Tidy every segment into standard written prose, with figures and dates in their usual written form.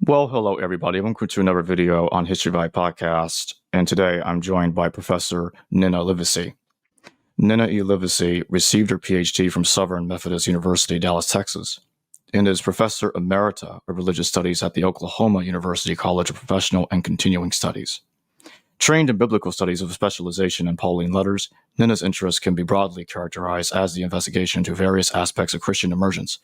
Well, hello, everybody. Welcome to another video on History by Podcast. And today I'm joined by Professor Nina Livesey. Nina E. Livesey received her PhD from Southern Methodist University, Dallas, Texas, and is Professor Emerita of Religious Studies at the Oklahoma University College of Professional and Continuing Studies. Trained in biblical studies with a specialization in Pauline letters, Nina's interests can be broadly characterized as the investigation into various aspects of Christian emergence.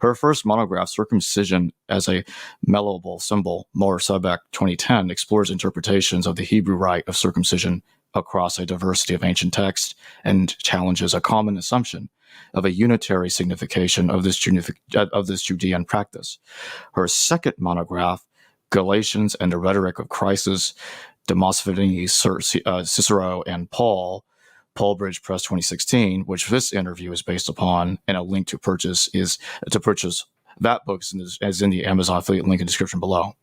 Her first monograph, Circumcision as a Malleable Symbol, Mohr Siebeck 2010, explores interpretations of the Hebrew rite of circumcision across a diversity of ancient texts and challenges a common assumption of a unitary signification of this Judean practice. Her second monograph, Galatians and the Rhetoric of Christ, Demosthenes, Cicero, and Paul, Bridge Press 2016, which this interview is based upon, and a link to purchase that book is in the Amazon affiliate link in the description below.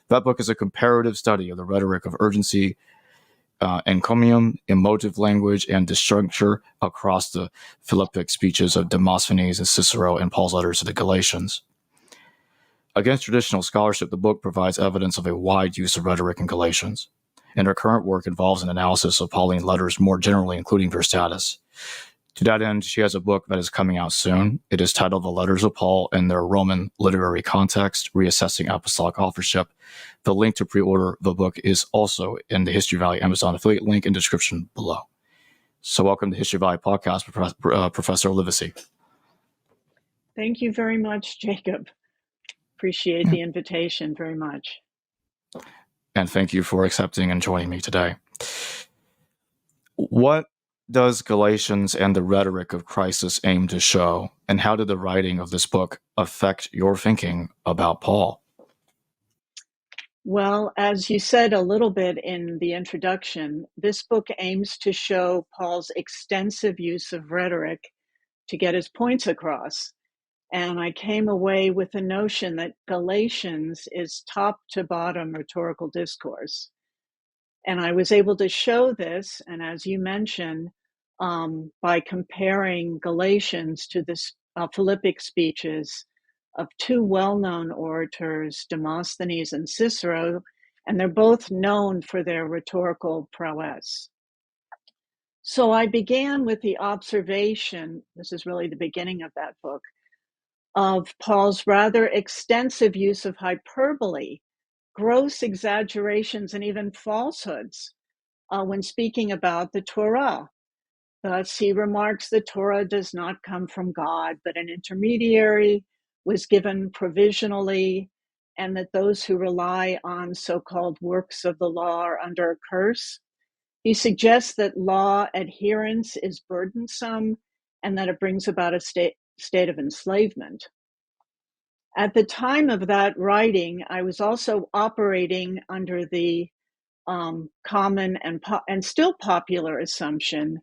That book is a comparative study of the rhetoric of urgency, encomium, emotive language, and disjuncture across the Philippic speeches of Demosthenes and Cicero and Paul's letters to the Galatians. Against traditional scholarship, the book provides evidence of a wide use of rhetoric in Galatians, and her current work involves an analysis of Pauline letters more generally, including their status. To that end, she has a book that is coming out soon. It is titled The Letters of Paul in Their Roman Literary Context, Reassessing Apostolic Authorship. The link to pre-order the book is also in the History Valley Amazon affiliate link in the description below. So welcome to History Valley Podcast, Professor Livesey. Thank you very much, Jacob. Appreciate the invitation very much. And thank you for accepting and joining me today. What does Galatians and the Rhetoric of Christ aim to show, and how did the writing of this book affect your thinking about Paul? Well, as you said a little bit in the introduction, this book aims to show Paul's extensive use of rhetoric to get his points across. And I came away with the notion that Galatians is top to bottom rhetorical discourse. And I was able to show this, and as you mentioned, by comparing Galatians to the Philippic speeches of two well-known orators, Demosthenes and Cicero, and they're both known for their rhetorical prowess. So I began with the observation, this is really the beginning of that book, of Paul's rather extensive use of hyperbole, gross exaggerations, and even falsehoods when speaking about the Torah. Thus, he remarks the Torah does not come from God, but an intermediary was given provisionally, and that those who rely on so-called works of the law are under a curse. He suggests that law adherence is burdensome and that it brings about a state of enslavement. At the time of that writing, I was also operating under the common and still popular assumption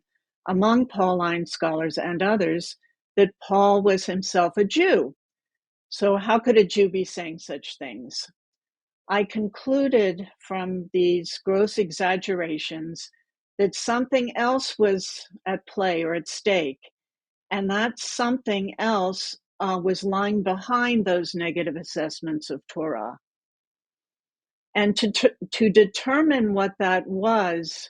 among Pauline scholars and others that Paul was himself a Jew. So how could a Jew be saying such things? I concluded from these gross exaggerations that something else was at play or at stake, and that something else was lying behind those negative assessments of Torah. And to determine what that was,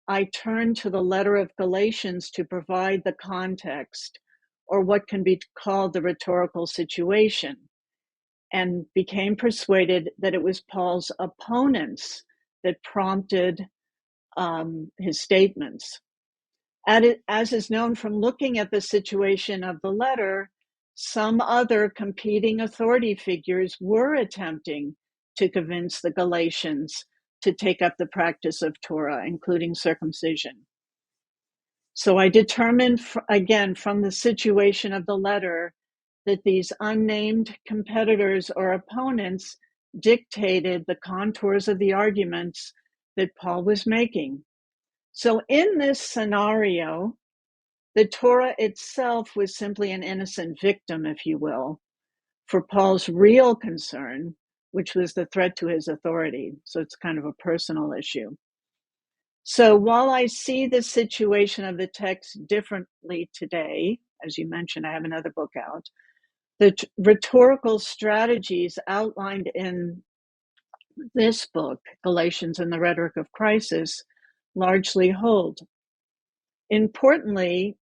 I turned to the letter of Galatians to provide the context, or what can be called the rhetorical situation, and became persuaded that it was Paul's opponents that prompted his statements. As is known from looking at the situation of the letter, some other competing authority figures were attempting to convince the Galatians to take up the practice of Torah, including circumcision. So I determined, again, from the situation of the letter, that these unnamed competitors or opponents dictated the contours of the arguments that Paul was making. So in this scenario, the Torah itself was simply an innocent victim, if you will, for Paul's real concern, which was the threat to his authority. So it's kind of a personal issue. So while I see the situation of the text differently today, as you mentioned, I have another book out, The rhetorical strategies outlined in this book, Galatians and the Rhetoric of Crisis, largely hold. Importantly,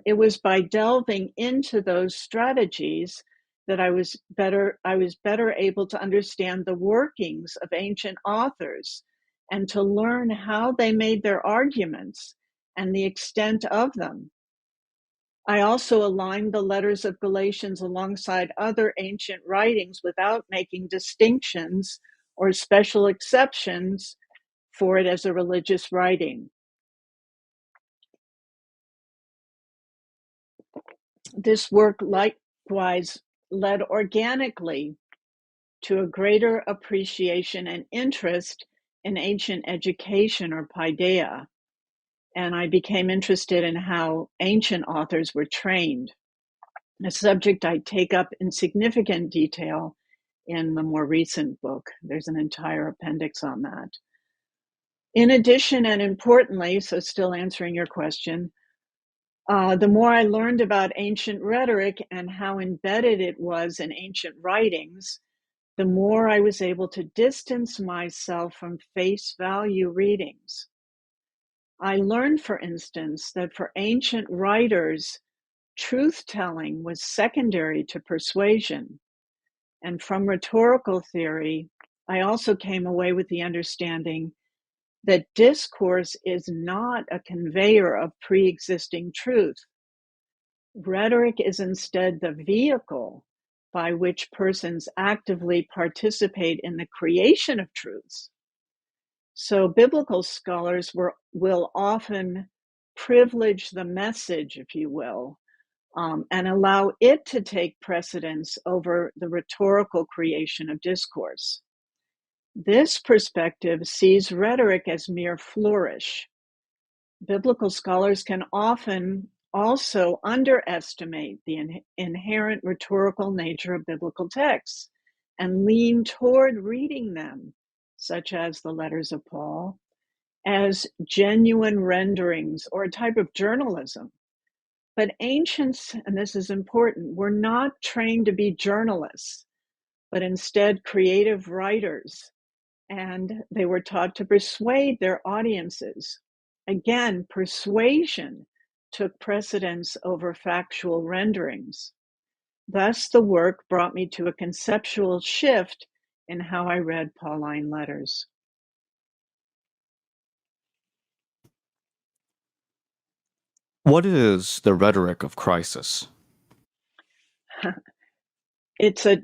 it was by delving into those strategies that I was better able to understand the workings of ancient authors and to learn how they made their arguments and the extent of them. I also aligned the letters of Galatians alongside other ancient writings without making distinctions or special exceptions for it as a religious writing. This work likewise led organically to a greater appreciation and interest in ancient education or paideia, and I became interested in how ancient authors were trained, a subject I take up in significant detail in the more recent book. There's an entire appendix on that. In addition, and importantly, so still answering your question, the more I learned about ancient rhetoric and how embedded it was in ancient writings, the more I was able to distance myself from face value readings. I learned, for instance, that for ancient writers, truth-telling was secondary to persuasion. And from rhetorical theory, I also came away with the understanding that discourse is not a conveyor of pre-existing truth. Rhetoric is instead the vehicle by which persons actively participate in the creation of truths. So biblical scholars will often privilege the message, if you will, and allow it to take precedence over the rhetorical creation of discourse. This perspective sees rhetoric as mere flourish. Biblical scholars can often also underestimate the inherent rhetorical nature of biblical texts and lean toward reading them, such as the letters of Paul, as genuine renderings or a type of journalism. But ancients, and this is important, were not trained to be journalists, but instead creative writers, and they were taught to persuade their audiences. Again, persuasion took precedence over factual renderings. Thus, the work brought me to a conceptual shift in how I read Pauline letters. What is the rhetoric of crisis? It's the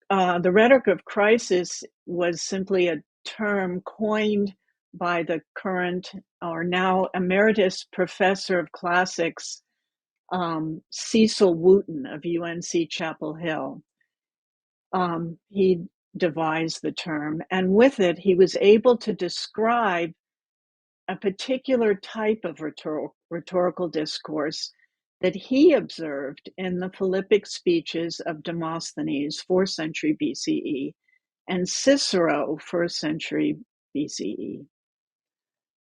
rhetoric of crisis was simply a term coined by the current or now emeritus professor of classics, Cecil Wooten of UNC Chapel Hill. He devised the term, and with it, he was able to describe a particular type of rhetorical discourse that he observed in the Philippic speeches of Demosthenes, 4th century BCE, and Cicero, 1st century BCE.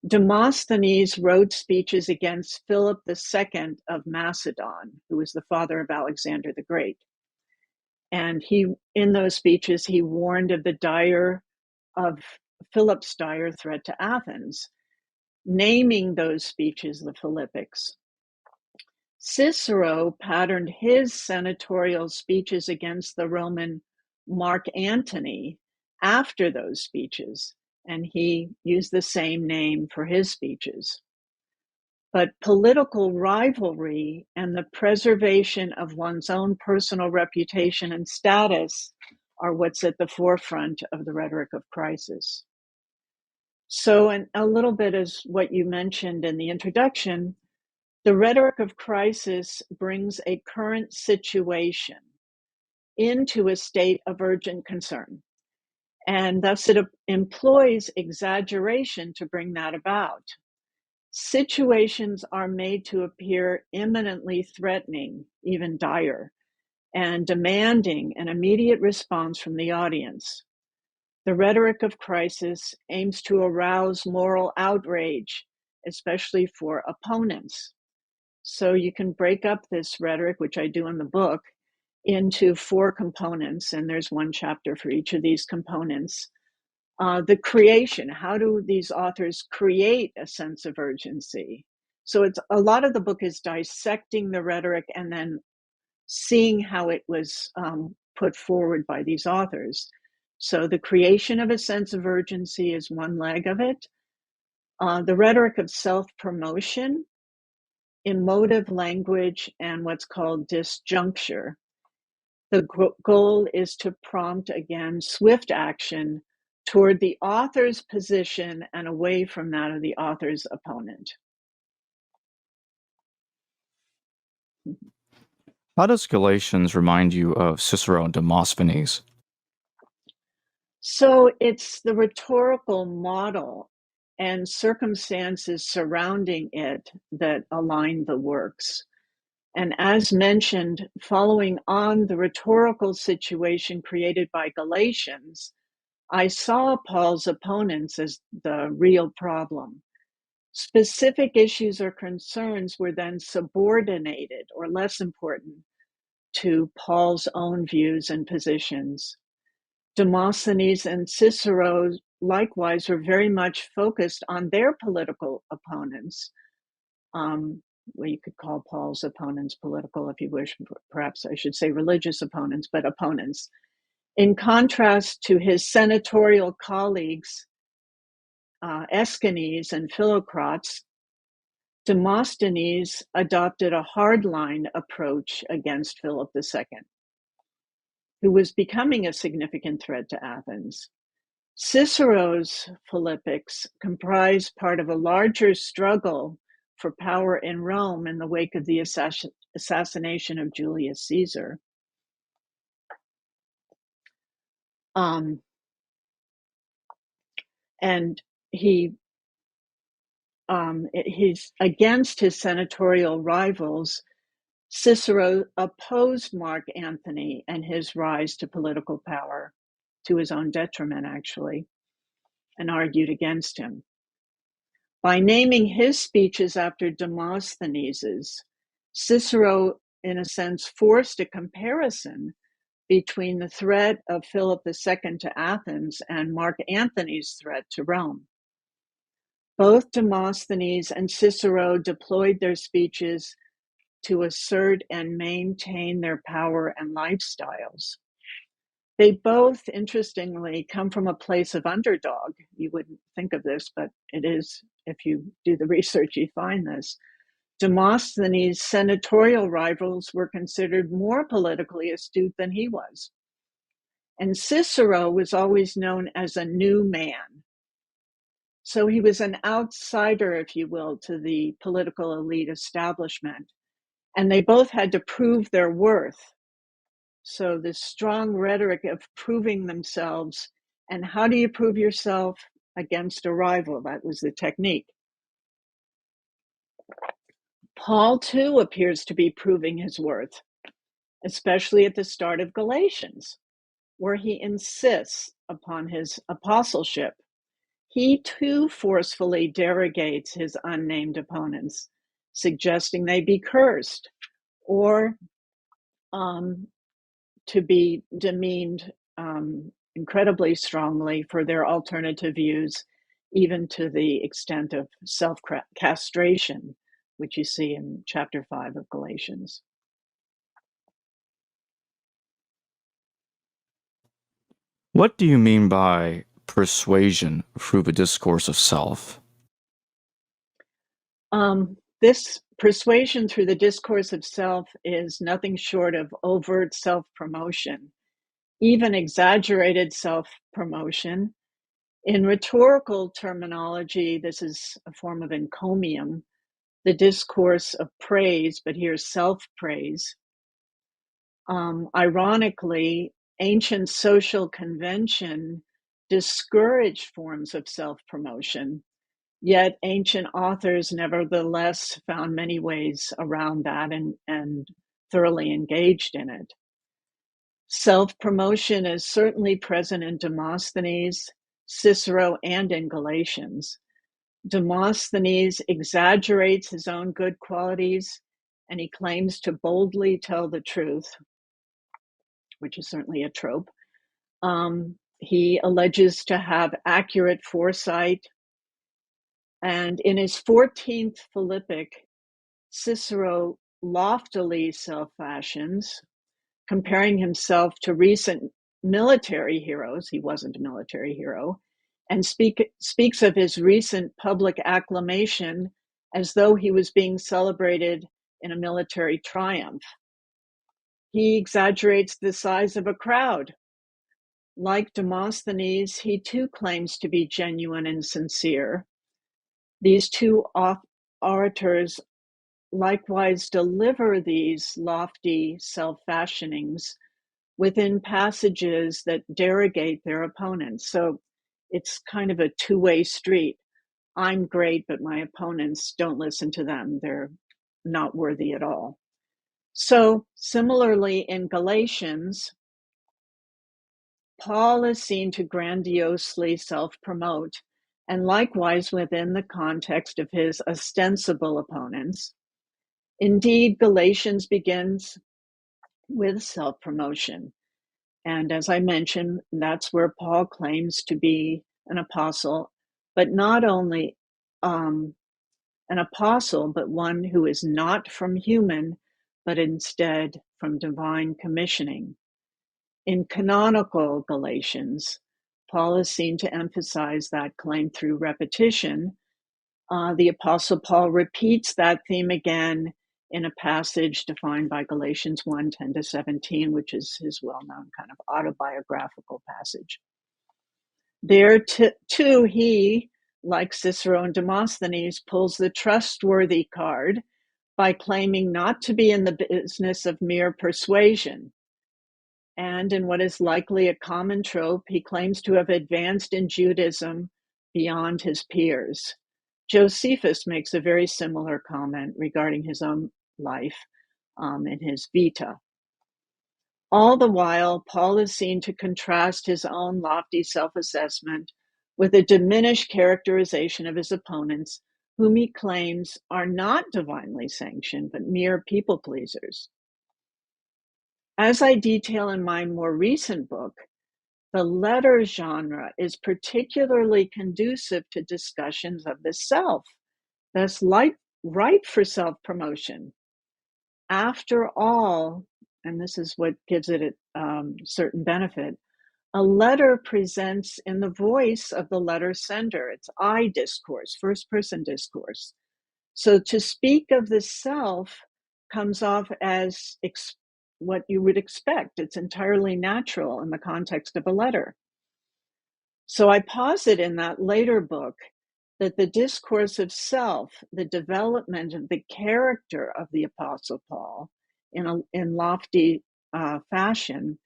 Demosthenes wrote speeches against Philip II of Macedon, who was the father of Alexander the Great. And in those speeches, he warned of Philip's dire threat to Athens, naming those speeches the Philippics. Cicero patterned his senatorial speeches against the Roman Mark Antony after those speeches, and he used the same name for his speeches. But political rivalry and the preservation of one's own personal reputation and status are what's at the forefront of the rhetoric of crisis. So, and a little bit as what you mentioned in the introduction, the rhetoric of crisis brings a current situation into a state of urgent concern, and thus it employs exaggeration to bring that about. Situations are made to appear imminently threatening, even dire, and demanding an immediate response from the audience. The rhetoric of crisis aims to arouse moral outrage, especially for opponents. So you can break up this rhetoric, which I do in the book, into 4 components, and there's one chapter for each of these components. The creation, how do these authors create a sense of urgency? So it's a lot of the book is dissecting the rhetoric and then seeing how it was put forward by these authors. So the creation of a sense of urgency is one leg of it. The rhetoric of self-promotion, emotive language, and what's called disjuncture. The goal is to prompt, again, swift action toward the author's position and away from that of the author's opponent. How does Galatians remind you of Cicero and Demosthenes? So it's the rhetorical model and circumstances surrounding it that align the works. And as mentioned, following on the rhetorical situation created by Galatians, I saw Paul's opponents as the real problem. Specific issues or concerns were then subordinated or less important to Paul's own views and positions. Demosthenes and Cicero likewise were very much focused on their political opponents. Well, you could call Paul's opponents political if you wish, perhaps I should say religious opponents, but opponents. In contrast to his senatorial colleagues, Aeschines and Philocrates, Demosthenes adopted a hardline approach against Philip II, who was becoming a significant threat to Athens. Cicero's Philippics comprised part of a larger struggle for power in Rome in the wake of the assassination of Julius Caesar. And he's against his senatorial rivals. Cicero opposed Mark Antony and his rise to political power, to his own detriment, actually, and argued against him. By naming his speeches after Demosthenes's, Cicero, in a sense, forced a comparison between the threat of Philip II to Athens and Mark Antony's threat to Rome. Both Demosthenes and Cicero deployed their speeches to assert and maintain their power and lifestyles. They both, interestingly, come from a place of underdog. You wouldn't think of this, but it is. If you do the research, you find this. Demosthenes' senatorial rivals were considered more politically astute than he was. And Cicero was always known as a new man. So he was an outsider, if you will, to the political elite establishment. And they both had to prove their worth. So this strong rhetoric of proving themselves, and how do you prove yourself against a rival? That was the technique. Paul, too, appears to be proving his worth, especially at the start of Galatians, where he insists upon his apostleship. He, too, forcefully derogates his unnamed opponents, suggesting they be cursed or to be demeaned incredibly strongly for their alternative views, even to the extent of self-castration, which you see in chapter 5 of Galatians. What do you mean by persuasion through the discourse of self? This persuasion through the discourse of self is nothing short of overt self-promotion, even exaggerated self-promotion. In rhetorical terminology, this is a form of encomium, the discourse of praise, but here's self-praise. Ironically, ancient social convention discouraged forms of self-promotion, yet ancient authors nevertheless found many ways around that and thoroughly engaged in it. Self-promotion is certainly present in Demosthenes, Cicero, and in Galatians. Demosthenes exaggerates his own good qualities, and he claims to boldly tell the truth. which is certainly a trope. He alleges to have accurate foresight. And in his 14th Philippic, Cicero loftily self-fashions, comparing himself to recent military heroes. He wasn't a military hero, and speaks of his recent public acclamation as though he was being celebrated in a military triumph. He exaggerates the size of a crowd. Like Demosthenes, he too claims to be genuine and sincere. These two orators likewise deliver these lofty self-fashionings within passages that derogate their opponents. So it's kind of a two-way street. I'm great, but my opponents, don't listen to them. They're not worthy at all. So similarly in Galatians, Paul is seen to grandiosely self-promote, and likewise within the context of his ostensible opponents. Indeed, Galatians begins with self-promotion. And as I mentioned, that's where Paul claims to be an apostle, but not only an apostle, but one who is not from human, but instead from divine commissioning. In canonical Galatians, Paul is seen to emphasize that claim through repetition. The Apostle Paul repeats that theme again in a passage defined by Galatians 1:10-17, which is his well-known kind of autobiographical passage. There too, he, like Cicero and Demosthenes, pulls the trustworthy card by claiming not to be in the business of mere persuasion. And in what is likely a common trope, he claims to have advanced in Judaism beyond his peers. Josephus makes a very similar comment regarding his own life in his Vita. All the while, Paul is seen to contrast his own lofty self-assessment with a diminished characterization of his opponents, whom he claims are not divinely sanctioned, but mere people pleasers. As I detail in my more recent book, the letter genre is particularly conducive to discussions of the self, thus ripe for self-promotion. After all, and this is what gives it a certain benefit, a letter presents in the voice of the letter sender. It's I discourse, first-person discourse. So to speak of the self comes off as what you would expect. It's entirely natural in the context of a letter. So I posit in that later book that the discourse of self, the development of the character of the Apostle Paul in lofty fashion,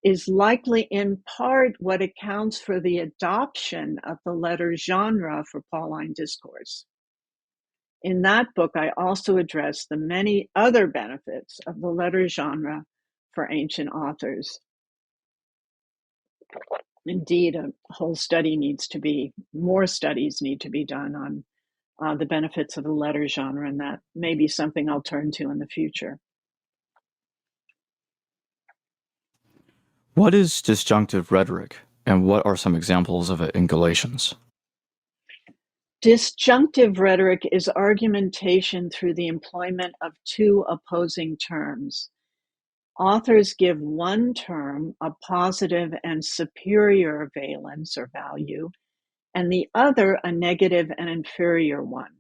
is likely in part what accounts for the adoption of the letter genre for Pauline discourse. In that book, I also address the many other benefits of the letter genre for ancient authors. Indeed, more studies need to be done on the benefits of the letter genre, and that may be something I'll turn to in the future. What is disjunctive rhetoric, and what are some examples of it in Galatians? Disjunctive rhetoric is argumentation through the employment of two opposing terms. Authors give one term a positive and superior valence or value, and the other a negative and inferior one.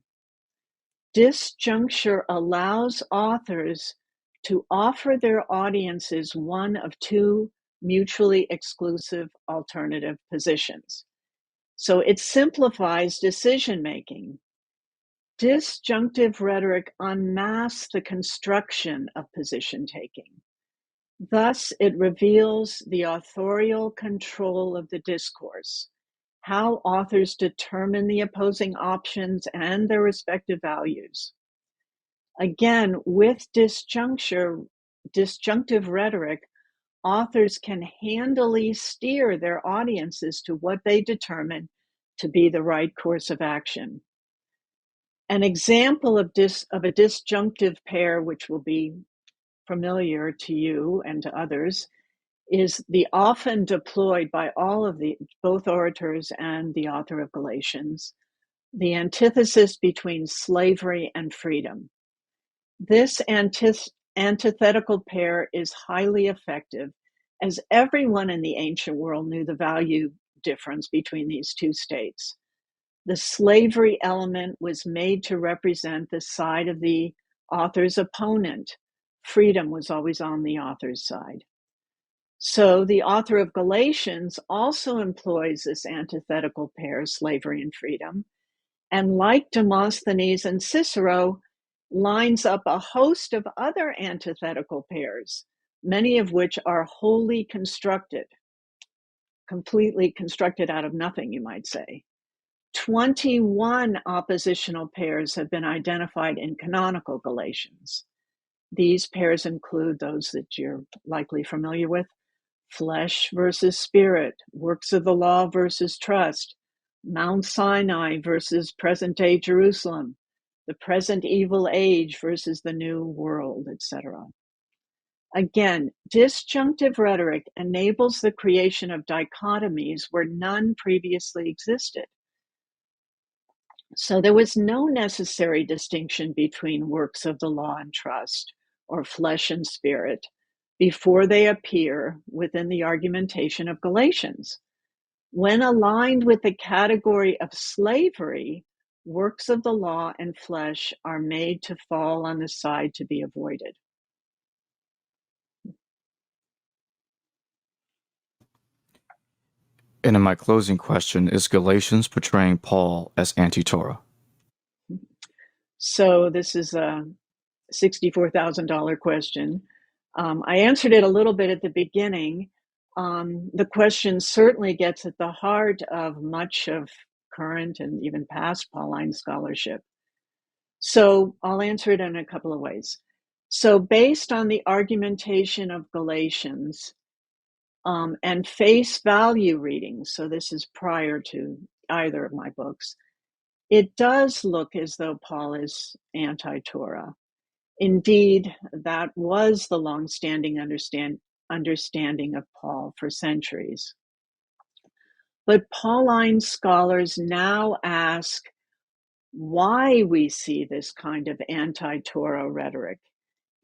Disjuncture allows authors to offer their audiences one of two mutually exclusive alternative positions. So it simplifies decision-making. Disjunctive rhetoric unmasks the construction of position-taking. Thus, it reveals the authorial control of the discourse, how authors determine the opposing options and their respective values. Again, with disjunctive rhetoric, authors can handily steer their audiences to what they determine to be the right course of action. An example of a disjunctive pair, which will be familiar to you and to others, is the often deployed by both orators and the author of Galatians, the antithesis between slavery and freedom. This antithetical pair is highly effective, as everyone in the ancient world knew the value difference between these two states. The slavery element was made to represent the side of the author's opponent. Freedom was always on the author's side. So the author of Galatians also employs this antithetical pair, slavery and freedom, and like Demosthenes and Cicero, lines up a host of other antithetical pairs, many of which are wholly constructed, completely constructed out of nothing, you might say. 21 oppositional pairs have been identified in canonical Galatians. These pairs include those that you're likely familiar with: flesh versus spirit, works of the law versus trust, Mount Sinai versus present-day Jerusalem, the present evil age versus the new world, etc. Again, disjunctive rhetoric enables the creation of dichotomies where none previously existed. So there was no necessary distinction between works of the law and trust, or flesh and spirit, before they appear within the argumentation of Galatians. When aligned with the category of slavery, works of the law and flesh are made to fall on the side to be avoided. And in my closing question, is Galatians portraying Paul as anti-Torah? So this is a $64,000 question. I answered it a little bit at the beginning. The question certainly gets at the heart of much of current and even past Pauline scholarship. So I'll answer it in a couple of ways. So based on the argumentation of Galatians and face value readings, so this is prior to either of my books, it does look as though Paul is anti-Torah. Indeed, that was the long-standing understanding of Paul for centuries. But Pauline scholars now ask why we see this kind of anti-Torah rhetoric,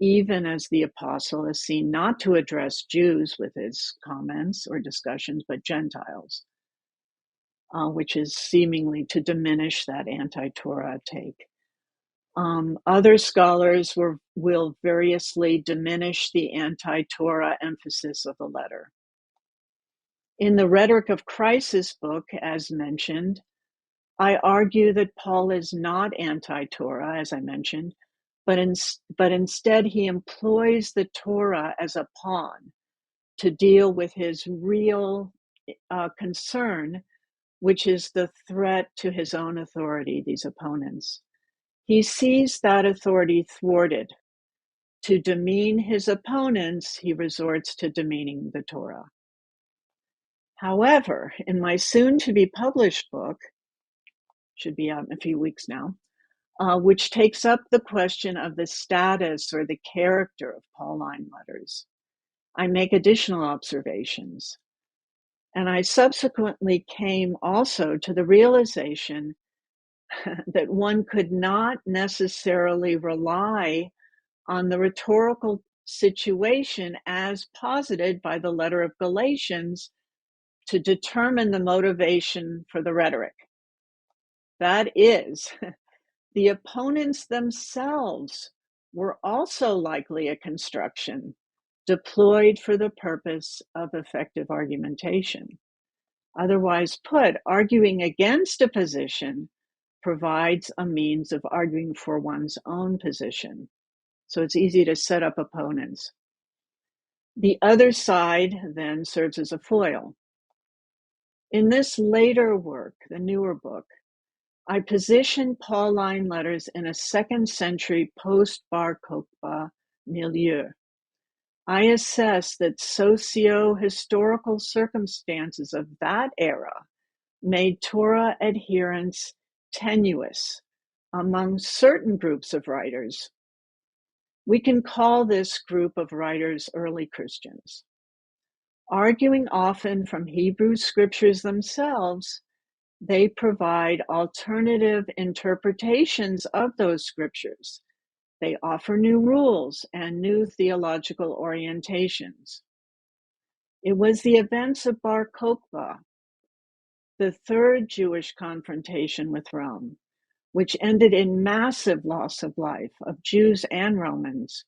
even as the apostle is seen not to address Jews with his comments or discussions, but Gentiles, which is seemingly to diminish that anti-Torah take. Other scholars will variously diminish the anti-Torah emphasis of the letter. In the Rhetoric of Crisis book, as mentioned, I argue that Paul is not anti-Torah, as I mentioned, but instead he employs the Torah as a pawn to deal with his real concern, which is the threat to his own authority, these opponents. He sees that authority thwarted. To demean his opponents, he resorts to demeaning the Torah. However, in my soon-to-be published book, should be out in a few weeks now, which takes up the question of the status or the character of Pauline letters, I make additional observations. And I subsequently came also to the realization that one could not necessarily rely on the rhetorical situation as posited by the letter of Galatians to determine the motivation for the rhetoric. That is, the opponents themselves were also likely a construction deployed for the purpose of effective argumentation. Otherwise put, arguing against a position provides a means of arguing for one's own position. So it's easy to set up opponents. The other side then serves as a foil. In this later work, the newer book, I position Pauline letters in a 2nd century post-Bar Kokhba milieu. I assess that socio-historical circumstances of that era made Torah adherence tenuous among certain groups of writers. We can call this group of writers early Christians. Arguing often from Hebrew scriptures themselves, they provide alternative interpretations of those scriptures. They offer new rules and new theological orientations. It was the events of Bar Kokhba, the third Jewish confrontation with Rome, which ended in massive loss of life of Jews and Romans,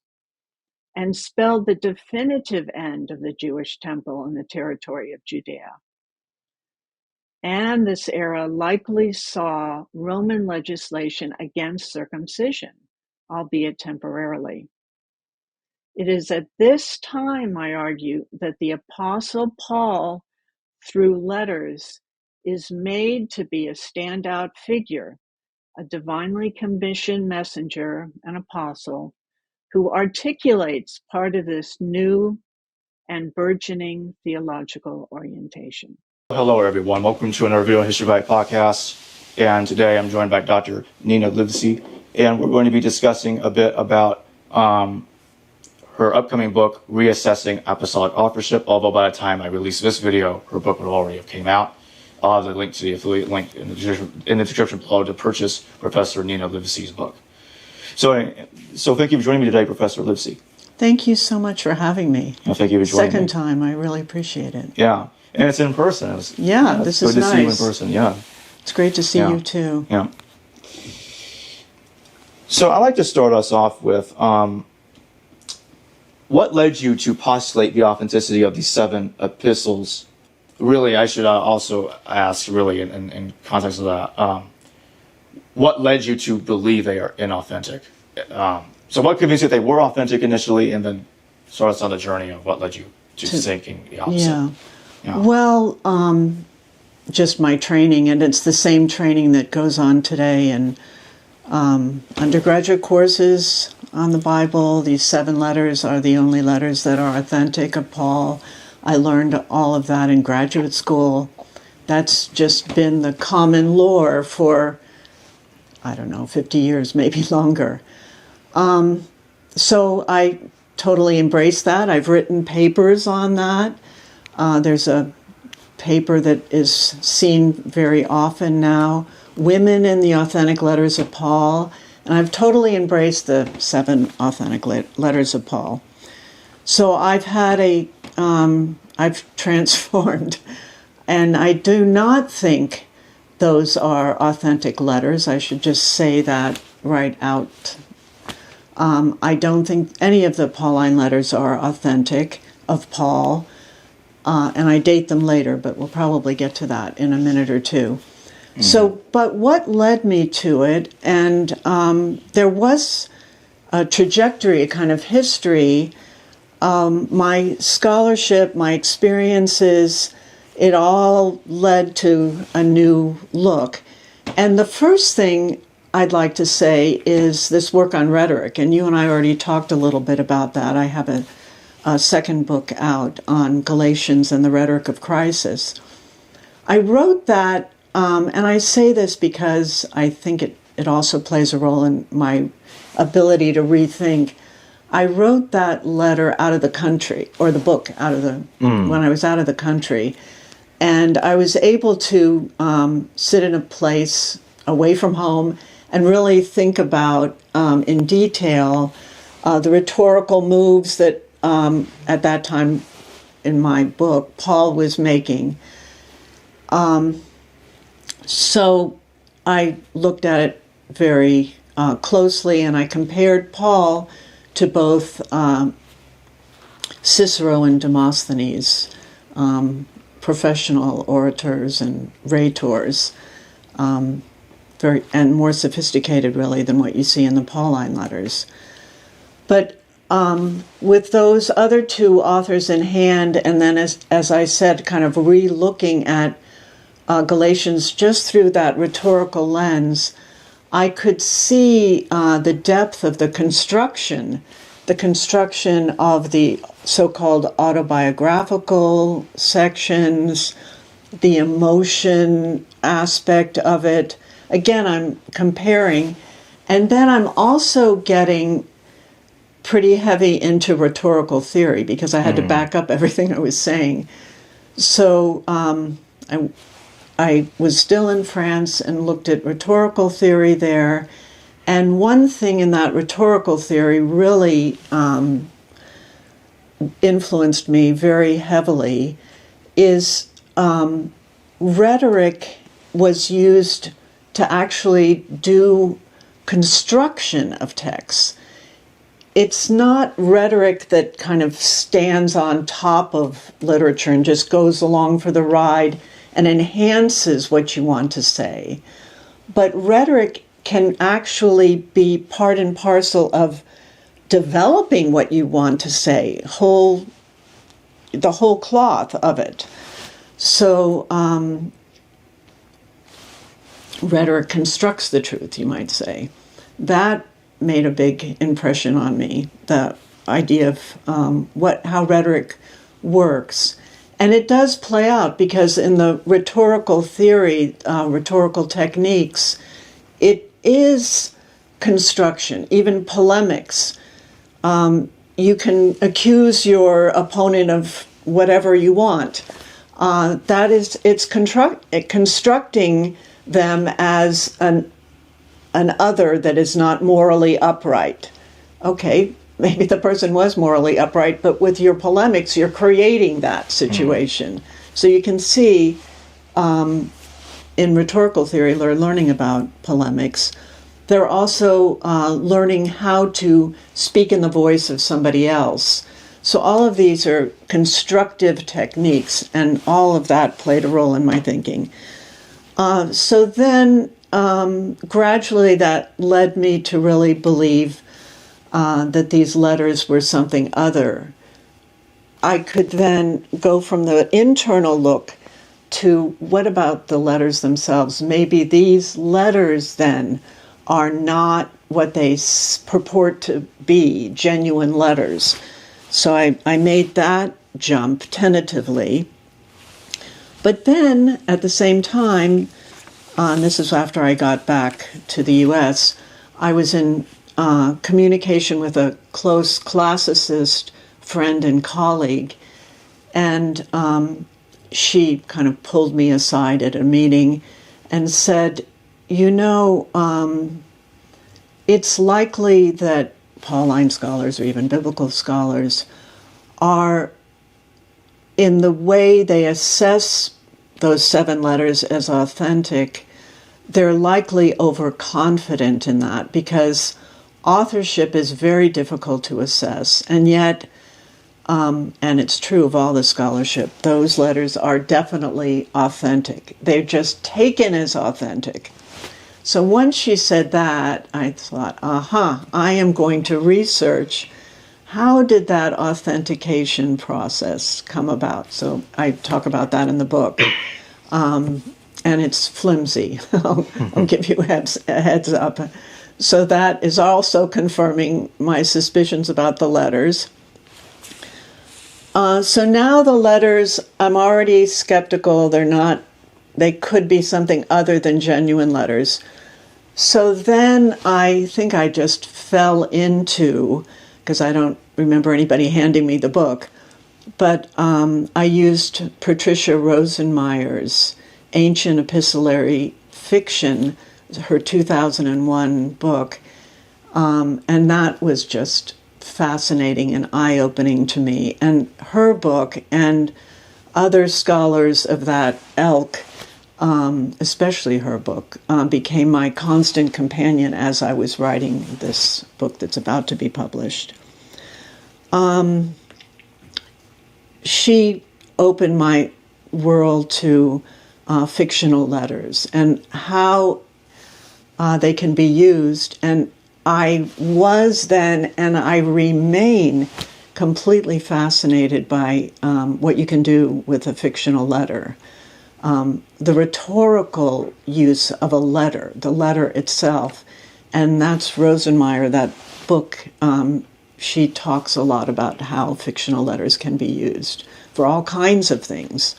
and spelled the definitive end of the Jewish temple in the territory of Judea. And this era likely saw Roman legislation against circumcision, albeit temporarily. It is at this time, I argue, that the Apostle Paul, through letters, is made to be a standout figure, a divinely commissioned messenger, an apostle, who articulates part of this new and burgeoning theological orientation. Hello, everyone. Welcome to another video on History by Podcast. And today I'm joined by Dr. Nina Livesey, and we're going to be discussing a bit about her upcoming book, Reassessing Apostolic Authorship, although by the time I release this video, her book would already have came out. I'll have the link to the affiliate link in the description below to purchase Professor Nina Livesey's book. So thank you for joining me today, Professor Livesey. Thank you so much for having me. Well, thank you for joining me. Second time, I really appreciate it. Yeah, and it's in person. This is nice. Good to see you in person, yeah. It's great to see you too. Yeah. So I'd like to start us off with what led you to postulate the authenticity of these 7 epistles? Really, I should also ask, really, in context of that, what led you to believe they are inauthentic? So what convinced you that they were authentic initially, and then start us on the journey of what led you to thinking the opposite? Yeah. Well, just my training, and it's the same training that goes on today in undergraduate courses on the Bible. These 7 letters are the only letters that are authentic of Paul. I learned all of that in graduate school. That's just been the common lore for, 50 years, maybe longer. So I totally embrace that. I've written papers on that. There's a paper that is seen very often now, Women in the Authentic Letters of Paul, and I've totally embraced the 7 authentic letters of Paul. So I've transformed, and I do not think those are authentic letters. I should just say that right out. I don't think any of the Pauline letters are authentic of Paul, and I date them later, but we'll probably get to that in a minute or two. Mm-hmm. So, but what led me to it, and there was a trajectory, a kind of history. My scholarship, my experiences, it all led to a new look. And the first thing I'd like to say is this work on rhetoric, and you and I already talked a little bit about that. I have a second book out on Galatians and the Rhetoric of Crisis. I wrote that, and I say this because I think it also plays a role in my ability to rethink. I wrote that letter out of the country, or the book out of when I was out of the country. And I was able to sit in a place away from home and really think about, in detail, the rhetorical moves that, at that time in my book, Paul was making. So I looked at it very closely, and I compared Paul to both Cicero and Demosthenes, professional orators and rhetors, very and more sophisticated, really, than what you see in the Pauline letters. But with those other 2 authors in hand, and then, as I said, kind of re-looking at Galatians just through that rhetorical lens, I could see the depth of the construction of the so-called autobiographical sections, the emotion aspect of it. Again, I'm comparing. And then I'm also getting pretty heavy into rhetorical theory because I had to back up everything I was saying. So I was still in France and looked at rhetorical theory there. And one thing in that rhetorical theory really influenced me very heavily is rhetoric was used to actually do construction of texts. It's not rhetoric that kind of stands on top of literature and just goes along for the ride and enhances what you want to say. But rhetoric can actually be part and parcel of developing what you want to say, the whole cloth of it. So rhetoric constructs the truth, you might say. That made a big impression on me, the idea of how rhetoric works. And it does play out because in the rhetorical theory, rhetorical techniques, it is construction, even polemics. You can accuse your opponent of whatever you want. It's constructing them as an other that is not morally upright. Okay, maybe the person was morally upright, but with your polemics, you're creating that situation. So you can see in rhetorical theory, they're learning about polemics. They're also learning how to speak in the voice of somebody else. So all of these are constructive techniques, and all of that played a role in my thinking. So then gradually that led me to really believe that these letters were something other. I could then go from the internal look to what about the letters themselves? Maybe these letters then are not what they purport to be, genuine letters. So I made that jump tentatively. But then, at the same time, and this is after I got back to the U.S., I was in communication with a close classicist friend and colleague, and she kind of pulled me aside at a meeting and said, it's likely that Pauline scholars or even biblical scholars are, in the way they assess those 7 letters as authentic, they're likely overconfident in that because authorship is very difficult to assess. And yet, and it's true of all the scholarship, those letters are definitely authentic. They're just taken as authentic. So once she said that, I thought, I am going to research how did that authentication process come about. So I talk about that in the book. And it's flimsy. I'll give you a heads up. So that is also confirming my suspicions about the letters. So now the letters, I'm already skeptical. They could be something other than genuine letters. So then I think I just fell into, because I don't remember anybody handing me the book, but I used Patricia Rosenmeyer's Ancient Epistolary Fiction, her 2001 book, and that was just fascinating and eye-opening to me. And her book and other scholars of that ilk, especially her book, became my constant companion as I was writing this book that's about to be published. She opened my world to fictional letters and how they can be used. And I was then, and I remain, completely fascinated by what you can do with a fictional letter. The rhetorical use of a letter, the letter itself, and that's Rosenmeyer, that book. She talks a lot about how fictional letters can be used for all kinds of things.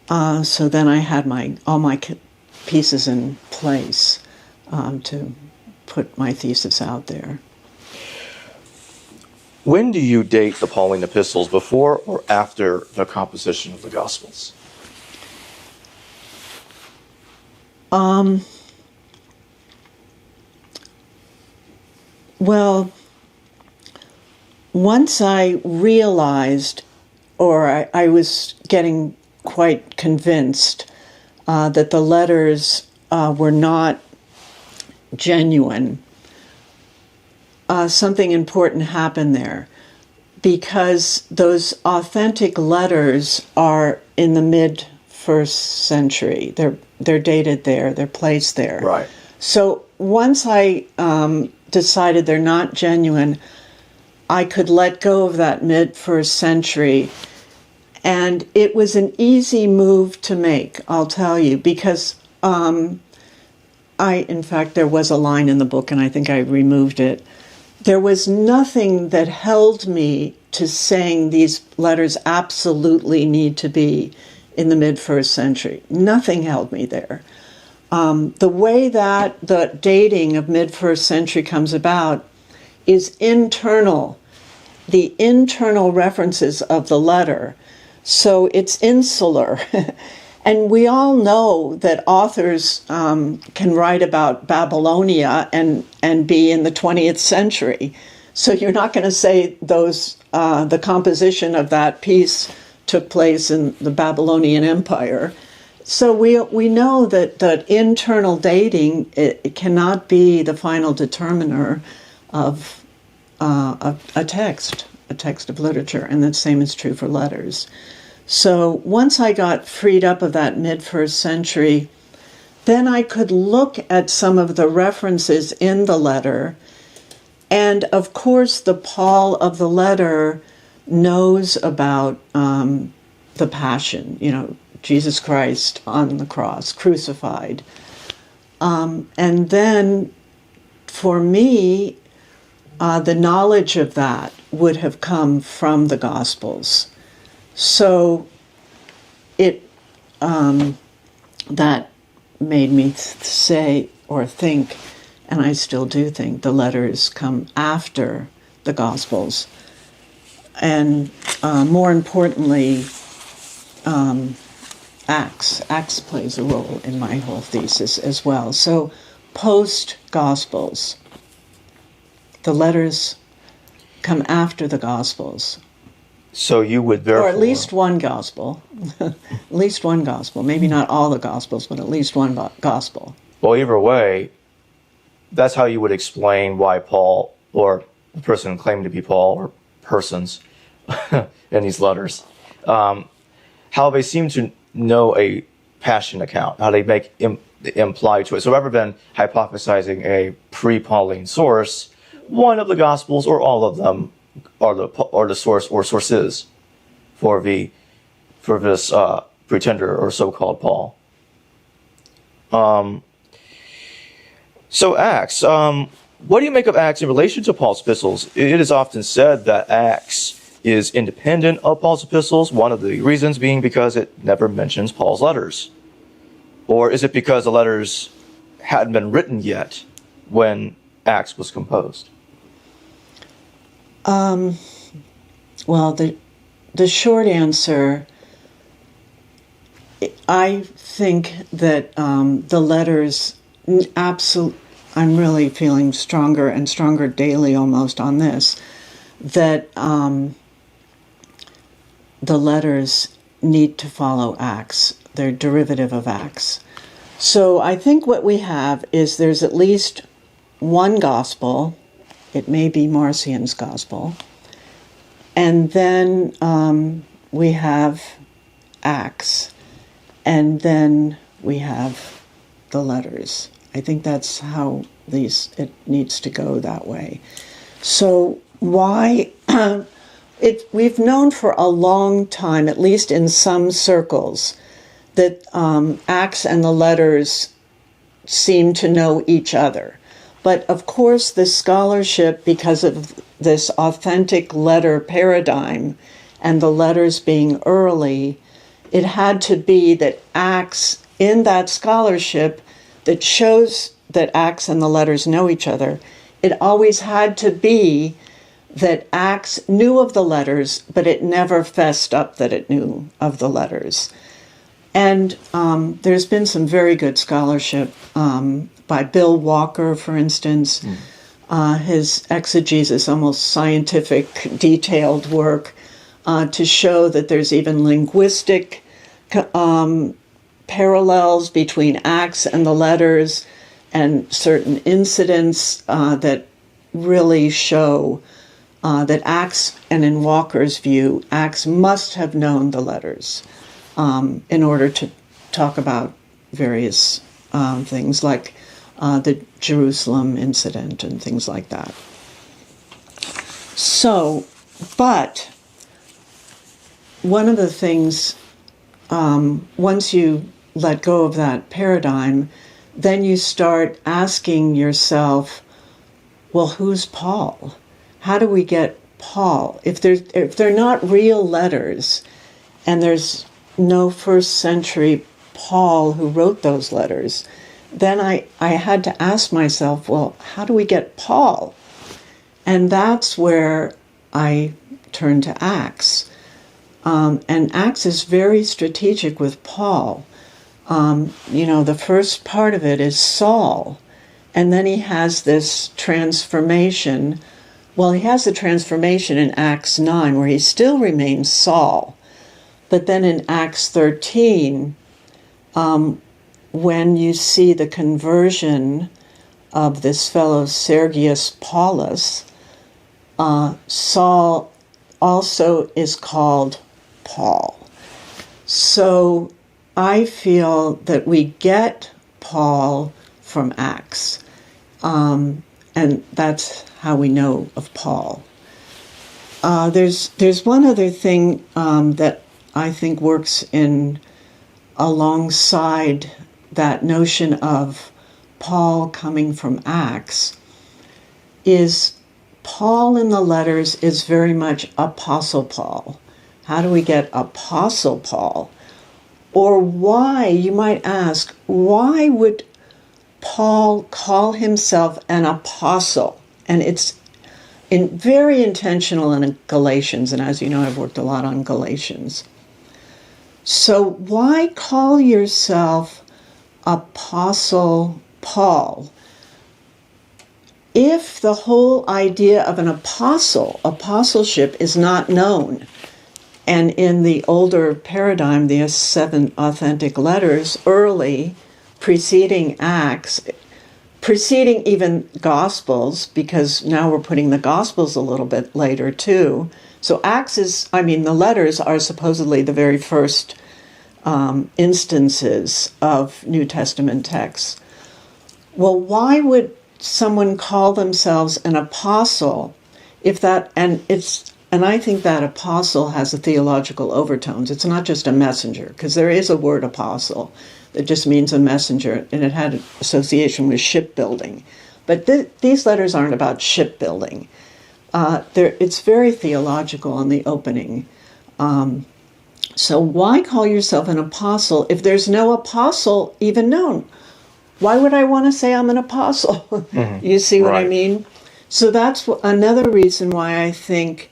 So then I had all my pieces in place to put my thesis out there. When do you date the Pauline epistles, before or after the composition of the Gospels? Well, once I realized, or I was getting quite convinced that the letters were not genuine, something important happened there, because those authentic letters are in the mid-1st century. They're dated there. They're placed there. Right. So once I decided they're not genuine, I could let go of that mid-1st century. And it was an easy move to make, I'll tell you, because in fact, there was a line in the book, and I think I removed it. There was nothing that held me to saying these letters absolutely need to be in the mid-1st century. Nothing held me there. The way that the dating of mid-1st century comes about is internal, the internal references of the letter. So it's insular. And we all know that authors can write about Babylonia and be in the 20th century. So you're not going to say the composition of that piece took place in the Babylonian Empire. So we know that internal dating, it cannot be the final determiner of a text of literature, and the same is true for letters. So once I got freed up of that mid-1st century, then I could look at some of the references in the letter, and of course the Paul of the letter knows about the Passion, Jesus Christ on the cross, crucified. And then, for me, the knowledge of that would have come from the Gospels. So that made me say or think, and I still do think, the letters come after the Gospels. And more importantly, Acts. Acts plays a role in my whole thesis as well. So post-Gospels, the letters come after the Gospels. So you would therefore... Or at least one Gospel. At least one Gospel. Maybe not all the Gospels, but at least one Gospel. Well, either way, that's how you would explain why Paul, or the person claimed to be Paul, or persons in these letters, how they seem to know a Passion account, how they make imply to it. So rather than hypothesizing a pre-Pauline source, one of the Gospels or all of them are the source or sources for this pretender or so-called Paul. So Acts, what do you make of Acts in relation to Paul's epistles? It is often said that Acts is independent of Paul's epistles, one of the reasons being because it never mentions Paul's letters. Or is it because the letters hadn't been written yet when Acts was composed? Well, the short answer, I think that the letters, I'm really feeling stronger and stronger daily almost on this, that the letters need to follow Acts. They're derivative of Acts. So I think what we have is there's at least one gospel. It may be Marcion's gospel. And then we have Acts. And then we have the letters. I think that's how it needs to go that way. So why... We've known for a long time, at least in some circles, that Acts and the letters seem to know each other. But of course, the scholarship, because of this authentic letter paradigm and the letters being early, it had to be that Acts, in that scholarship that shows that Acts and the letters know each other, it always had to be that Acts knew of the letters, but it never fessed up that it knew of the letters. And there's been some very good scholarship by Bill Walker, for instance. His exegesis, almost scientific, detailed work to show that there's even linguistic parallels between Acts and the letters, and certain incidents that really show that Acts, and in Walker's view, Acts must have known the letters in order to talk about various things like the Jerusalem incident and things like that. So, but one of the things, once you let go of that paradigm, then you start asking yourself, well, who's Paul? How do we get Paul? If they're not real letters, and there's no first century Paul who wrote those letters, then I had to ask myself, well, how do we get Paul? And that's where I turned to Acts. And Acts is very strategic with Paul. The first part of it is Saul, and then he has this transformation. Well, he has the transformation in Acts 9, where he still remains Saul. But then in Acts 13, when you see the conversion of this fellow Sergius Paulus, Saul also is called Paul. So I feel that we get Paul from Acts, and that's how we know of Paul. There's one other thing that I think works in alongside that notion of Paul coming from Acts, is Paul in the letters is very much Apostle Paul. How do we get Apostle Paul? Or why, you might ask, why would Paul call himself an apostle? And it's very intentional in Galatians, and as you know, I've worked a lot on Galatians. So why call yourself Apostle Paul if the whole idea of an apostleship is not known? And in the older paradigm, the 7 authentic letters, early, preceding Acts, preceding even Gospels, because now we're putting the Gospels a little bit later too. So the letters are supposedly the very first instances of New Testament texts. Well, why would someone call themselves an apostle if that, and I think that apostle has a theological overtones. It's not just a messenger, because there is a word apostle that just means a messenger, and it had an association with shipbuilding. But these letters aren't about shipbuilding. It's very theological in the opening. So why call yourself an apostle if there's no apostle even known? Why would I want to say I'm an apostle? Mm-hmm. You see what I mean? So that's another reason why I think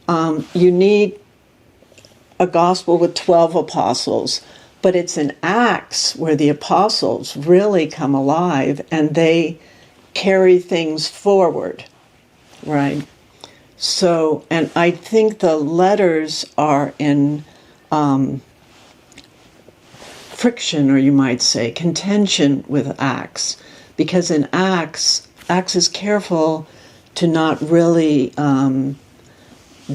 you need a gospel with 12 apostles, but it's in Acts where the apostles really come alive and they carry things forward, right? So, and I think the letters are in friction, or you might say contention with Acts, because in Acts is careful to not really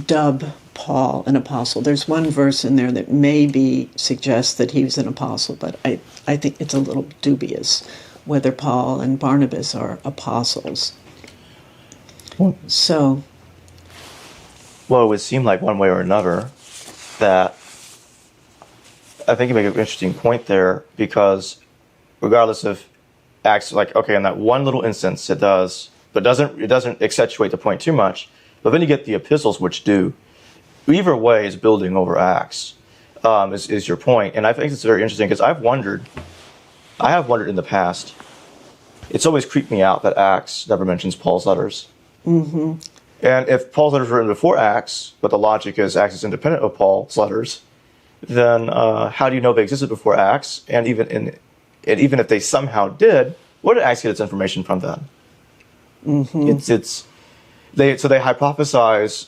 dub Paul an apostle. There's one verse in there that maybe suggests that he was an apostle, but I think it's a little dubious whether Paul and Barnabas are apostles. So, well, it would seem like one way or another that I think you make an interesting point there, because regardless of Acts, like, okay, in that one little instance it does, but it doesn't accentuate the point too much. But then you get the epistles, which do. Either way is building over Acts, is your point. And I think it's very interesting, because I have wondered in the past, it's always creeped me out that Acts never mentions Paul's letters. Mm-hmm. And if Paul's letters were written before Acts, but the logic is Acts is independent of Paul's letters, then how do you know they existed before Acts? And even if they somehow did, where did Acts get its information from then? They hypothesize,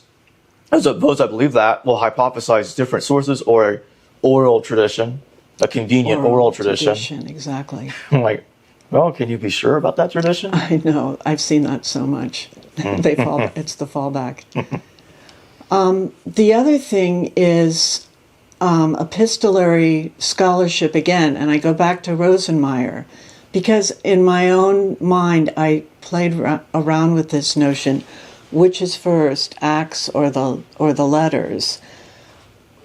as those that believe that will hypothesize different sources or a oral tradition, a convenient oral tradition. Exactly. I'm like, well, can you be sure about that tradition? I know. I've seen that so much. It's the fallback. The other thing is epistolary scholarship again, and I go back to Rosenmeyer, because in my own mind I played around with this notion, which is first, Acts or the letters.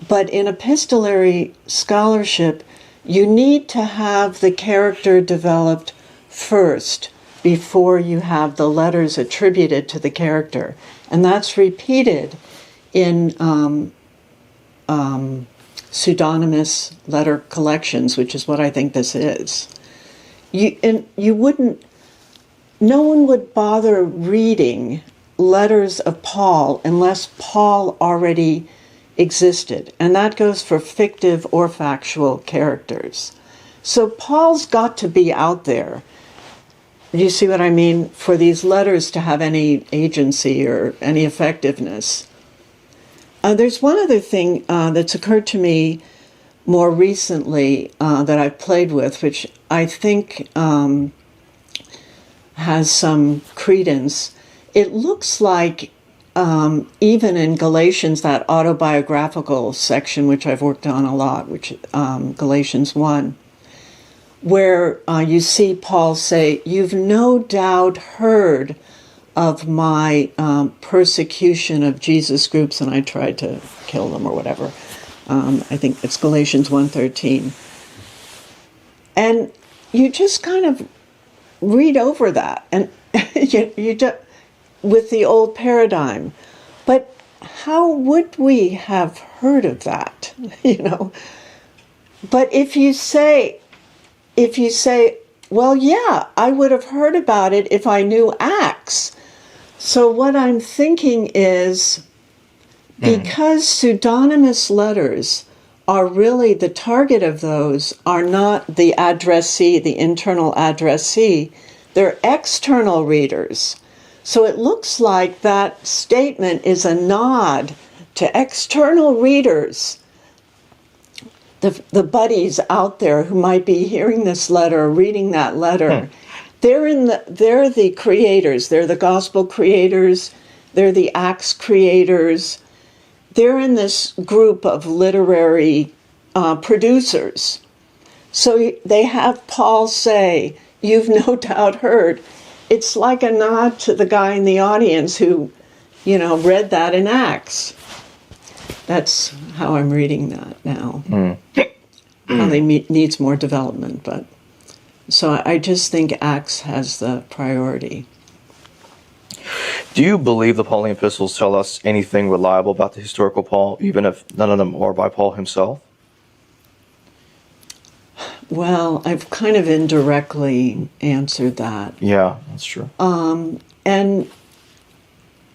But in epistolary scholarship, you need to have the character developed first before you have the letters attributed to the character. And that's repeated in pseudonymous letter collections, which is what I think this is. No one would bother reading letters of Paul unless Paul already existed. And that goes for fictive or factual characters. So Paul's got to be out there. Do you see what I mean? For these letters to have any agency or any effectiveness. There's one other thing that's occurred to me more recently that I've played with, which I think has some credence. It looks like even in Galatians, that autobiographical section, which I've worked on a lot, which Galatians 1, where you see Paul say, "You've no doubt heard of my persecution of Jesus groups, and I tried to kill them," or whatever. I think it's Galatians 1:13. And you just kind of read over that, and you just, with the old paradigm. But how would we have heard of that? But if you say, well, yeah, I would have heard about it if I knew Acts. So what I'm thinking is, because pseudonymous letters are really, the target of those are not the addressee, the internal addressee, they're external readers. So it looks like that statement is a nod to external readers, the buddies out there who might be hearing this letter or reading that letter. They're the creators. They're the gospel creators. They're the Acts creators. They're in this group of literary producers. So they have Paul say, "You've no doubt heard." It's like a nod to the guy in the audience who, read that in Acts. That's how I'm reading that now. Probably needs more development, but so I just think Acts has the priority. Do you believe the Pauline epistles tell us anything reliable about the historical Paul, even if none of them are by Paul himself? Well, I've kind of indirectly answered that. Yeah, that's true. And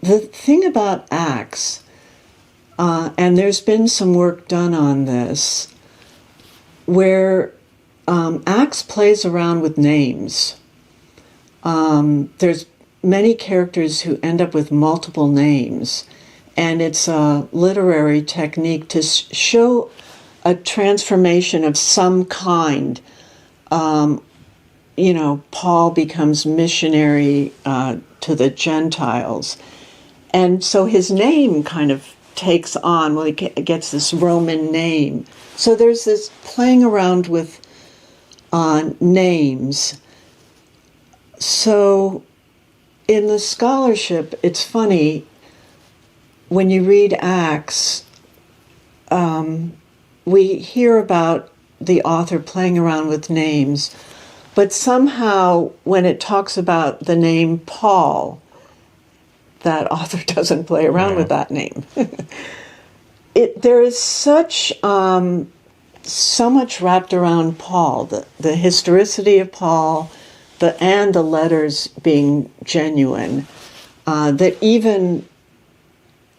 the thing about Acts, and there's been some work done on this, where Acts plays around with names. There's many characters who end up with multiple names, and it's a literary technique to show a transformation of some kind. Paul becomes missionary to the Gentiles, and so his name kind of takes on, he gets this Roman name. So there's this playing around with names. So in the scholarship, it's funny, when you read Acts, we hear about the author playing around with names, but somehow when it talks about the name Paul, that author doesn't play around with that name. There is so much wrapped around Paul, the historicity of Paul, and the letters being genuine, that even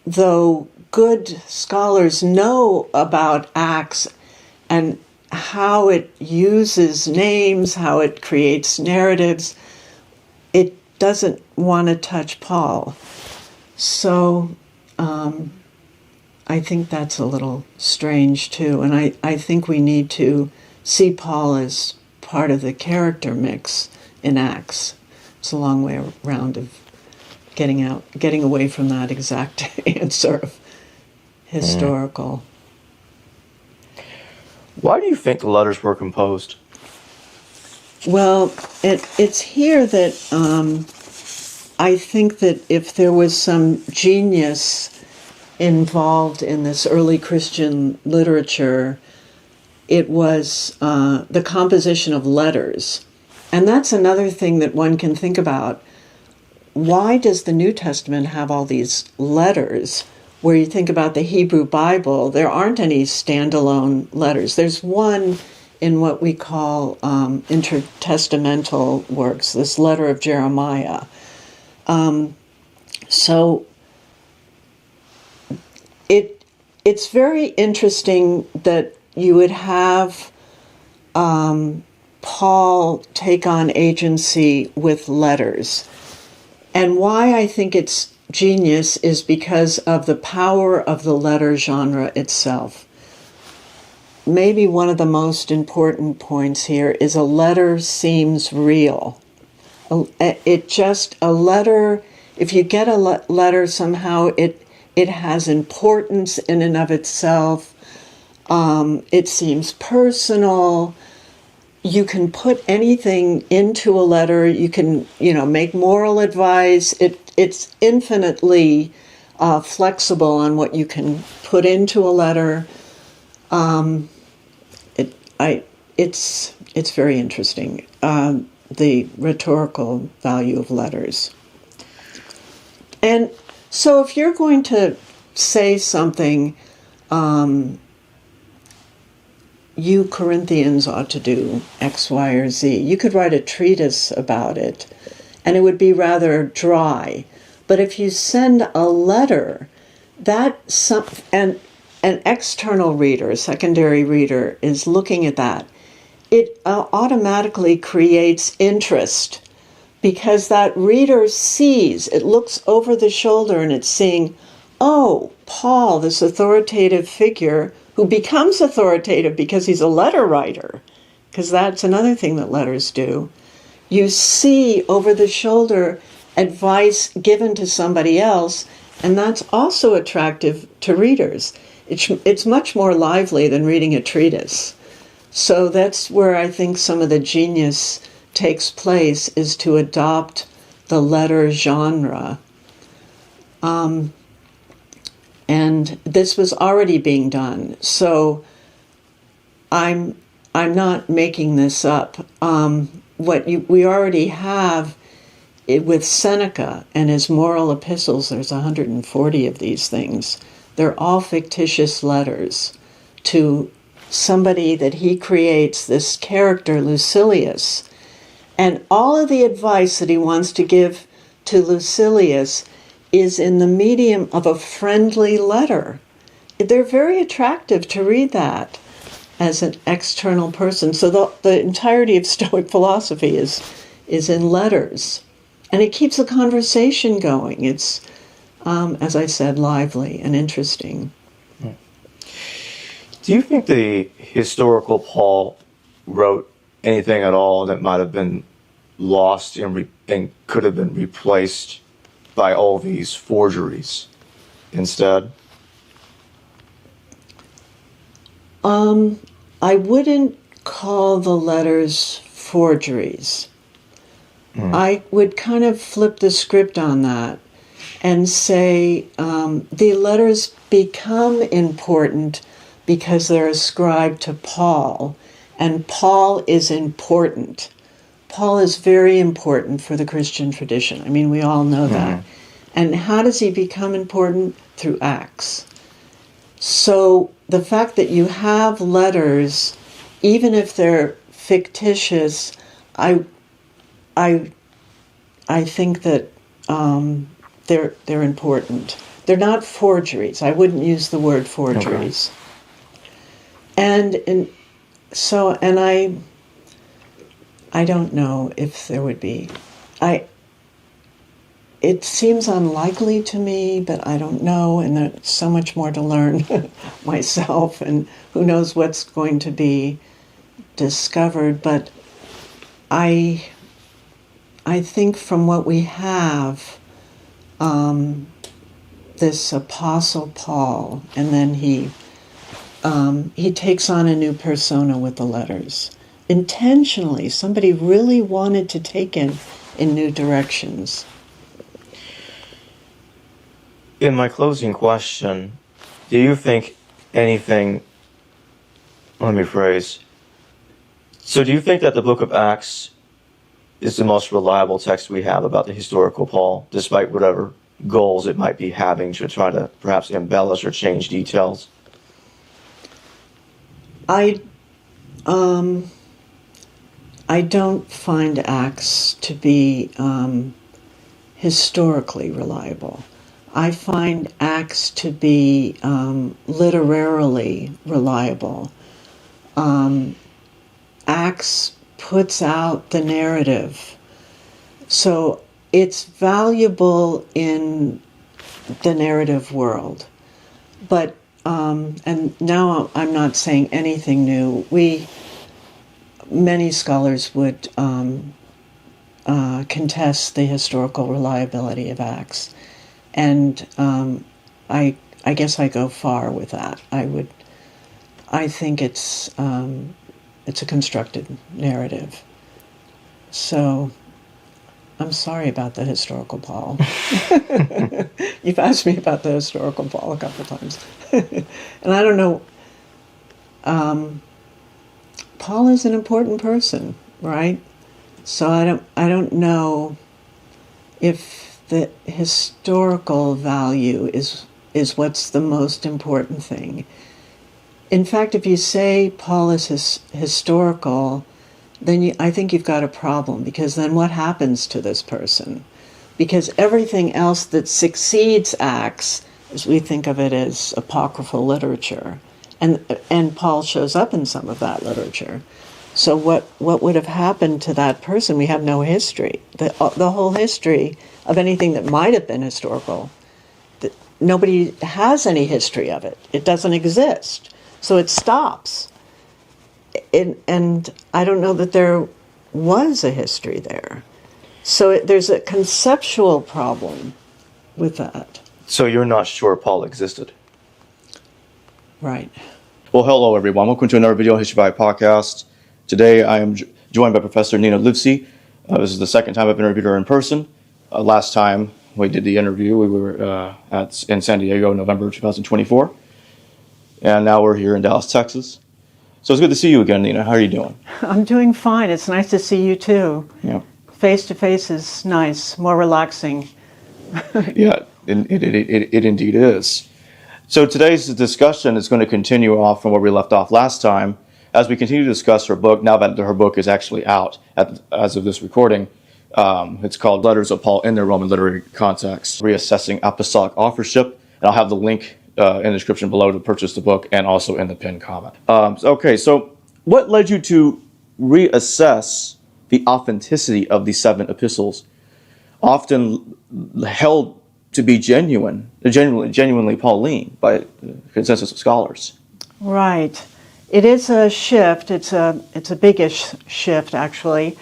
though good scholars know about Acts and how it uses names, how it creates narratives, it doesn't want to touch Paul. So I think that's a little strange too. And I think we need to see Paul as part of the character mix in Acts. It's a long way around of getting away from that exact answer of historical. Why do you think the letters were composed? Well, it's here that I think that if there was some genius involved in this early Christian literature, it was the composition of letters. And that's another thing that one can think about. Why does the New Testament have all these letters? Where you think about the Hebrew Bible, there aren't any standalone letters. There's one in what we call intertestamental works, this letter of Jeremiah. So it's very interesting that you would have Paul take on agency with letters. And why I think it's genius is because of the power of the letter genre itself. Maybe one of the most important points here is a letter seems real. A letter, if you get a letter somehow, it has importance in and of itself. It seems personal. You can put anything into a letter. You can, make moral advice. It's infinitely flexible on what you can put into a letter. It's very interesting, the rhetorical value of letters. And so if you're going to say something, you Corinthians ought to do X, Y, or Z, you could write a treatise about it, and it would be rather dry. But if you send a letter, and an external reader, a secondary reader, is looking at that, it automatically creates interest, because that reader sees, it looks over the shoulder and it's seeing, oh, Paul, this authoritative figure, who becomes authoritative because he's a letter writer, because that's another thing that letters do. You see over the shoulder advice given to somebody else, and that's also attractive to readers. It's much more lively than reading a treatise. So that's where I think some of the genius takes place, is to adopt the letter genre. And this was already being done. So I'm not making this up. We already have it with Seneca and his moral epistles. There's 140 of these things. They're all fictitious letters to somebody that he creates, this character Lucilius. And all of the advice that he wants to give to Lucilius is in the medium of a friendly letter. They're very attractive to read that as an external person. So the entirety of Stoic philosophy is in letters. And it keeps the conversation going. It's, as I said, lively and interesting. Do you think the historical Paul wrote anything at all that might have been lost and could have been replaced by all these forgeries instead? I wouldn't call the letters forgeries. I would kind of flip the script on that and say the letters become important because they're ascribed to Paul, and Paul is important. Paul is very important for the Christian tradition. I mean, we all know that. And how does he become important? Through Acts. So the fact that you have letters, even if they're fictitious, I think that they're important. they're not forgeries. I wouldn't use the word forgeries. Okay. And I don't know if there would be. It seems unlikely to me, but I don't know, and there's so much more to learn myself, and who knows what's going to be discovered. But I think from what we have, this Apostle Paul, and then he takes on a new persona with the letters. Intentionally, somebody really wanted to take in new directions. In my closing question, do you think anything, let me rephrase, so do you think that the book of Acts is the most reliable text we have about the historical Paul, despite whatever goals it might be having to try to perhaps embellish or change details? I don't find Acts to be historically reliable. I find Acts to be literarily reliable. Acts puts out the narrative. So it's valuable in the narrative world. But, and now I'm not saying anything new. Many scholars would contest the historical reliability of Acts. And I guess I go far with that. I think it's a constructed narrative. So I'm sorry about the historical Paul. You've asked me about the historical Paul a couple of times. And I don't know, Paul is an important person, right? So I don't know if the historical value is what's the most important thing. In fact, if you say Paul is historical, then I think you've got a problem, because then what happens to this person? Because everything else that succeeds Acts, as we think of it, as apocryphal literature, and Paul shows up in some of that literature. So what would have happened to that person? We have no history. The whole history of anything that might have been historical, nobody has any history of it. It doesn't exist. So it stops. And I don't know that there was a history there. So there's a conceptual problem with that. So you're not sure Paul existed? Right. Well, hello, everyone. Welcome to another video on History by Podcast. Today, I am joined by Professor Nina Livesey. This is the second time I've interviewed her in person. Last time we did the interview, we were in San Diego, November 2024. And now we're here in Dallas, Texas. So it's good to see you again, Nina. How are you doing? I'm doing fine. It's nice to see you, too. Yeah. Face-to-face is nice, more relaxing. Yeah, it indeed is. So today's discussion is going to continue off from where we left off last time, as we continue to discuss her book, now that her book is actually out as of this recording. It's called Letters of Paul in their Roman Literary Context, Reassessing Apostolic Authorship. And I'll have the link in the description below to purchase the book, and also in the pinned comment. Okay, so what led you to reassess the authenticity of these 7 epistles, often held to be genuinely Pauline by the consensus of scholars? Right. It is a shift. It's a biggish shift, actually.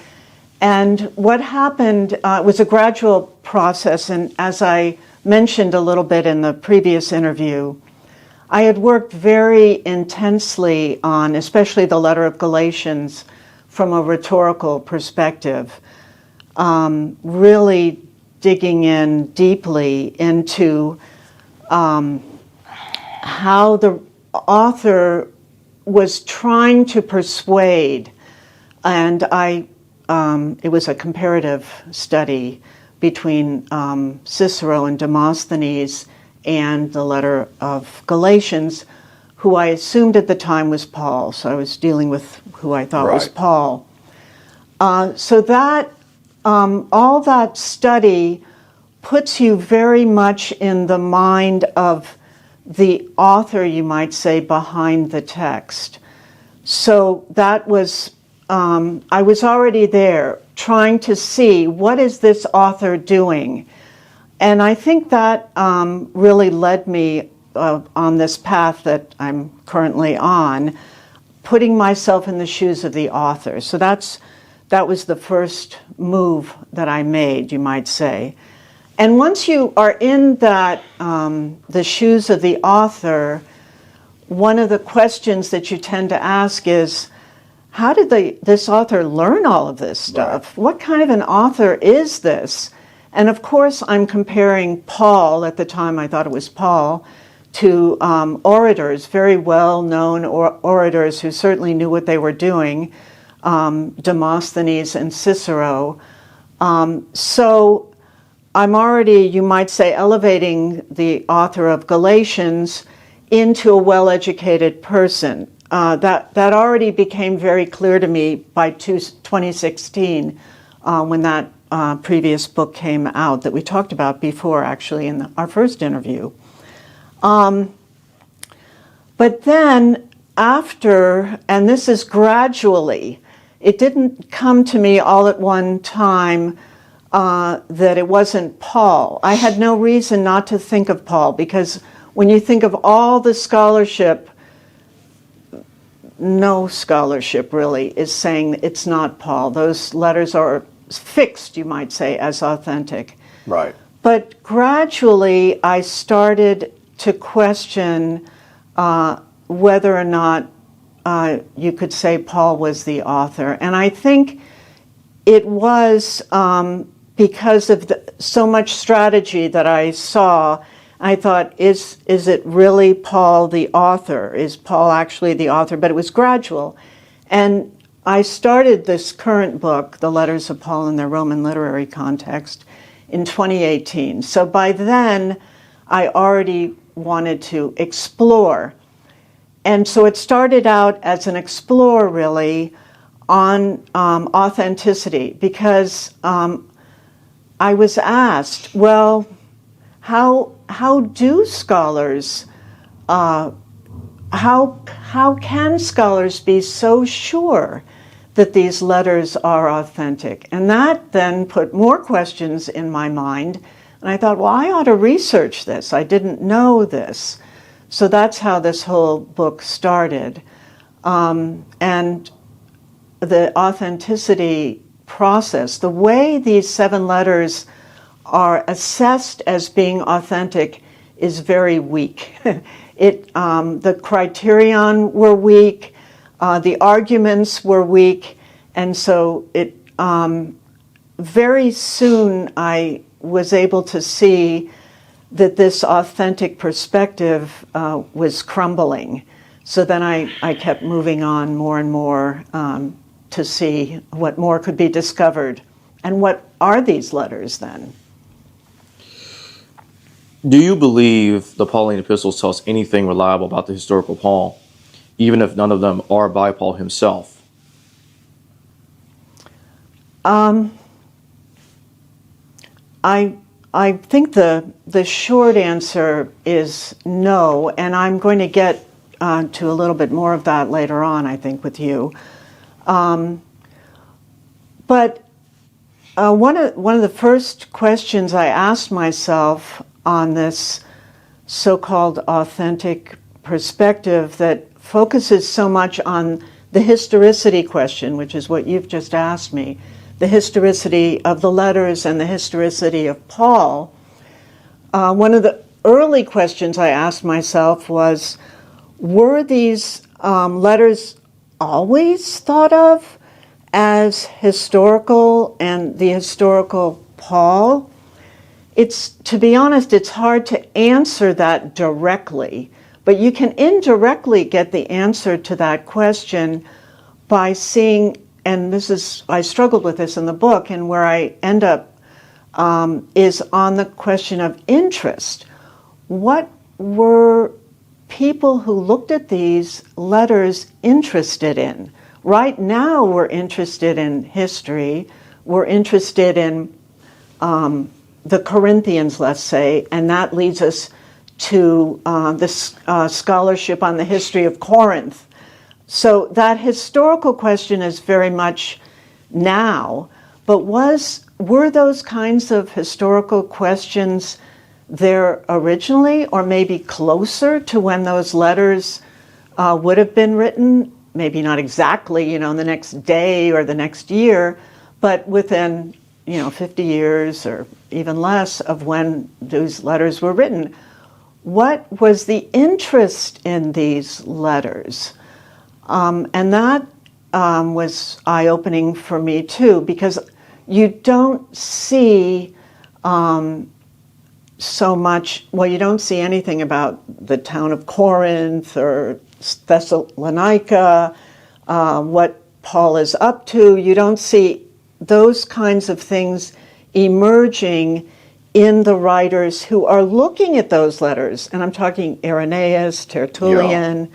And what happened was a gradual process. And as I mentioned a little bit in the previous interview, I had worked very intensely on, especially the letter of Galatians, from a rhetorical perspective, really digging in deeply into how the author was trying to persuade, and it was a comparative study between Cicero and Demosthenes and the letter of Galatians, who I assumed at the time was Paul. So I was dealing with who I thought was Paul. So that all that study puts you very much in the mind of the author, you might say, behind the text. So that was, I was already there trying to see what is this author doing. And I think that really led me on this path that I'm currently on, putting myself in the shoes of the author. So that was the first move that I made, you might say. And once you are in that, the shoes of the author, one of the questions that you tend to ask is, how did this author learn all of this stuff? Right. What kind of an author is this? And of course, I'm comparing Paul, at the time I thought it was Paul, to orators, very well-known orators who certainly knew what they were doing, Demosthenes and Cicero. So I'm already, you might say, elevating the author of Galatians into a well-educated person. That already became very clear to me by 2016 when that previous book came out that we talked about before, actually, in our first interview. But then after, and this is gradually, it didn't come to me all at one time that it wasn't Paul. I had no reason not to think of Paul, because when you think of all the scholarship, no scholarship really is saying it's not Paul. Those letters are fixed, you might say, as authentic. Right. But gradually I started to question whether or not you could say Paul was the author. And I think it was because of so much strategy that I saw. I thought, is it really Paul the author? Is Paul actually the author? But it was gradual. And I started this current book, The Letters of Paul in Their Roman Literary Context, in 2018. So by then, I already wanted to explore. And so it started out as an explore, really, on authenticity, because I was asked, well, how do scholars, how can scholars be so sure that these letters are authentic? And that then put more questions in my mind. And I thought, well, I ought to research this. I didn't know this. So that's how this whole book started. And the authenticity process, the way these 7 letters are assessed as being authentic, is very weak. The criterion were weak, the arguments were weak, and so very soon I was able to see that this authentic perspective was crumbling. So then I kept moving on more and more to see what more could be discovered. And what are these letters then? Do you believe the Pauline epistles tell us anything reliable about the historical Paul, even if none of them are by Paul himself? I think the short answer is no, and I'm going to get to a little bit more of that later on, I think, with you. But one of the first questions I asked myself on this so-called authentic perspective that focuses so much on the historicity question, which is what you've just asked me, the historicity of the letters and the historicity of Paul. One of the early questions I asked myself was, were these letters always thought of as historical and the historical Paul? To be honest, it's hard to answer that directly, but you can indirectly get the answer to that question by seeing, and I struggled with this in the book, and where I end up is on the question of interest. What were people who looked at these letters interested in? Right now we're interested in history, we're interested in the Corinthians, let's say, and that leads us to this scholarship on the history of Corinth. So that historical question is very much now, but were those kinds of historical questions there originally, or maybe closer to when those letters would have been written? Maybe not exactly, the next day or the next year, but within, 50 years or even less of when those letters were written. What was the interest in these letters? And that was eye-opening for me too, because you don't see so much, you don't see anything about the town of Corinth or Thessalonica, what Paul is up to. You don't see those kinds of things emerging in the writers who are looking at those letters. And I'm talking Irenaeus, Tertullian,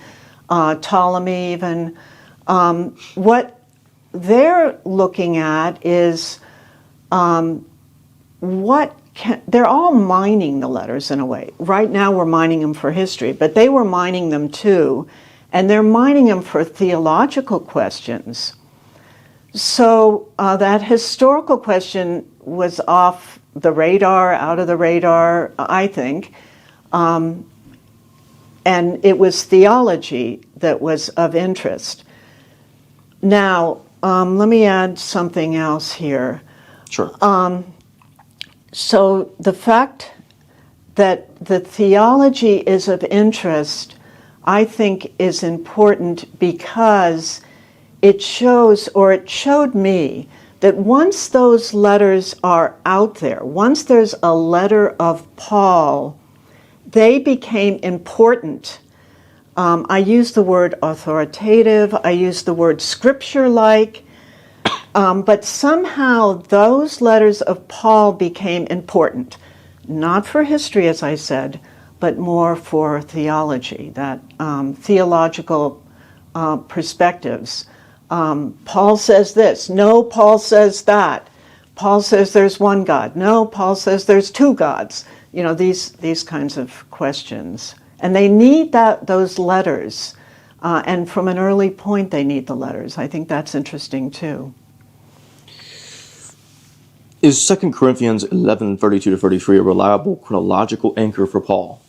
Ptolemy even. What they're looking at is they're all mining the letters in a way. Right now we're mining them for history, but they were mining them too, and they're mining them for theological questions. So that historical question was off the radar, out of the radar, I think, and it was theology that was of interest. Now, let me add something else here. Sure. So the fact that the theology is of interest, I think, is important because it showed me that once those letters are out there, once there's a letter of Paul, they became important. I use the word authoritative, I use the word scripture-like, but somehow those letters of Paul became important, not for history, as I said, but more for theology, that theological perspectives. Paul says this. No, Paul says that. Paul says there's one God. No, Paul says there's two gods. These kinds of questions. And they need those letters. And from an early point, they need the letters. I think that's interesting, too. Is 2 Corinthians 11:32-33 a reliable chronological anchor for Paul?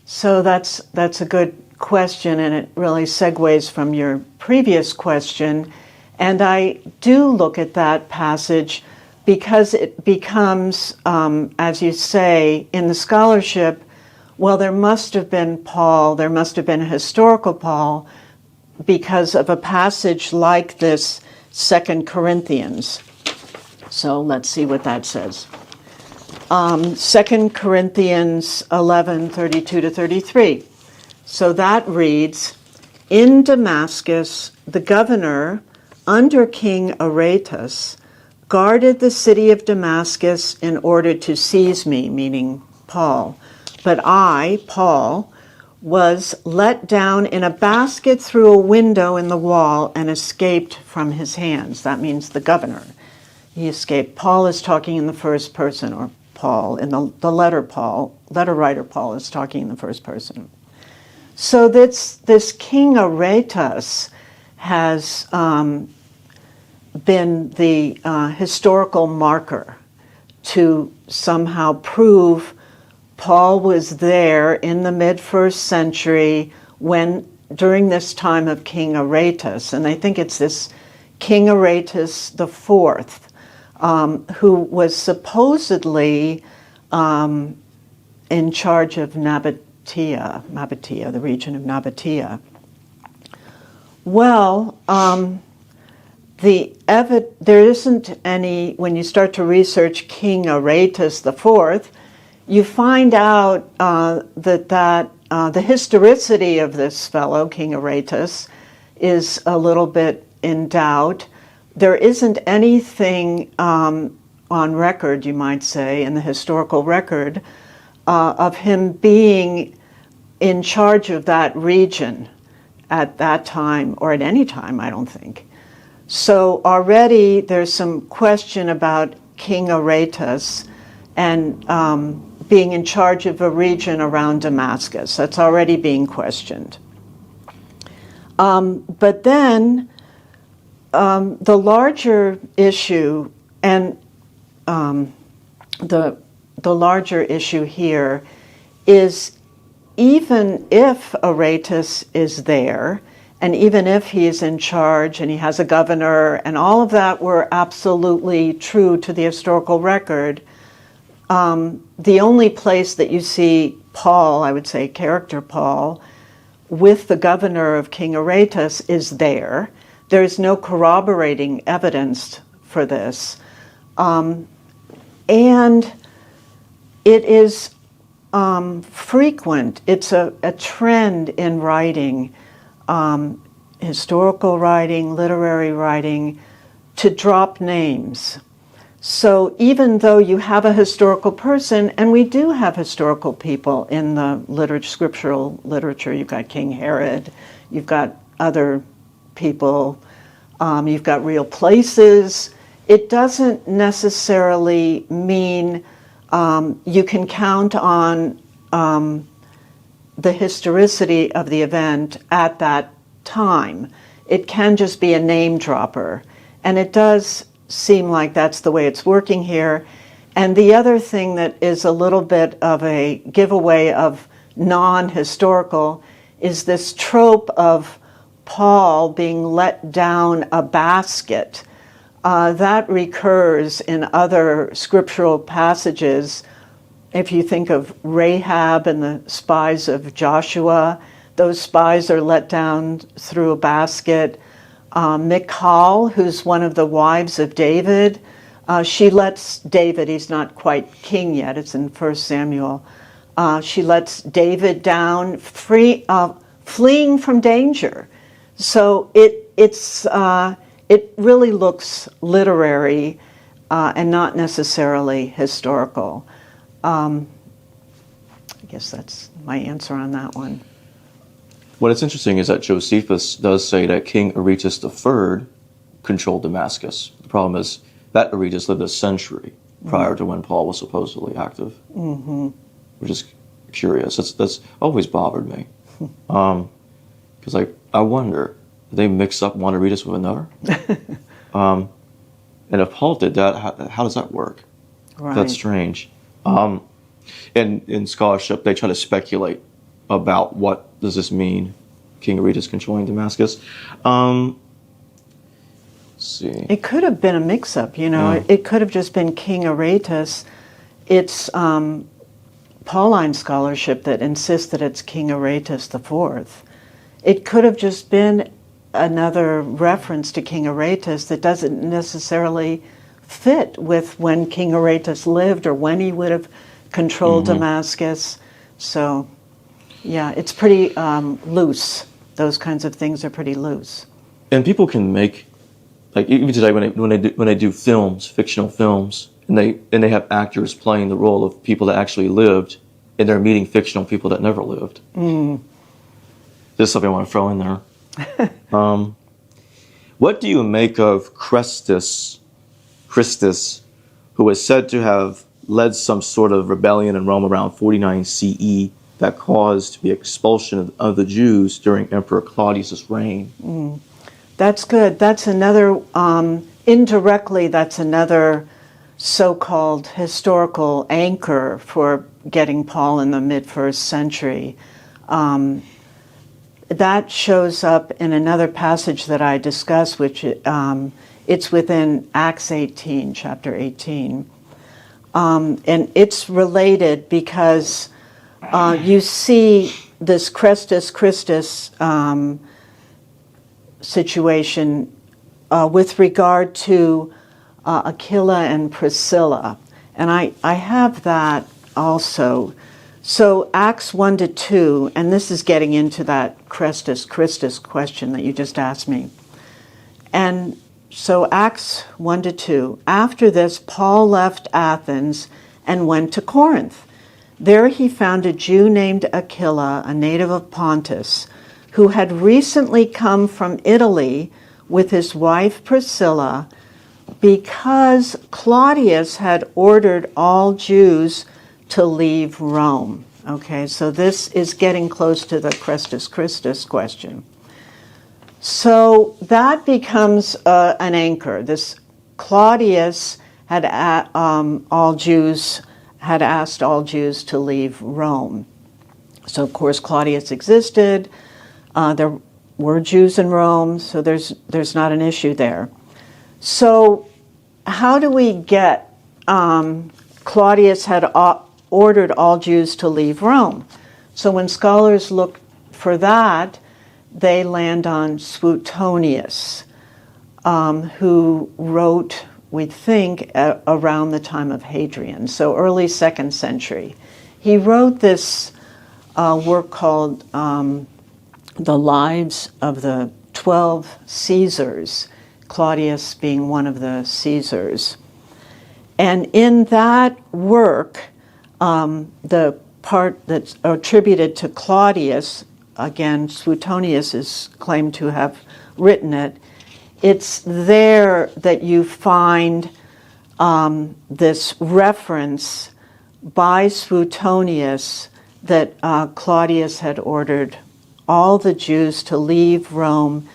So that's a good question, and it really segues from your previous question. And I do look at that passage because it becomes, as you say, in the scholarship, there must have been Paul, there must have been a historical Paul because of a passage like this, 2 Corinthians. So let's see what that says. 2 Corinthians 11:32-33. So that reads, "In Damascus, the governor, under King Aretas, guarded the city of Damascus in order to seize me," meaning Paul. "But I, Paul, was let down in a basket through a window in the wall and escaped from his hands." That means the governor. He escaped. Paul is talking in the first person, or Paul, in the letter writer Paul is talking in the first person. So this King Aretas has been the historical marker to somehow prove Paul was there in the mid-1st century during this time of King Aretas. And I think it's this King Aretas IV, who was supposedly in charge of Nabatea, the region of Nabatea. Well, there isn't any, when you start to research King Aretas IV, you find out that the historicity of this fellow, King Aretas, is a little bit in doubt. There isn't anything on record, you might say, in the historical record, of him being in charge of that region at that time, or at any time, I don't think. So already there's some question about King Aretas. and being in charge of a region around Damascus. That's already being questioned. But then the larger issue, and the larger issue here is, even if Aretas is there, and even if he is in charge and he has a governor, and all of that were absolutely true to the historical record, the only place that you see Paul, I would say character Paul, with the governor of King Aretas is there. There is no corroborating evidence for this. And it is frequent. It's a trend in writing, historical writing, literary writing, to drop names. So even though you have a historical person, and we do have historical people in the scriptural literature, you've got King Herod, you've got other people, you've got real places, it doesn't necessarily mean you can count on the historicity of the event at that time. It can just be a name dropper. And it does seem like that's the way it's working here. And the other thing that is a little bit of a giveaway of non-historical is this trope of Paul being let down a basket. That recurs in other scriptural passages. If you think of Rahab and the spies of Joshua, those spies are let down through a basket. Michal, who's one of the wives of David, she lets David, he's not quite king yet, it's in 1 Samuel, she lets David down fleeing from danger. So it really looks literary and not necessarily historical. I guess that's my answer on that one. What is interesting is that Josephus does say that King Aretas III controlled Damascus. The problem is that Aretas lived a century prior to when Paul was supposedly active, which is curious. That's always bothered me. Because I wonder, did they mix up one Aretas with another? And if Paul did that, how does that work? Right. That's strange. In scholarship, they try to speculate about what does this mean, King Aretas controlling Damascus. Let's see. It could have been a mix-up, It could have just been King Aretas. It's Pauline scholarship that insists that it's King Aretas IV. It could have just been another reference to King Aretas that doesn't necessarily fit with when King Aretas lived or when he would have controlled Damascus. So, yeah, it's pretty loose. Those kinds of things are pretty loose. And people can make, like even today when they do films, fictional films, and they have actors playing the role of people that actually lived, and they're meeting fictional people that never lived. This is something I want to throw in there. What do you make of Christus, who is said to have led some sort of rebellion in Rome around 49 CE that caused the expulsion of the Jews during Emperor Claudius's reign? That's good. That's another, indirectly, that's another so-called historical anchor for getting Paul in the mid-1st century. That shows up in another passage that I discuss, which it's within Acts 18, chapter 18. And it's related because you see this Christus situation with regard to Aquila and Priscilla. And I have that also. So Acts 1-2, and this is getting into that Christus question that you just asked me. And so Acts 1-2, after this, Paul left Athens and went to Corinth. There he found a Jew named Aquila, a native of Pontus, who had recently come from Italy with his wife Priscilla, because Claudius had ordered all Jews to leave Rome. Okay, so this is getting close to the Christus Christus question. So that becomes an anchor. This Claudius had asked all Jews to leave Rome. So of course Claudius existed. There were Jews in Rome, so there's not an issue there. So how do we get Claudius had ordered all Jews to leave Rome? So when scholars look for that, they land on Suetonius, who wrote, we think, around the time of Hadrian, so early 2nd century. He wrote this work called The Lives of the 12 Caesars, Claudius being one of the Caesars. And in that work, the part that's attributed to Claudius, again, Suetonius is claimed to have written it, it's there that you find this reference by Suetonius that Claudius had ordered all the Jews to leave Rome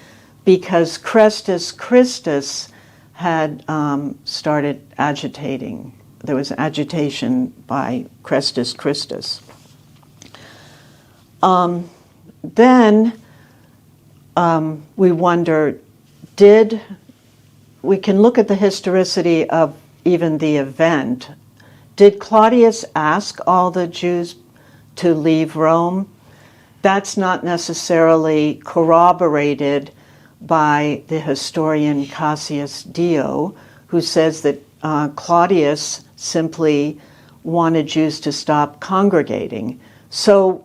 because Christus Christus had started agitating. There was agitation by Christus Christus. Then we wonder, we can look at the historicity of even the event. Did Claudius ask all the Jews to leave Rome? That's not necessarily corroborated by the historian Cassius Dio, who says that Claudius simply wanted Jews to stop congregating. So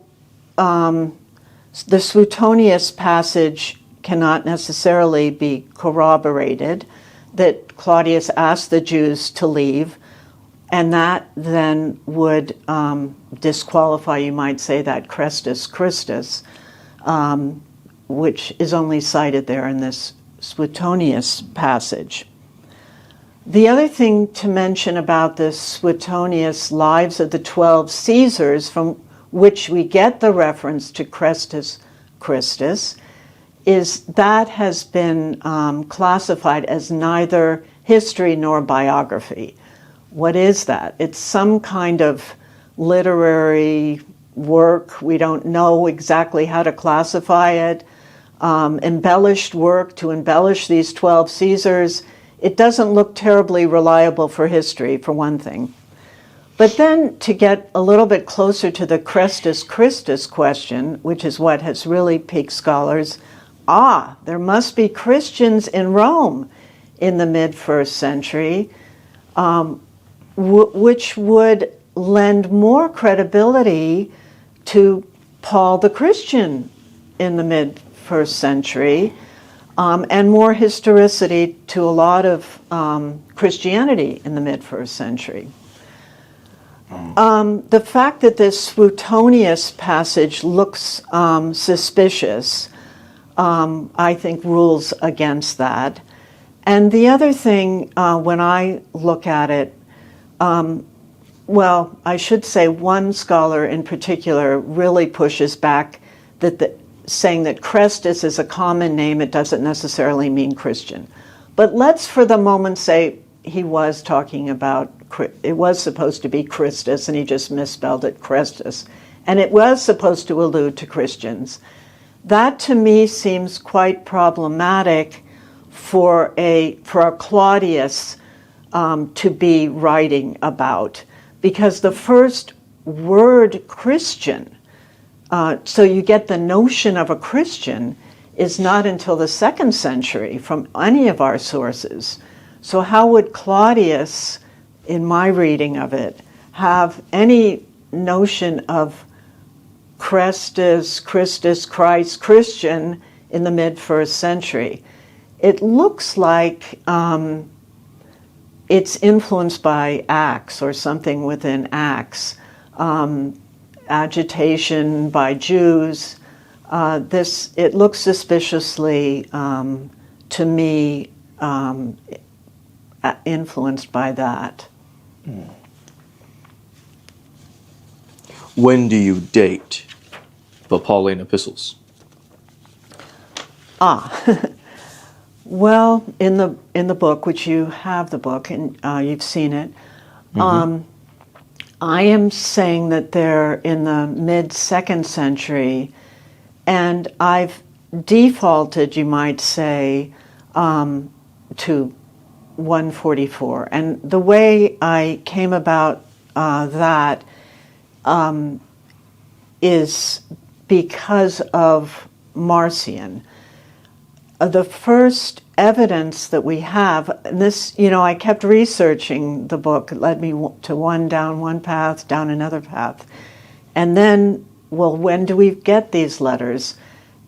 the Suetonius passage cannot necessarily be corroborated that Claudius asked the Jews to leave, and that then would disqualify, you might say, that Christus Christus, which is only cited there in this Suetonius passage. The other thing to mention about this Suetonius Lives of the 12 Caesars, from which we get the reference to Christus Christus, is that has been classified as neither history nor biography. What is that? It's some kind of literary work. We don't know exactly how to classify it. Embellished work to embellish these 12 Caesars. It doesn't look terribly reliable for history, for one thing. But then to get a little bit closer to the Christus Christus question, which is what has really piqued scholars, there must be Christians in Rome in the mid-1st century, which would lend more credibility to Paul the Christian in the mid-1st century, and more historicity to a lot of Christianity in the mid-1st century. The fact that this Suetonius passage looks suspicious, I think rules against that. And the other thing, when I look at it, well, I should say one scholar in particular really pushes back that saying that Christus is a common name, it doesn't necessarily mean Christian. But let's for the moment say he was talking about, it was supposed to be Christus and he just misspelled it Christus. And it was supposed to allude to Christians. That to me seems quite problematic for a Claudius to be writing about, because the first word Christian, so you get the notion of a Christian, is not until the 2nd century from any of our sources. So how would Claudius, in my reading of it, have any notion of Christus, Christ, Christian in the mid-1st century? It looks like it's influenced by Acts or something within Acts. Agitation by Jews. It looks suspiciously, to me, influenced by that. When do you date the Pauline epistles? Well, in the book, which you have the book and you've seen it, I am saying that they're in the mid-2nd century, and I've defaulted, you might say, to 144. And the way I came about that is because of Marcion. The first evidence that we have, and this, I kept researching the book. It led me to down one path, down another path. And then, well, when do we get these letters?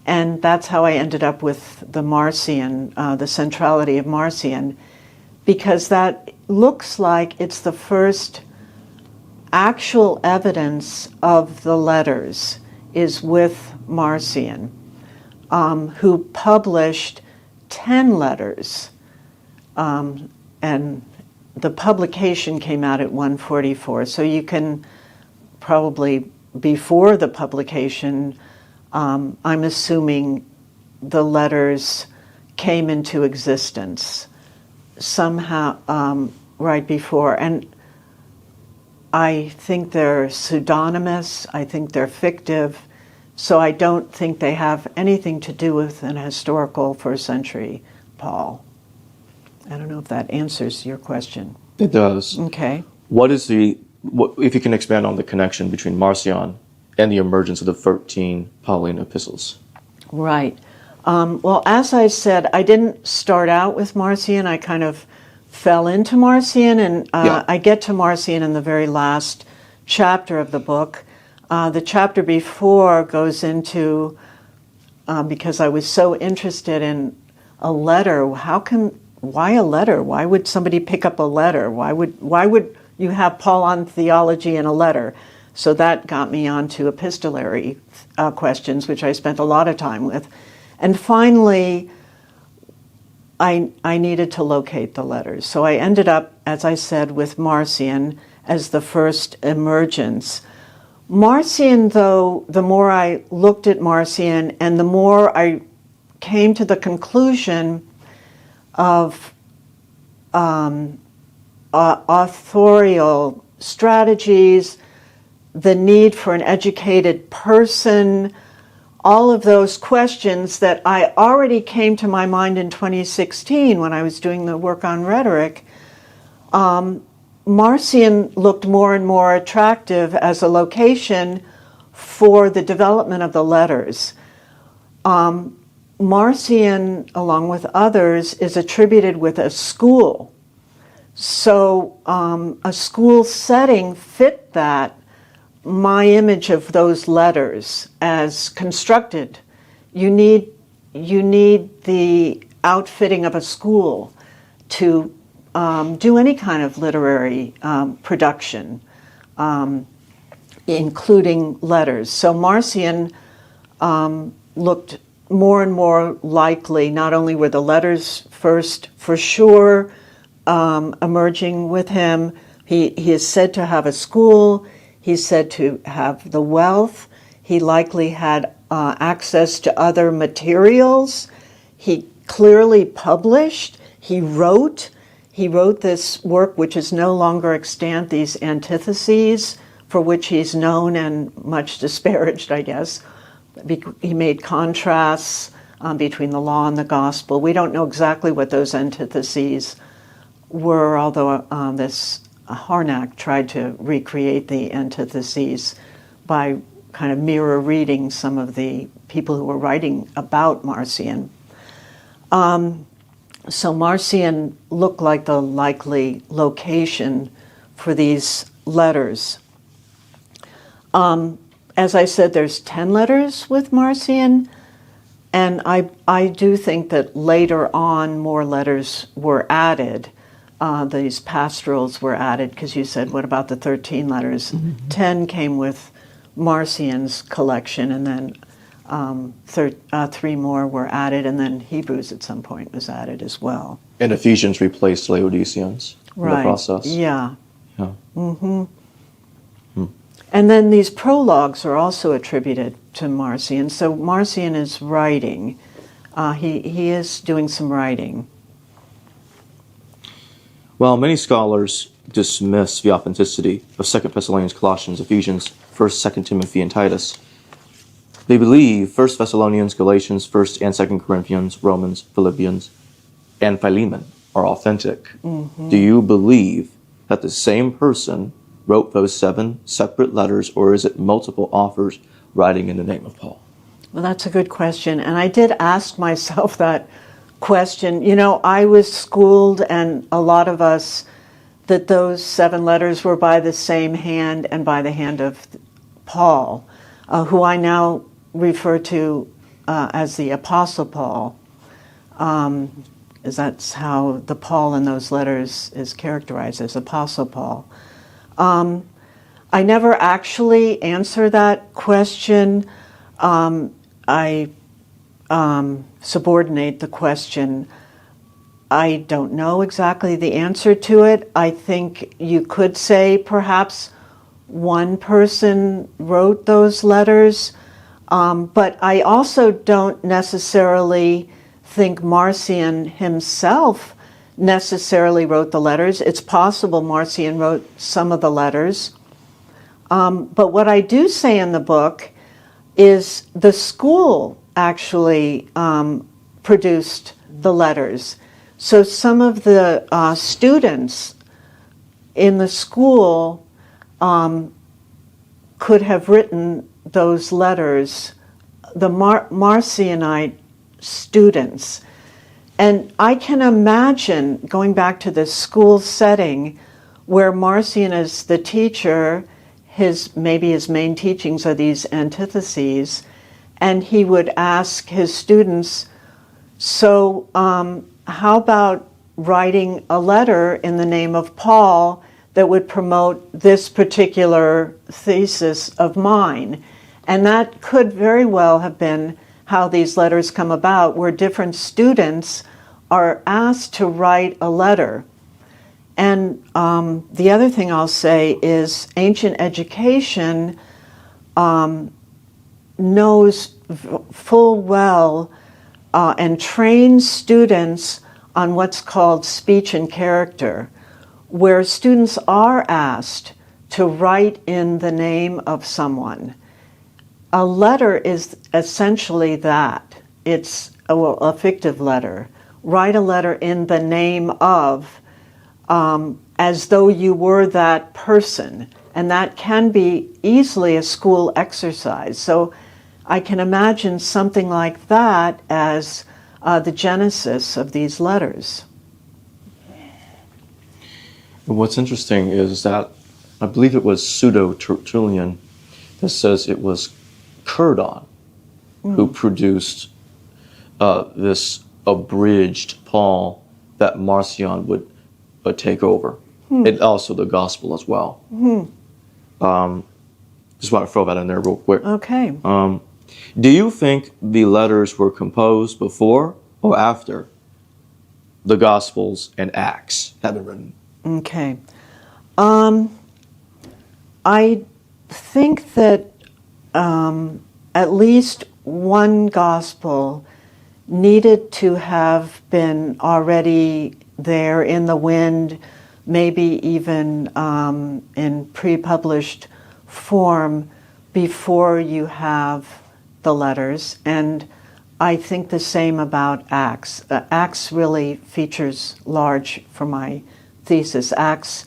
And that's how I ended up with the Marcion, the centrality of Marcion, because that looks like it's the first actual evidence of the letters is with Marcion, who published 10 letters, and the publication came out at 144. So you can probably, before the publication, I'm assuming the letters came into existence somehow right before. And I think they're pseudonymous, I think they're fictive, so I don't think they have anything to do with an historical first century Paul. I don't know if that answers your question. It does. Okay. If you can expand on the connection between Marcion and the emergence of the 13 Pauline epistles? Right. Well, as I said, I didn't start out with Marcion. I kind of fell into Marcion, and I get to Marcion in the very last chapter of the book. The chapter before goes into, because I was so interested in a letter, why a letter? Why would somebody pick up a letter? Why would you have Paul on theology in a letter? So that got me onto epistolary questions, which I spent a lot of time with. And finally, I needed to locate the letters. So I ended up, as I said, with Marcion as the first emergence. Marcion, though, the more I looked at Marcion and the more I came to the conclusion of authorial strategies, the need for an educated person, all of those questions that I already came to my mind in 2016 when I was doing the work on rhetoric, Marcion looked more and more attractive as a location for the development of the letters. Marcion, along with others, is attributed with a school. So a school setting fit that, my image of those letters as constructed. You need the outfitting of a school to do any kind of literary production, including letters. So Marcion looked more and more likely. Not only were the letters first, for sure, emerging with him, he is said to have a school. He's said to have the wealth. He likely had access to other materials. He clearly published. He wrote this work, which is no longer extant, these antitheses, for which he's known and much disparaged, I guess. He made contrasts between the law and the gospel. We don't know exactly what those antitheses were, although this Harnack tried to recreate the antitheses by kind of mirror reading some of the people who were writing about Marcion. So Marcion looked like the likely location for these letters. As I said, there's 10 letters with Marcion, and I do think that later on more letters were added. These pastorals were added, because you said, what about the 13 letters? Mm-hmm. 10 came with Marcion's collection, and then 3 more were added, and then Hebrews at some point was added as well. And Ephesians replaced Laodiceans in the process. Yeah. Yeah. And then these prologues are also attributed to Marcion. So Marcion is writing. He is doing some writing. While many scholars dismiss the authenticity of 2 Thessalonians, Colossians, Ephesians, 1st, 2 Timothy, and Titus, they believe 1 Thessalonians, Galatians, 1st and 2nd Corinthians, Romans, Philippians, and Philemon are authentic. Do you believe that the same person wrote those 7 separate letters, or is it multiple authors writing in the name of Paul? Well, that's a good question. And I did ask myself that question. You know, I was schooled, and a lot of us, that those 7 letters were by the same hand and by the hand of Paul, who I now refer to as the Apostle Paul, as that's how the Paul in those letters is characterized, as Apostle Paul. I never actually answer that question. I subordinate the question. I don't know exactly the answer to it. I think you could say perhaps one person wrote those letters, but I also don't necessarily think Marcion himself necessarily wrote the letters. It's possible Marcion wrote some of the letters. But what I do say in the book is the school actually produced the letters. So some of the students in the school could have written those letters, the Marcionite students. And I can imagine, going back to the school setting, where Marcion is the teacher, maybe his main teachings are these antitheses, and he would ask his students, so how about writing a letter in the name of Paul that would promote this particular thesis of mine? And that could very well have been how these letters come about, where different students are asked to write a letter. And the other thing I'll say is ancient education knows full well and trains students on what's called speech and character, where students are asked to write in the name of someone. A letter is essentially that. It's a fictive letter. Write a letter in the name of, as though you were that person. And that can be easily a school exercise. So I can imagine something like that as the genesis of these letters. What's interesting is that I believe it was Pseudo-Tertullian that says it was Curdon who produced this abridged Paul that Marcion would take over. And also the gospel as well. Just want to throw that in there real quick. Okay. Do you think the letters were composed before or after the Gospels and Acts have been written? Okay. I think that at least one gospel needed to have been already there in the wind, maybe even in pre-published form before you have the letters. And I think the same about Acts. Acts really features large for my thesis. Acts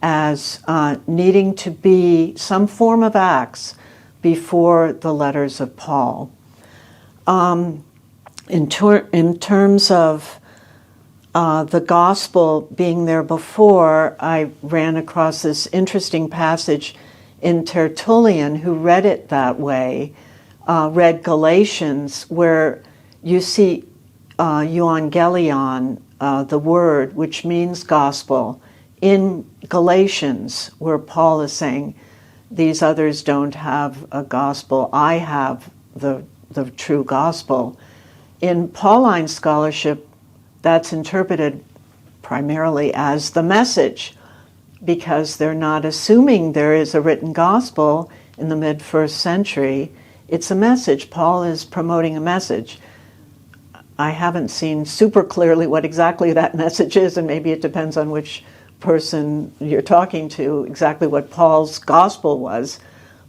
as needing to be some form of Acts before the letters of Paul. In terms of the gospel being there before, I ran across this interesting passage in Tertullian, who read it that way, read Galatians, where you see euangelion, the word, which means gospel, in Galatians, where Paul is saying, these others don't have a gospel, I have the the true gospel. In Pauline scholarship, that's interpreted primarily as the message, because they're not assuming there is a written gospel in the mid-first century. It's a message. Paul is promoting a message. I haven't seen super clearly what exactly that message is, and maybe it depends on which person you're talking to, exactly what Paul's gospel was.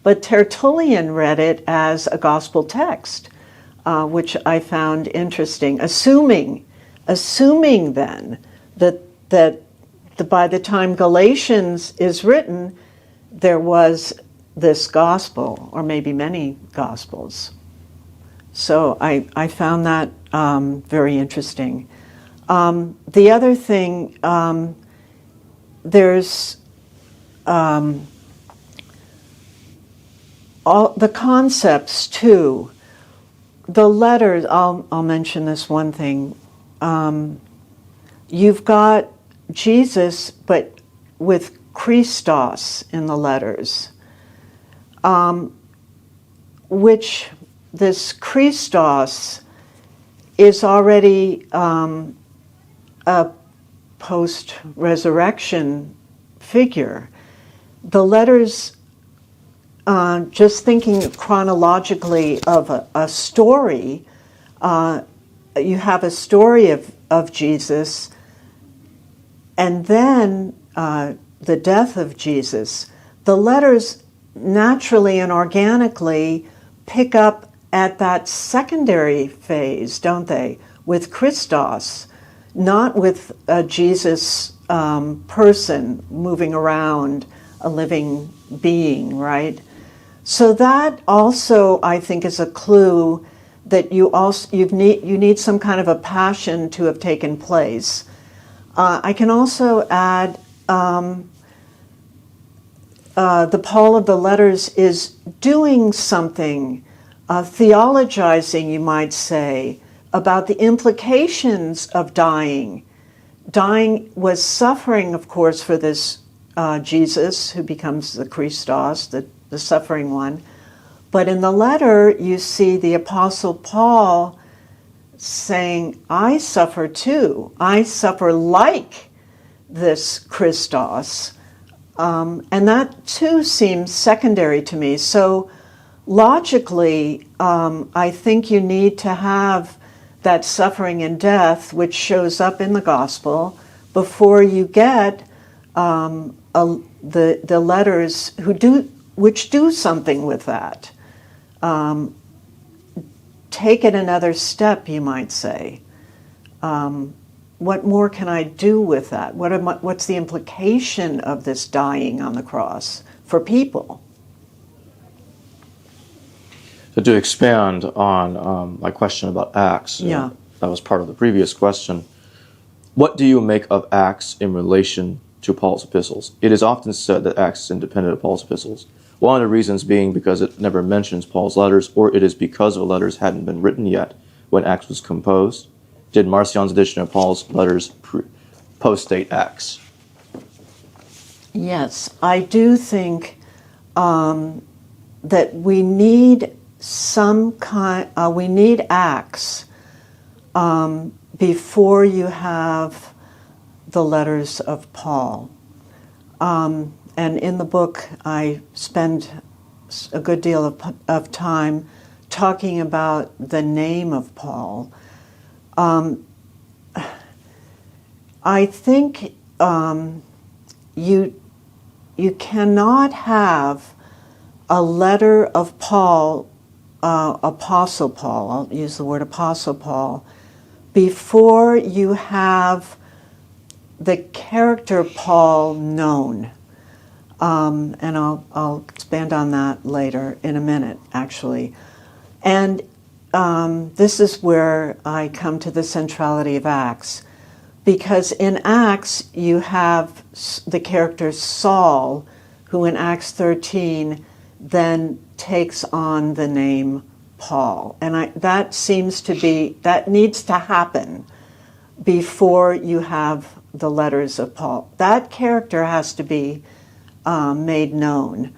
But Tertullian read it as a gospel text, which I found interesting, assuming then that by the time Galatians is written, there was this gospel, or maybe many gospels. So I found that very interesting. The other thing, there's all the concepts too. The letters, I'll mention this one thing. You've got Jesus, but with Christos in the letters, which this Christos is already a post-resurrection figure. The letters, just thinking chronologically of a story, you have a story of Jesus, and then the death of Jesus. The letters naturally and organically pick up at that secondary phase, don't they? With Christos, not with a Jesus person moving around, a living being, right? So that also, I think, is a clue that you need some kind of a passion to have taken place. I can also add the Paul of the letters is doing something, theologizing, you might say, about the implications of dying. Dying was suffering, of course, for this Jesus who becomes the Christos, the suffering one. But in the letter, you see the Apostle Paul saying, I suffer too. I suffer like this Christos. And that too seems secondary to me. So logically, I think you need to have that suffering and death, which shows up in the gospel, before you get the letters which do something with that. Take it another step, you might say. What more can I do with that? What's the implication of this dying on the cross for people? So to expand on my question about Acts, that was part of the previous question. What do you make of Acts in relation to Paul's epistles? It is often said that Acts is independent of Paul's epistles. One of the reasons being because it never mentions Paul's letters, or it is because the letters hadn't been written yet when Acts was composed. Did Marcion's edition of Paul's letters post-date Acts? Yes, I do think that we need we need Acts before you have the letters of Paul. And in the book, I spend a good deal of time talking about the name of Paul. I think you cannot have a letter of Paul, Apostle Paul, I'll use the word Apostle Paul, before you have the character Paul known. And I'll expand on that later in a minute, actually. And this is where I come to the centrality of Acts. Because in Acts, you have the character Saul, who in Acts 13 then takes on the name Paul. And that needs to happen before you have the letters of Paul. That character has to be made known.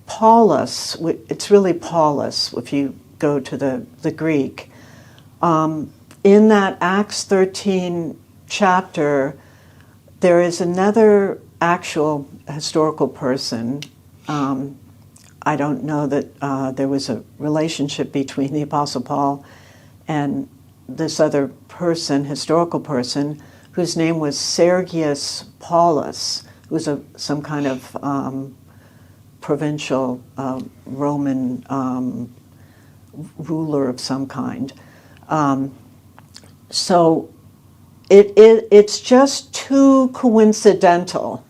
Paulus, it's really Paulus if you go to the Greek. In that Acts 13 chapter, there is another actual historical person. I don't know that there was a relationship between the Apostle Paul and this other person, historical person, whose name was Sergius Paulus, who was some kind of provincial Roman ruler of some kind. So it's just too coincidental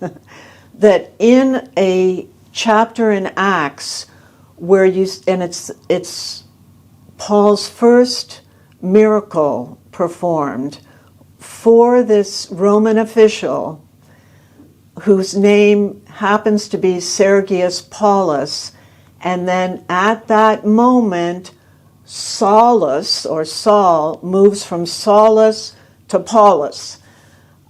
that in a chapter in Acts where it's Paul's first miracle performed for this Roman official whose name happens to be Sergius Paulus, and then at that moment Saulus, or Saul, moves from Saulus to Paulus.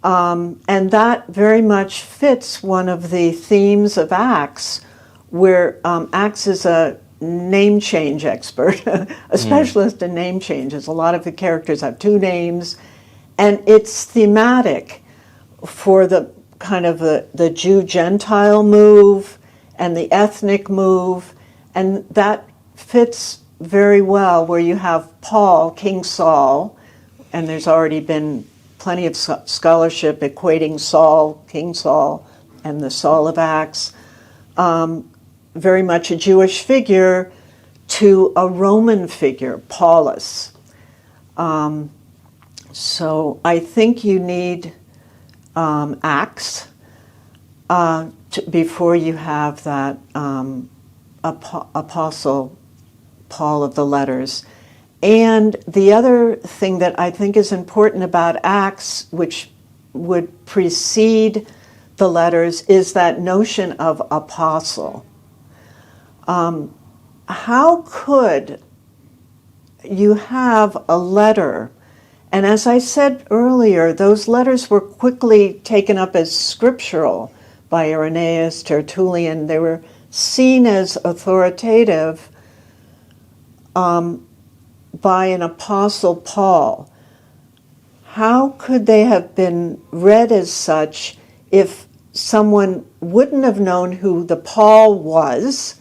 And that very much fits one of the themes of Acts, where Acts is a name change expert, a specialist in name changes. A lot of the characters have two names, and it's thematic for the kind of the Jew-Gentile move and the ethnic move, and that fits very well where you have Paul, King Saul, and there's already been plenty of scholarship equating Saul, King Saul, and the Saul of Acts, very much a Jewish figure, to a Roman figure, Paulus. So I think you need Acts before you have that Apostle Paul of the letters. And the other thing that I think is important about Acts, which would precede the letters, is that notion of apostle. How could you have a letter? And as I said earlier, those letters were quickly taken up as scriptural by Irenaeus, Tertullian. They were seen as authoritative by an apostle Paul. How could they have been read as such if someone wouldn't have known who the Paul was?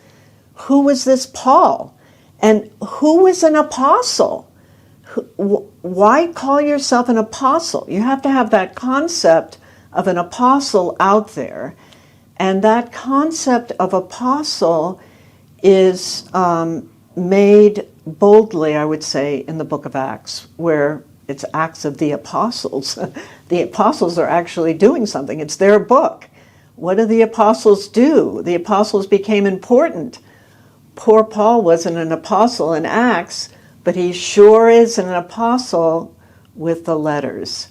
Who was this Paul? And who is an apostle? Why call yourself an apostle? You have to have that concept of an apostle out there. And that concept of apostle is made boldly, I would say, in the book of Acts, where it's Acts of the Apostles. The apostles are actually doing something. It's their book. What do the apostles do? The apostles became important. Poor Paul wasn't an apostle in Acts, but he sure is an apostle with the letters.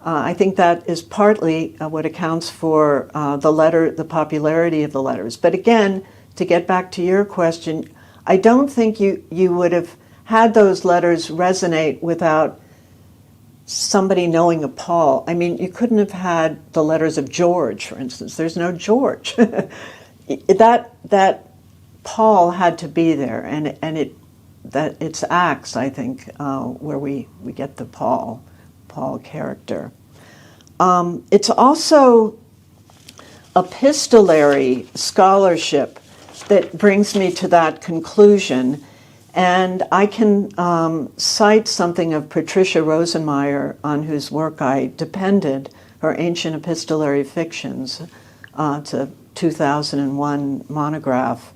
I think that is partly what accounts for the popularity of the letters. But again, to get back to your question, I don't think you would have had those letters resonate without somebody knowing a Paul. I mean, you couldn't have had the letters of George, for instance. There's no George. that Paul had to be there, and it's Acts, I think, where we get the Paul character. It's also epistolary scholarship that brings me to that conclusion. And I can cite something of Patricia Rosenmeyer, on whose work I depended, her Ancient Epistolary Fictions. It's a 2001 monograph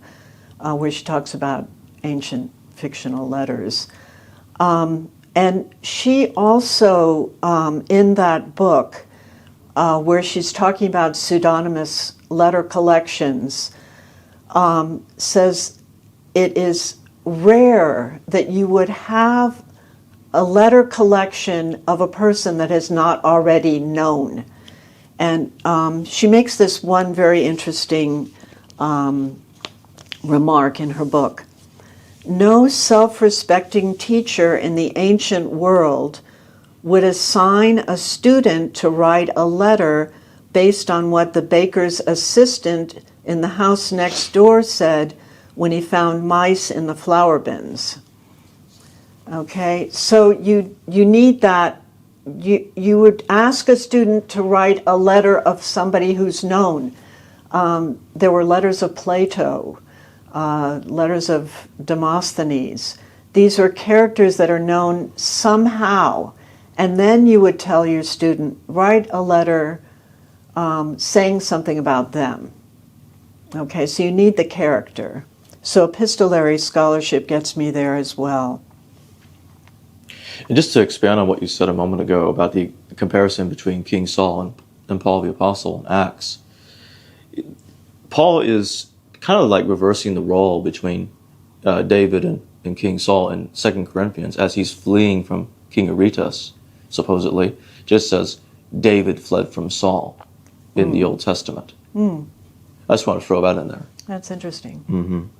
where she talks about ancient fictional letters. And she also, in that book, where she's talking about pseudonymous letter collections, says it is rare that you would have a letter collection of a person that is not already known. And she makes this one very interesting remark in her book. No self-respecting teacher in the ancient world would assign a student to write a letter based on what the baker's assistant in the house next door said when he found mice in the flower bins. Okay, so you need that. You would ask a student to write a letter of somebody who's known. There were letters of Plato, letters of Demosthenes. These are characters that are known somehow. And then you would tell your student, write a letter saying something about them. Okay, so you need the character. So epistolary scholarship gets me there as well. And just to expand on what you said a moment ago about the comparison between King Saul and Paul the Apostle in Acts, Paul is kind of like reversing the role between David and King Saul in 2 Corinthians as he's fleeing from King Aretas, supposedly, just as David fled from Saul in the Old Testament. I just want to throw that in there. That's interesting.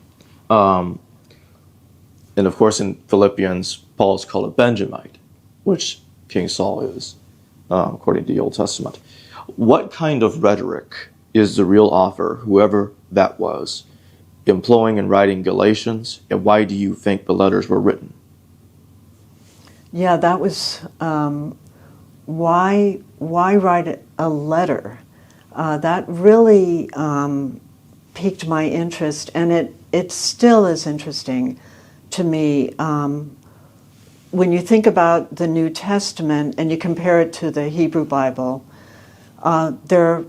And of course, in Philippians, Paul is called a Benjamite, which King Saul is, according to the Old Testament. What kind of rhetoric is the real author, whoever that was, employing in writing Galatians, and why do you think the letters were written? Yeah, that was why write a letter? That really piqued my interest, and it still is interesting to me. When you think about the New Testament and you compare it to the Hebrew Bible, there are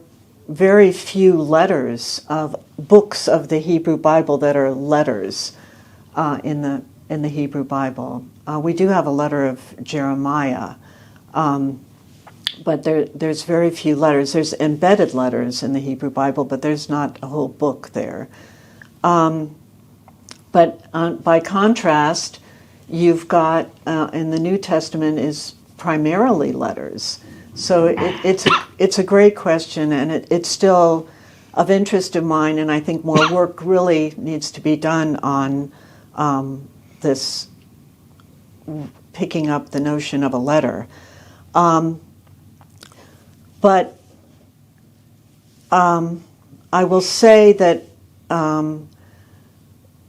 very few letters of books of the Hebrew Bible that are letters in the Hebrew Bible. We do have a letter of Jeremiah, but there's very few letters. There's embedded letters in the Hebrew Bible, but there's not a whole book there. But by contrast, you've got in the New Testament is primarily letters. So it's a great question, and it's still of interest of mine, and I think more work really needs to be done on this, picking up the notion of a letter. But I will say that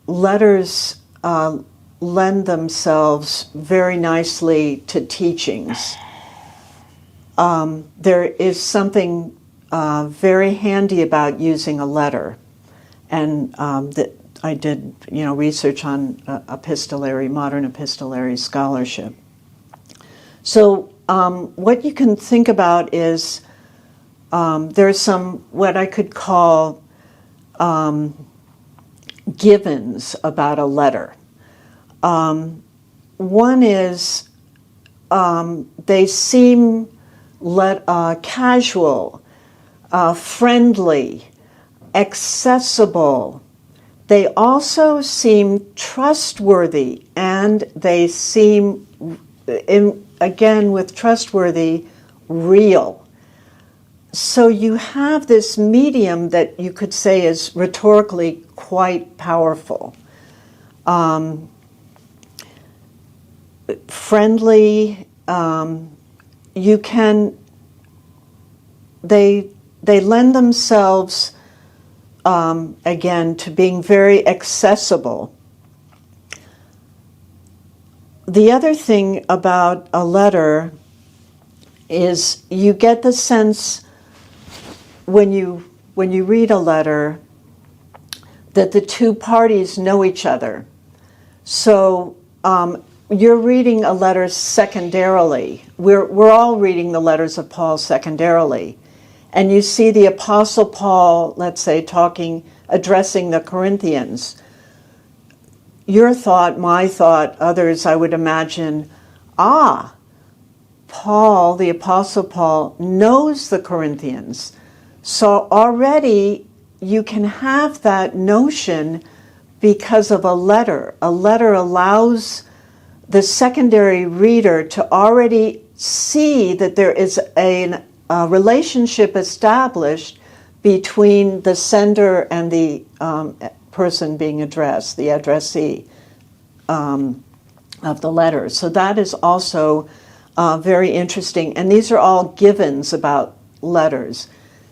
letters lend themselves very nicely to teachings. There is something very handy about using a letter, and that I did, research on modern epistolary scholarship. So what you can think about is there's some what I could call givens about a letter. One is they seem casual, friendly, accessible. They also seem trustworthy, and they seem, again with trustworthy, real. So you have this medium that you could say is rhetorically quite powerful. Friendly, they lend themselves again to being very accessible. The other thing about a letter is you get the sense when you read a letter that the two parties know each other. So you're reading a letter secondarily. We're all reading the letters of Paul secondarily. And you see the Apostle Paul, let's say, addressing the Corinthians. Your thought, my thought, others, I would imagine, Paul, the Apostle Paul, knows the Corinthians. So already you can have that notion because of a letter. A letter allows the secondary reader to already see that there is a relationship established between the sender and the person being addressed, the addressee of the letter. So that is also very interesting. And these are all givens about letters.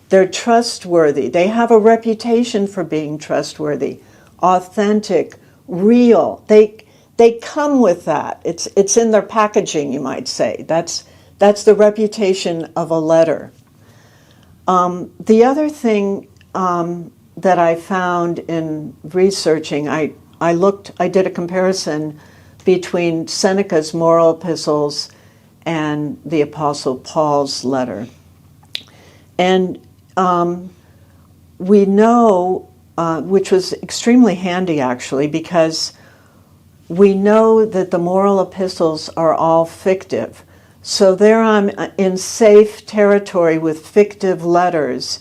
They're trustworthy. They have a reputation for being trustworthy. authentic, real. They come with that. It's in their packaging, you might say. That's the reputation of a letter. The other thing that I found in researching, I did a comparison between Seneca's moral epistles and the Apostle Paul's letter. And we know, which was extremely handy actually, because we know that the moral epistles are all fictive. So there I'm in safe territory with fictive letters,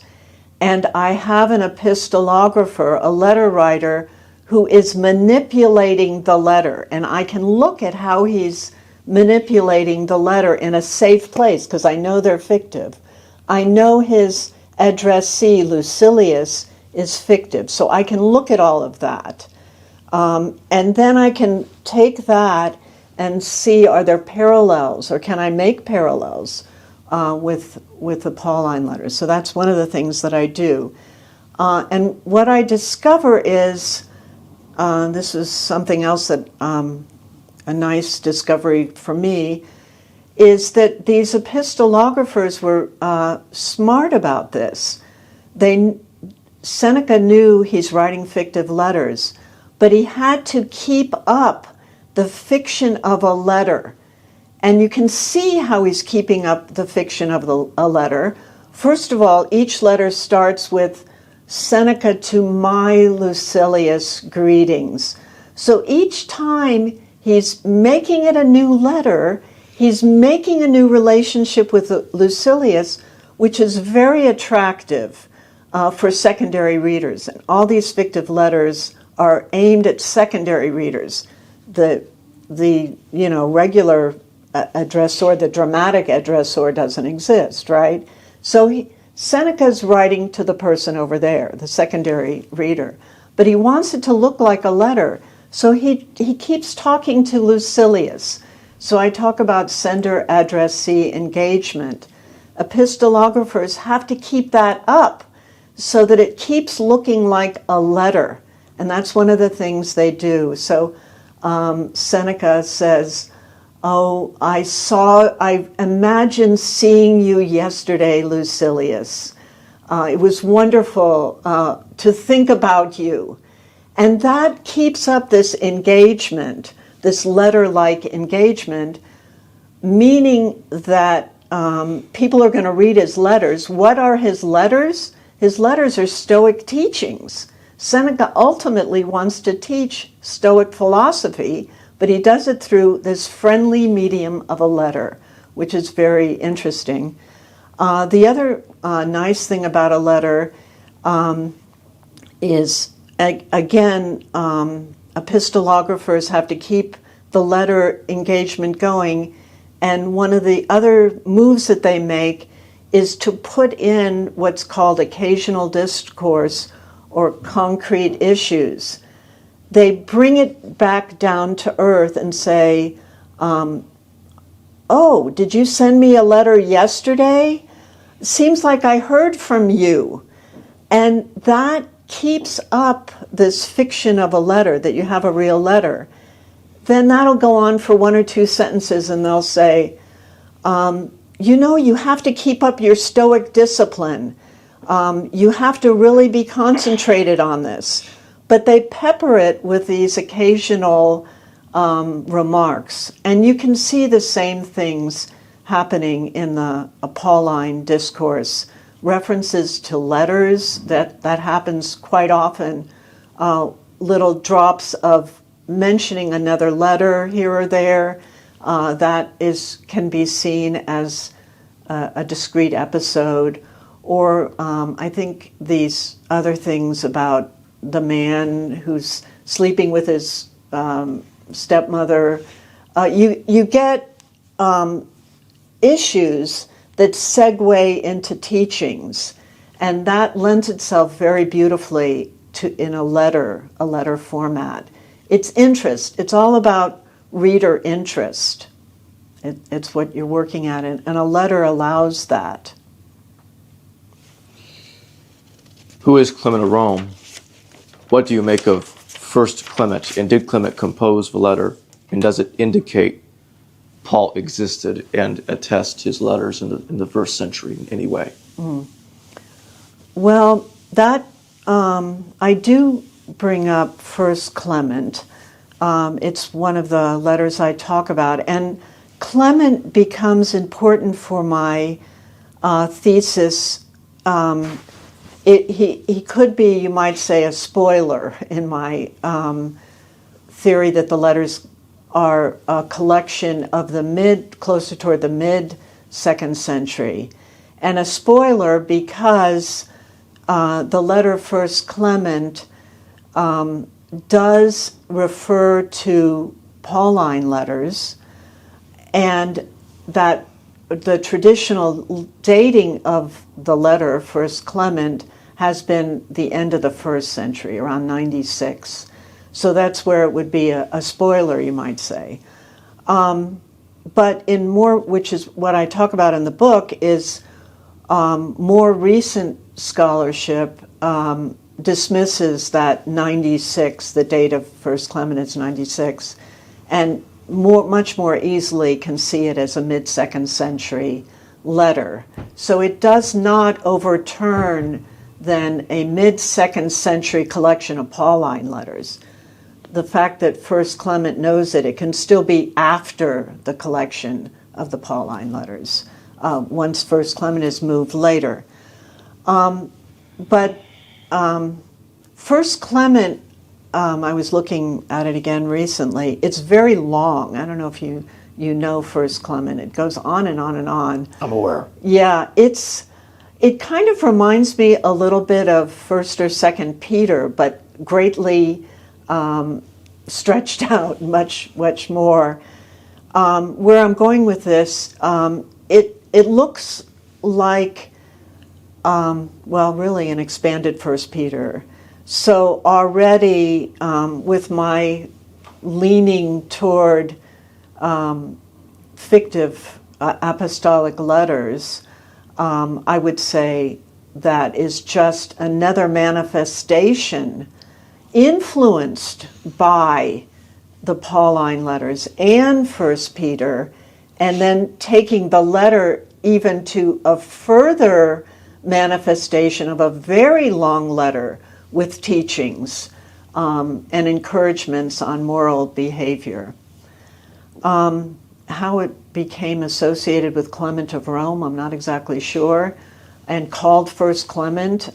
and I have an epistolographer, a letter writer, who is manipulating the letter, and I can look at how he's manipulating the letter in a safe place, because I know they're fictive. I know his addressee, Lucilius, is fictive, so I can look at all of that. And then I can take that and see, are there parallels, or can I make parallels with the Pauline letters? So that's one of the things that I do. And what I discover is, this is something else that, a nice discovery for me, is that these epistographers were smart about this. Seneca knew he's writing fictive letters, but he had to keep up the fiction of a letter. And you can see how he's keeping up the fiction of a letter. First of all, each letter starts with Seneca to my Lucilius greetings. So each time he's making it a new letter, he's making a new relationship with Lucilius, which is very attractive for secondary readers. And all these fictive letters are aimed at secondary readers. The regular addressor, the dramatic addressor doesn't exist, right? So Seneca's writing to the person over there, the secondary reader, but he wants it to look like a letter. So he keeps talking to Lucilius. So I talk about sender-addressee engagement. Epistographers have to keep that up so that it keeps looking like a letter. And that's one of the things they do. So Seneca says, oh, I imagined seeing you yesterday, Lucilius. It was wonderful to think about you. And that keeps up this engagement, this letter-like engagement, meaning that people are going to read his letters. What are his letters? His letters are Stoic teachings. Seneca ultimately wants to teach Stoic philosophy, but he does it through this friendly medium of a letter, which is very interesting. The other nice thing about a letter is, again, epistographers have to keep the letter engagement going, and one of the other moves that they make is to put in what's called occasional discourse or concrete issues. They bring it back down to earth and say, oh, did you send me a letter yesterday? Seems like I heard from you. And that keeps up this fiction of a letter, that you have a real letter. Then that'll go on for one or two sentences and they'll say, you have to keep up your Stoic discipline. You have to really be concentrated on this. But they pepper it with these occasional remarks. And you can see the same things happening in the Pauline discourse. References to letters, that happens quite often. Little drops of mentioning another letter here or there. That can be seen as a discrete episode. Or I think these other things about the man who's sleeping with his stepmother. You get issues that segue into teachings, and that lends itself very beautifully in a letter format. It's interest. It's all about reader interest. It's what you're working at, and a letter allows that. Who is Clement of Rome? What do you make of First Clement, and did Clement compose the letter, and does it indicate Paul existed and attest his letters in the first century in any way? Well, that I do bring up First Clement. It's one of the letters I talk about, and Clement becomes important for my thesis. He could be, you might say, a spoiler in my theory that the letters are a collection of closer toward the mid-2nd century. And a spoiler because the letter First Clement does refer to Pauline letters, and that the traditional dating of the letter First Clement has been the end of the 1st century, around 96. So that's where it would be a spoiler, you might say. But in more, which is what I talk about in the book, is more recent scholarship dismisses that 96, the date of First Clement is 96, and much more easily can see it as a mid-2nd century letter. So it does not overturn then a mid-2nd century collection of Pauline letters. The fact that First Clement knows it can still be after the collection of the Pauline letters, once First Clement is moved later. But First Clement, I was looking at it again recently. It's very long. I don't know if you know First Clement. It goes on and on and on. I'm aware. Yeah, it kind of reminds me a little bit of First or Second Peter, but greatly stretched out much more. Where I'm going with this, it looks like, really an expanded First Peter. So already, with my leaning toward fictive apostolic letters, I would say that is just another manifestation influenced by the Pauline letters and First Peter, and then taking the letter even to a further manifestation of a very long letter with teachings and encouragements on moral behavior. How it became associated with Clement of Rome, I'm not exactly sure, and called First Clement,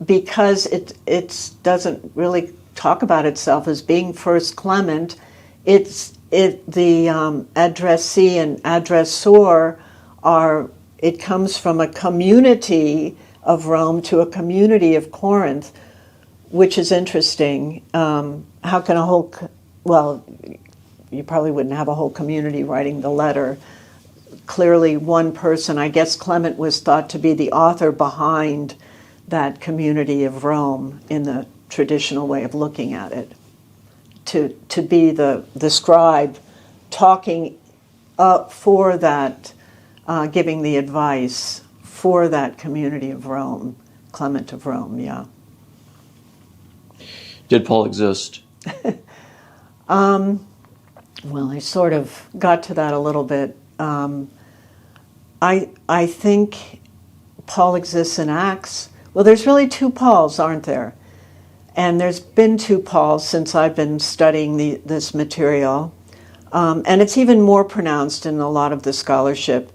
because it doesn't really talk about itself as being First Clement. The addressee and addressor it comes from a community of Rome to a community of Corinth, which is interesting. How can you probably wouldn't have a whole community writing the letter. Clearly one person, I guess Clement was thought to be the author behind that community of Rome in the traditional way of looking at it, to be the scribe talking up for that, giving the advice for that community of Rome, Clement of Rome, yeah. Did Paul exist? Well, I sort of got to that a little bit. I think Paul exists in Acts. Well, there's really two Pauls, aren't there? And there's been two Pauls since I've been studying this material. And it's even more pronounced in a lot of the scholarship.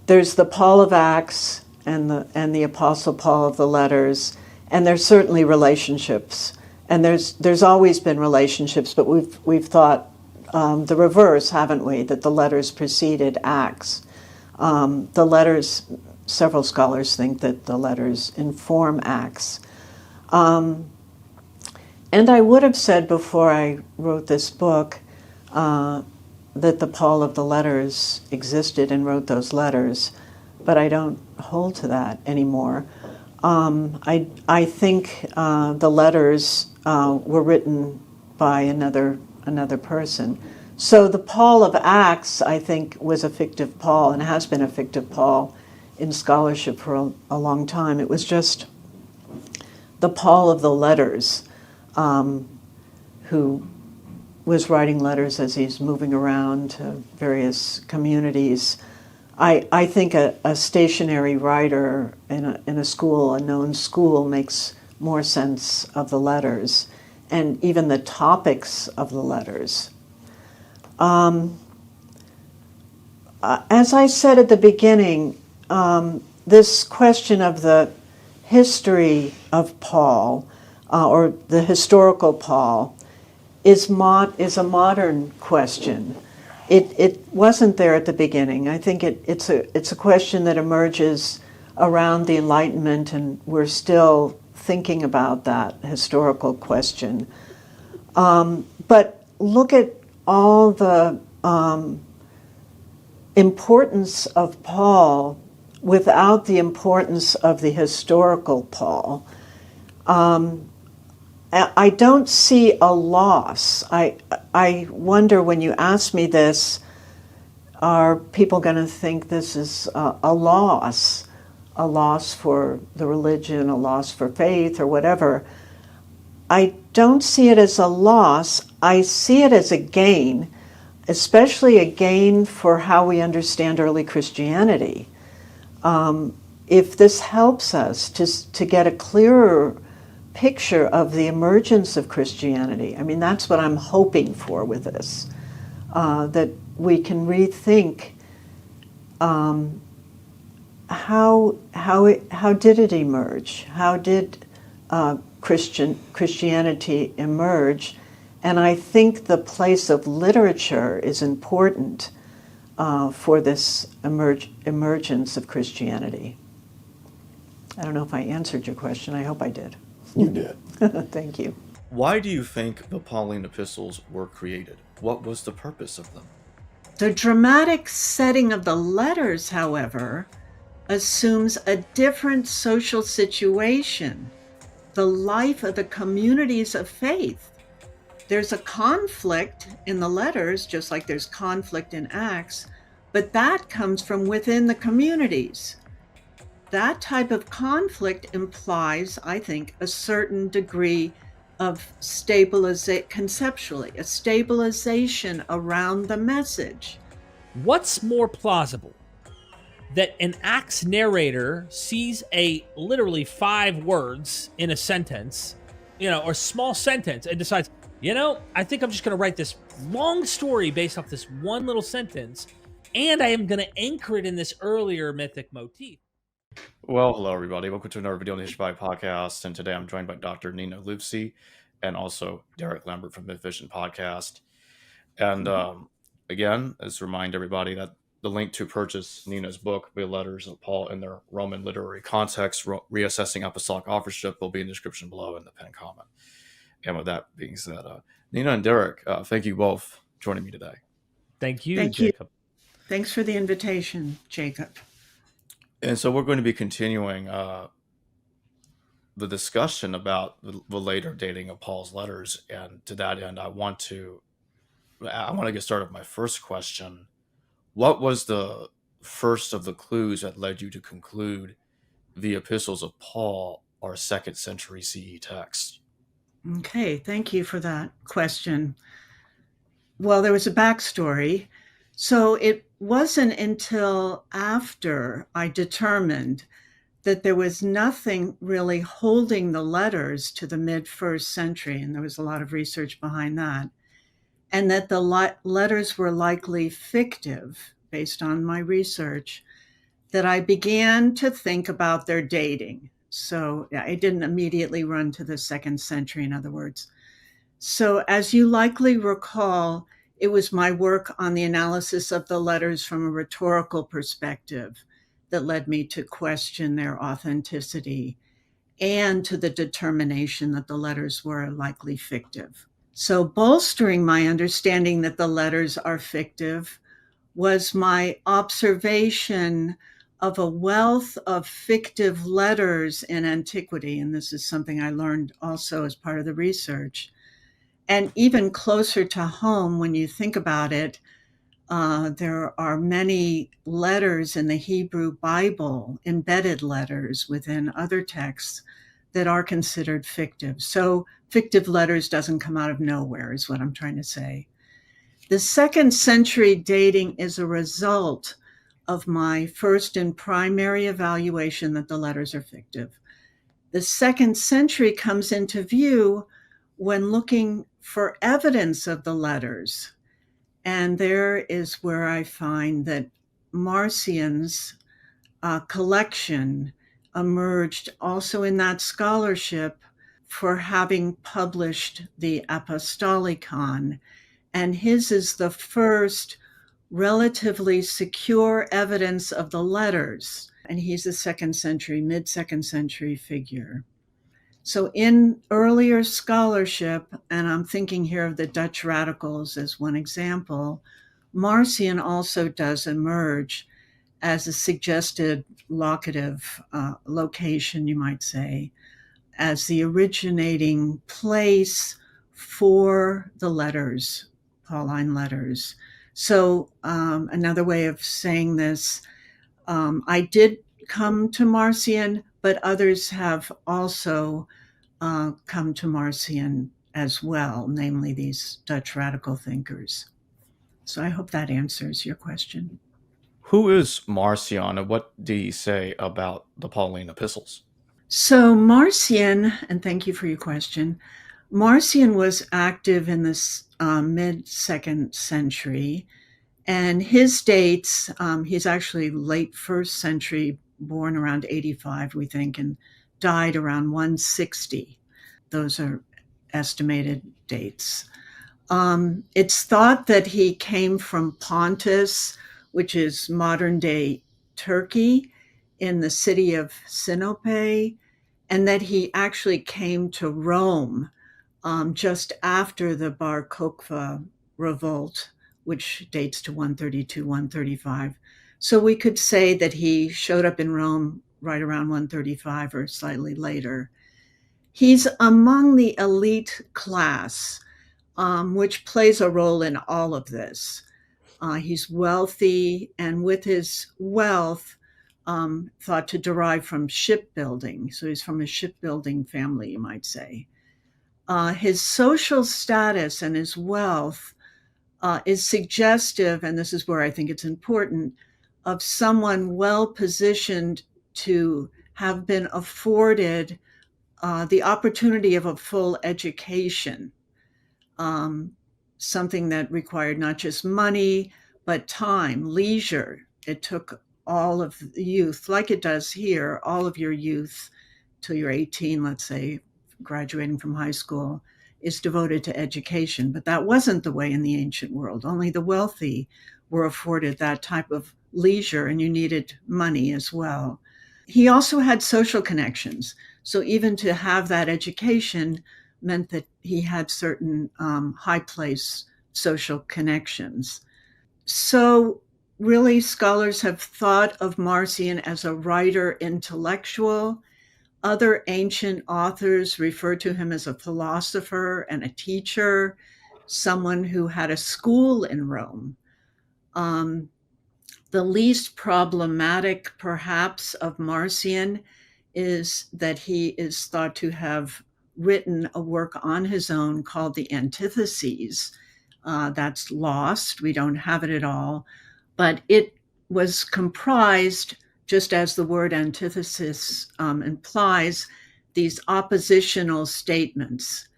There's the Paul of Acts and the Apostle Paul of the letters, and there's certainly relationships. And there's always been relationships, but we've thought the reverse, haven't we? That the letters preceded Acts. The letters, several scholars think that the letters inform Acts. And I would have said before I wrote this book that the Paul of the letters existed and wrote those letters, but I don't hold to that anymore. I think the letters were written by another person. So the Paul of Acts, I think, was a fictive Paul and has been a fictive Paul in scholarship for a long time. It was just the Paul of the letters who was writing letters as he's moving around to various communities. I think a stationary writer in a school, a known school, makes more sense of the letters and even the topics of the letters. As I said at the beginning, this question of the history of Paul, or the historical Paul, is a modern question. It wasn't there at the beginning. I think it's a question that emerges around the Enlightenment, and we're still thinking about that historical question. But look at all the importance of Paul without the importance of the historical Paul. I don't see a loss. I wonder, when you ask me this, are people going to think this is a loss for the religion, a loss for faith, or whatever? I don't see it as a loss. I see it as a gain, especially a gain for how we understand early Christianity. If this helps us to get a clearer picture of the emergence of Christianity, I mean, that's what I'm hoping for with this, that we can rethink how did it emerge? How did Christianity emerge? And I think the place of literature is important for this emergence of Christianity. I don't know if I answered your question. I hope I did. You did. Thank you. Why do you think the Pauline epistles were created? What was the purpose of them? The dramatic setting of the letters, however, assumes a different social situation, the life of the communities of faith. There's a conflict in the letters, just like there's conflict in Acts, but that comes from within the communities. That type of conflict implies, I think, a certain degree of conceptually, a stabilization around the message. What's more plausible? That an Acts narrator sees literally 5 words in a sentence, or small sentence, and decides, I think I'm just going to write this long story based off this one little sentence, and I am going to anchor it in this earlier mythic motif. Well, hello, everybody. Welcome to another video on the History podcast. And today I'm joined by Dr. Nina Livesey and also Derek Lambert from Mid-Vision podcast. And again, let's remind everybody that the link to purchase Nina's book, The Letters of Paul in Their Roman Literary Context, Reassessing Apostolic Authorship, will be in the description below in the pinned comment. And with that being said, Nina and Derek, thank you both for joining me today. Thank you, Thank Jacob. you. Thanks for the invitation, Jacob. And so we're going to be continuing the discussion about the later dating of Paul's letters. And to that end, I want to get started with my first question. What was the first of the clues that led you to conclude the epistles of Paul are 2nd century CE texts? Okay, thank you for that question. Well, there was a backstory. So it wasn't until after I determined that there was nothing really holding the letters to the mid-1st century, and there was a lot of research behind that, and that the letters were likely fictive based on my research, that I began to think about their dating. So I didn't immediately run to the 2nd century, in other words. So as you likely recall, it was my work on the analysis of the letters from a rhetorical perspective that led me to question their authenticity and to the determination that the letters were likely fictive. So bolstering my understanding that the letters are fictive was my observation of a wealth of fictive letters in antiquity. And this is something I learned also as part of the research. And even closer to home, when you think about it, there are many letters in the Hebrew Bible, embedded letters within other texts that are considered fictive. So fictive letters doesn't come out of nowhere, is what I'm trying to say. The 2nd century dating is a result of my first and primary evaluation that the letters are fictive. The 2nd century comes into view when looking for evidence of the letters. And there is where I find that Marcion's collection emerged also in that scholarship for having published the Epistolicon. And his is the first relatively secure evidence of the letters. And he's a 2nd century, mid-2nd century figure. So in earlier scholarship, and I'm thinking here of the Dutch radicals as one example, Marcion also does emerge as a suggested locative location, you might say, as the originating place for the letters, Pauline letters. So another way of saying this, I did come to Marcion, but others have also come to Marcion as well, namely these Dutch radical thinkers. So I hope that answers your question. Who is Marcion, and what did he say about the Pauline epistles? So Marcion, and thank you for your question, Marcion was active in this mid-2nd century, and his dates, he's actually late 1st century, born around 85, we think, and died around 160. Those are estimated dates. It's thought that he came from Pontus, which is modern-day Turkey, in the city of Sinope, and that he actually came to Rome just after the Bar Kokhba revolt, which dates to 132, 135. So we could say that he showed up in Rome right around 135 or slightly later. He's among the elite class, which plays a role in all of this. He's wealthy, and with his wealth, thought to derive from shipbuilding. So he's from a shipbuilding family, you might say. His social status and his wealth is suggestive, and this is where I think it's important, of someone well positioned to have been afforded the opportunity of a full education, something that required not just money, but time, leisure. It took all of the youth, like it does here, all of your youth till you're 18, let's say, graduating from high school, is devoted to education. But that wasn't the way in the ancient world. Only the wealthy were afforded that type of leisure, and you needed money as well. He also had social connections. So even to have that education meant that he had certain high place social connections. So really, scholars have thought of Marcion as a writer intellectual. Other ancient authors refer to him as a philosopher and a teacher, someone who had a school in Rome. The least problematic, perhaps, of Marcion is that he is thought to have written a work on his own called the Antitheses. That's lost. We don't have it at all. But it was comprised, just as the word antithesis implies, these oppositional statements.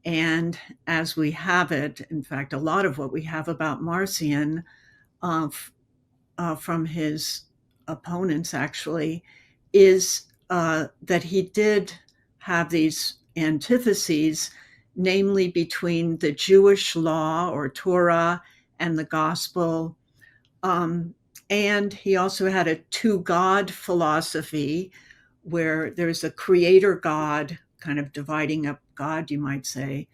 And as we have it, in fact, a lot of what we have about Marcion from his opponents actually is that he did have these antitheses, namely between the Jewish law or Torah and the gospel. And he also had a two-God philosophy where there's a creator God, kind of dividing up God, you might say,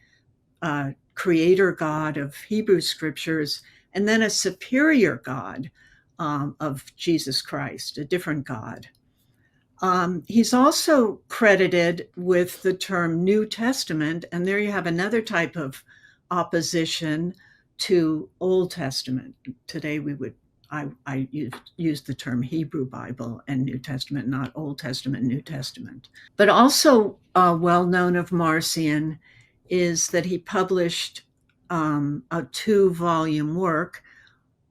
creator God of Hebrew scriptures, and then a superior God of Jesus Christ, a different God. He's also credited with the term New Testament, and there you have another type of opposition to Old Testament. Today we would I used the term Hebrew Bible and New Testament, not Old Testament, New Testament. But also well known of Marcion is that he published a 2-volume work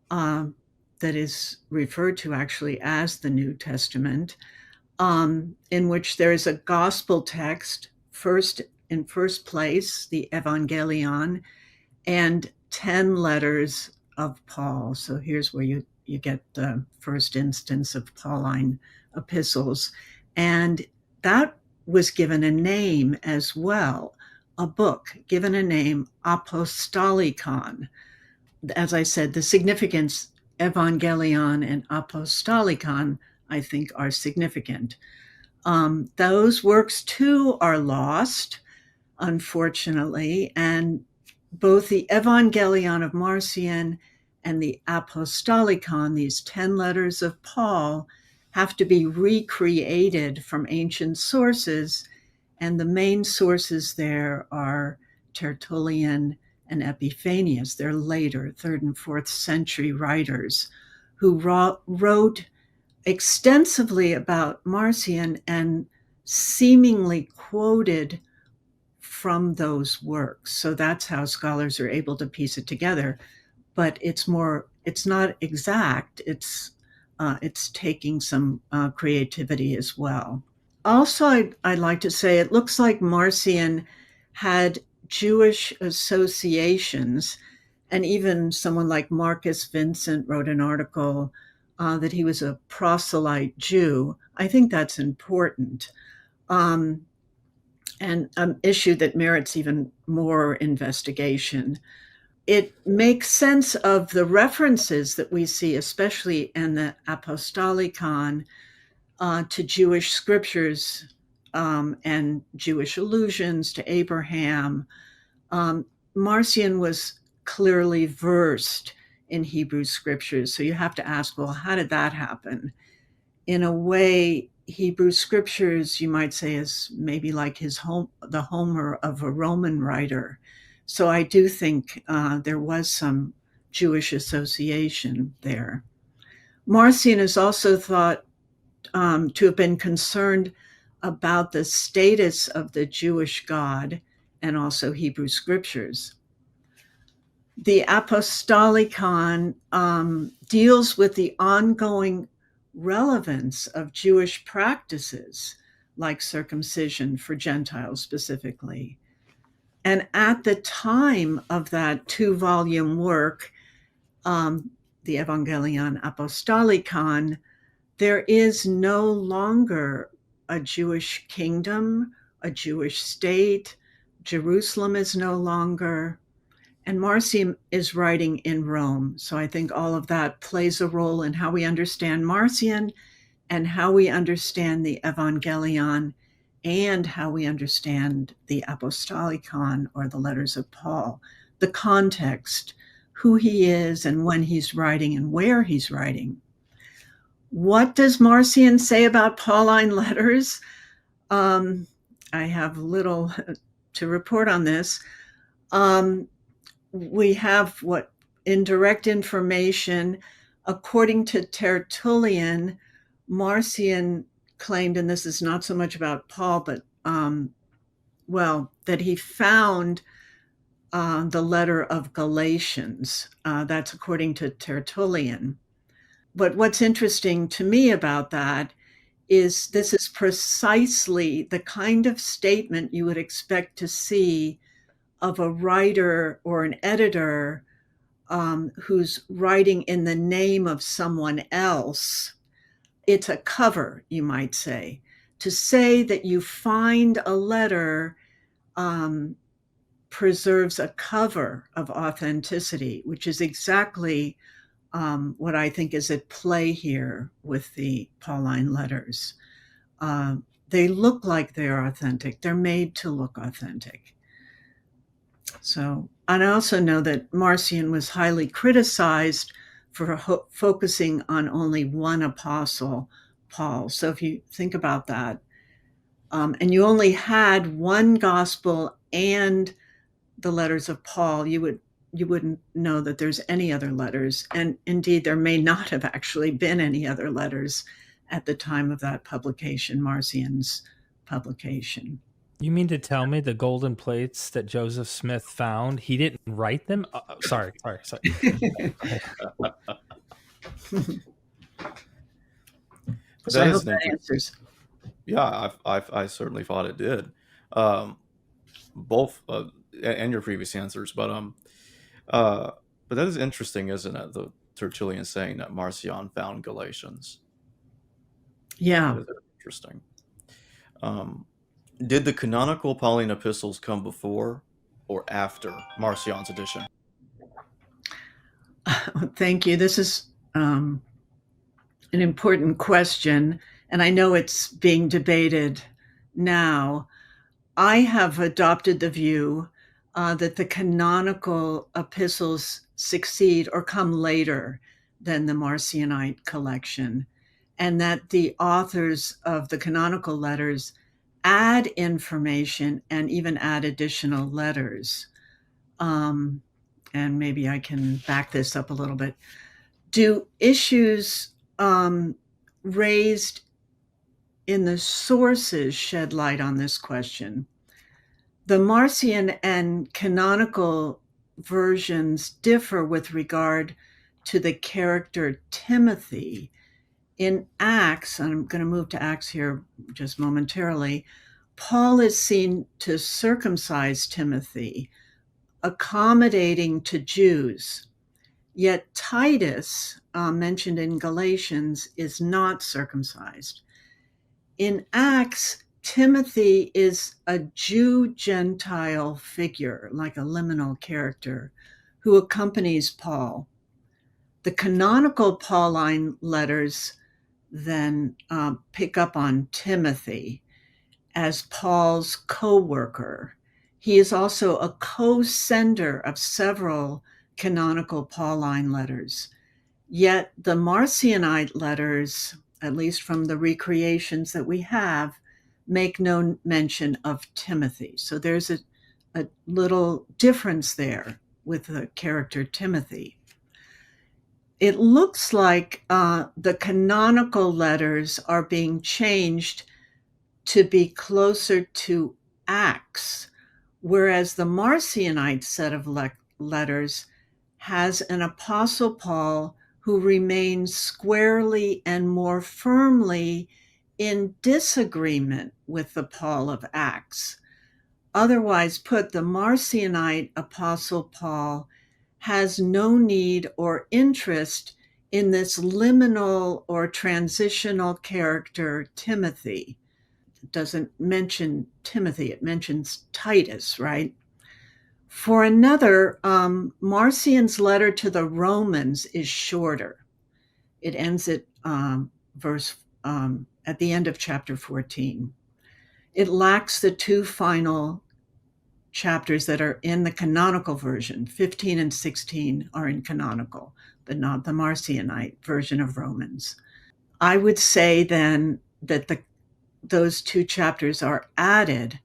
that is referred to actually as the New Testament, in which there is a gospel text, in first place, the Evangelion, and 10 letters of Paul. So here's where you get the first instance of Pauline epistles. And that was given a name as well, a book given a name, Apostolikon. As I said, the significance, Evangelion and Apostolikon, I think, are significant. Those works too are lost, unfortunately, and both the Evangelion of Marcion and the Apostolikon, these 10 letters of Paul, have to be recreated from ancient sources, and the main sources there are Tertullian and Epiphanius. They're later, 3rd and 4th century writers who wrote extensively about Marcion and seemingly quoted from those works. So that's how scholars are able to piece it together. But it's not exact. It's taking some creativity as well. Also, I'd like to say it looks like Marcion had Jewish associations, and even someone like Marcus Vincent wrote an article that he was a proselyte Jew. I think that's important. And an issue that merits even more investigation. It makes sense of the references that we see, especially in the Apostolikon, to Jewish scriptures and Jewish allusions to Abraham. Marcion was clearly versed in Hebrew scriptures, so you have to ask, well, how did that happen? In a way, Hebrew scriptures, you might say, is maybe like the Homer of a Roman writer. So I do think there was some Jewish association there. Marcion is also thought to have been concerned about the status of the Jewish God and also Hebrew scriptures. The Apostolikon deals with the ongoing relevance of Jewish practices like circumcision for Gentiles specifically. And at the time of that 2-volume work, the Evangelion Apostolikon, there is no longer a Jewish kingdom, a Jewish state. Jerusalem is no longer. And Marcion is writing in Rome. So I think all of that plays a role in how we understand Marcion and how we understand the Evangelion and how we understand the Apostolikon, or the letters of Paul, the context, who he is and when he's writing and where he's writing. What does Marcion say about Pauline letters? I have little to report on this. We have indirect information. According to Tertullian, Marcion claimed, and this is not so much about Paul, but that he found the letter of Galatians. That's according to Tertullian. But what's interesting to me about that is this is precisely the kind of statement you would expect to see of a writer or an editor who's writing in the name of someone else. It's a cover, you might say. To say that you find a letter preserves a cover of authenticity, which is exactly what I think is at play here with the Pauline letters. They look like they're authentic. They're made to look authentic. So, and I also know that Marcion was highly criticized for focusing on only one apostle, Paul. So if you think about that, and you only had one gospel and the letters of Paul, you would you wouldn't know that there's any other letters. And indeed, there may not have actually been any other letters at the time of that publication, Marcion's publication. You mean to tell me the golden plates that Joseph Smith found, he didn't write them? Sorry. So I hope that answers. Yeah, I certainly thought it did. Both and your previous answers, but that is interesting, isn't it? The Tertullian saying that Marcion found Galatians. Yeah, that is interesting. Did the canonical Pauline epistles come before or after Marcion's edition? Thank you. This is an important question, and I know it's being debated now. I have adopted the view that the canonical epistles succeed or come later than the Marcionite collection, and that the authors of the canonical letters add information and even add additional letters. And maybe I can back this up a little bit. Do issues raised in the sources shed light on this question? The Marcion and canonical versions differ with regard to the character Timothy. In Acts, and I'm going to move to Acts here just momentarily, Paul is seen to circumcise Timothy, accommodating to Jews. Yet Titus, mentioned in Galatians, is not circumcised. In Acts, Timothy is a Jew-Gentile figure, like a liminal character, who accompanies Paul. The canonical Pauline letters then pick up on Timothy as Paul's co-worker. He is also a co-sender of several canonical Pauline letters. Yet the Marcionite letters, at least from the recreations that we have, make no mention of Timothy. So there's a little difference there with the character Timothy. It looks like the canonical letters are being changed to be closer to Acts, whereas the Marcionite set of letters has an Apostle Paul who remains squarely and more firmly in disagreement with the Paul of Acts. Otherwise put, the Marcionite Apostle Paul has no need or interest in this liminal or transitional character, Timothy. It doesn't mention Timothy, it mentions Titus, right? For another, Marcion's letter to the Romans is shorter. It ends at at the end of chapter 14. It lacks the two final chapters that are in the canonical version. 15 and 16 are in canonical, but not the Marcionite version of Romans. I would say then that those two chapters are added,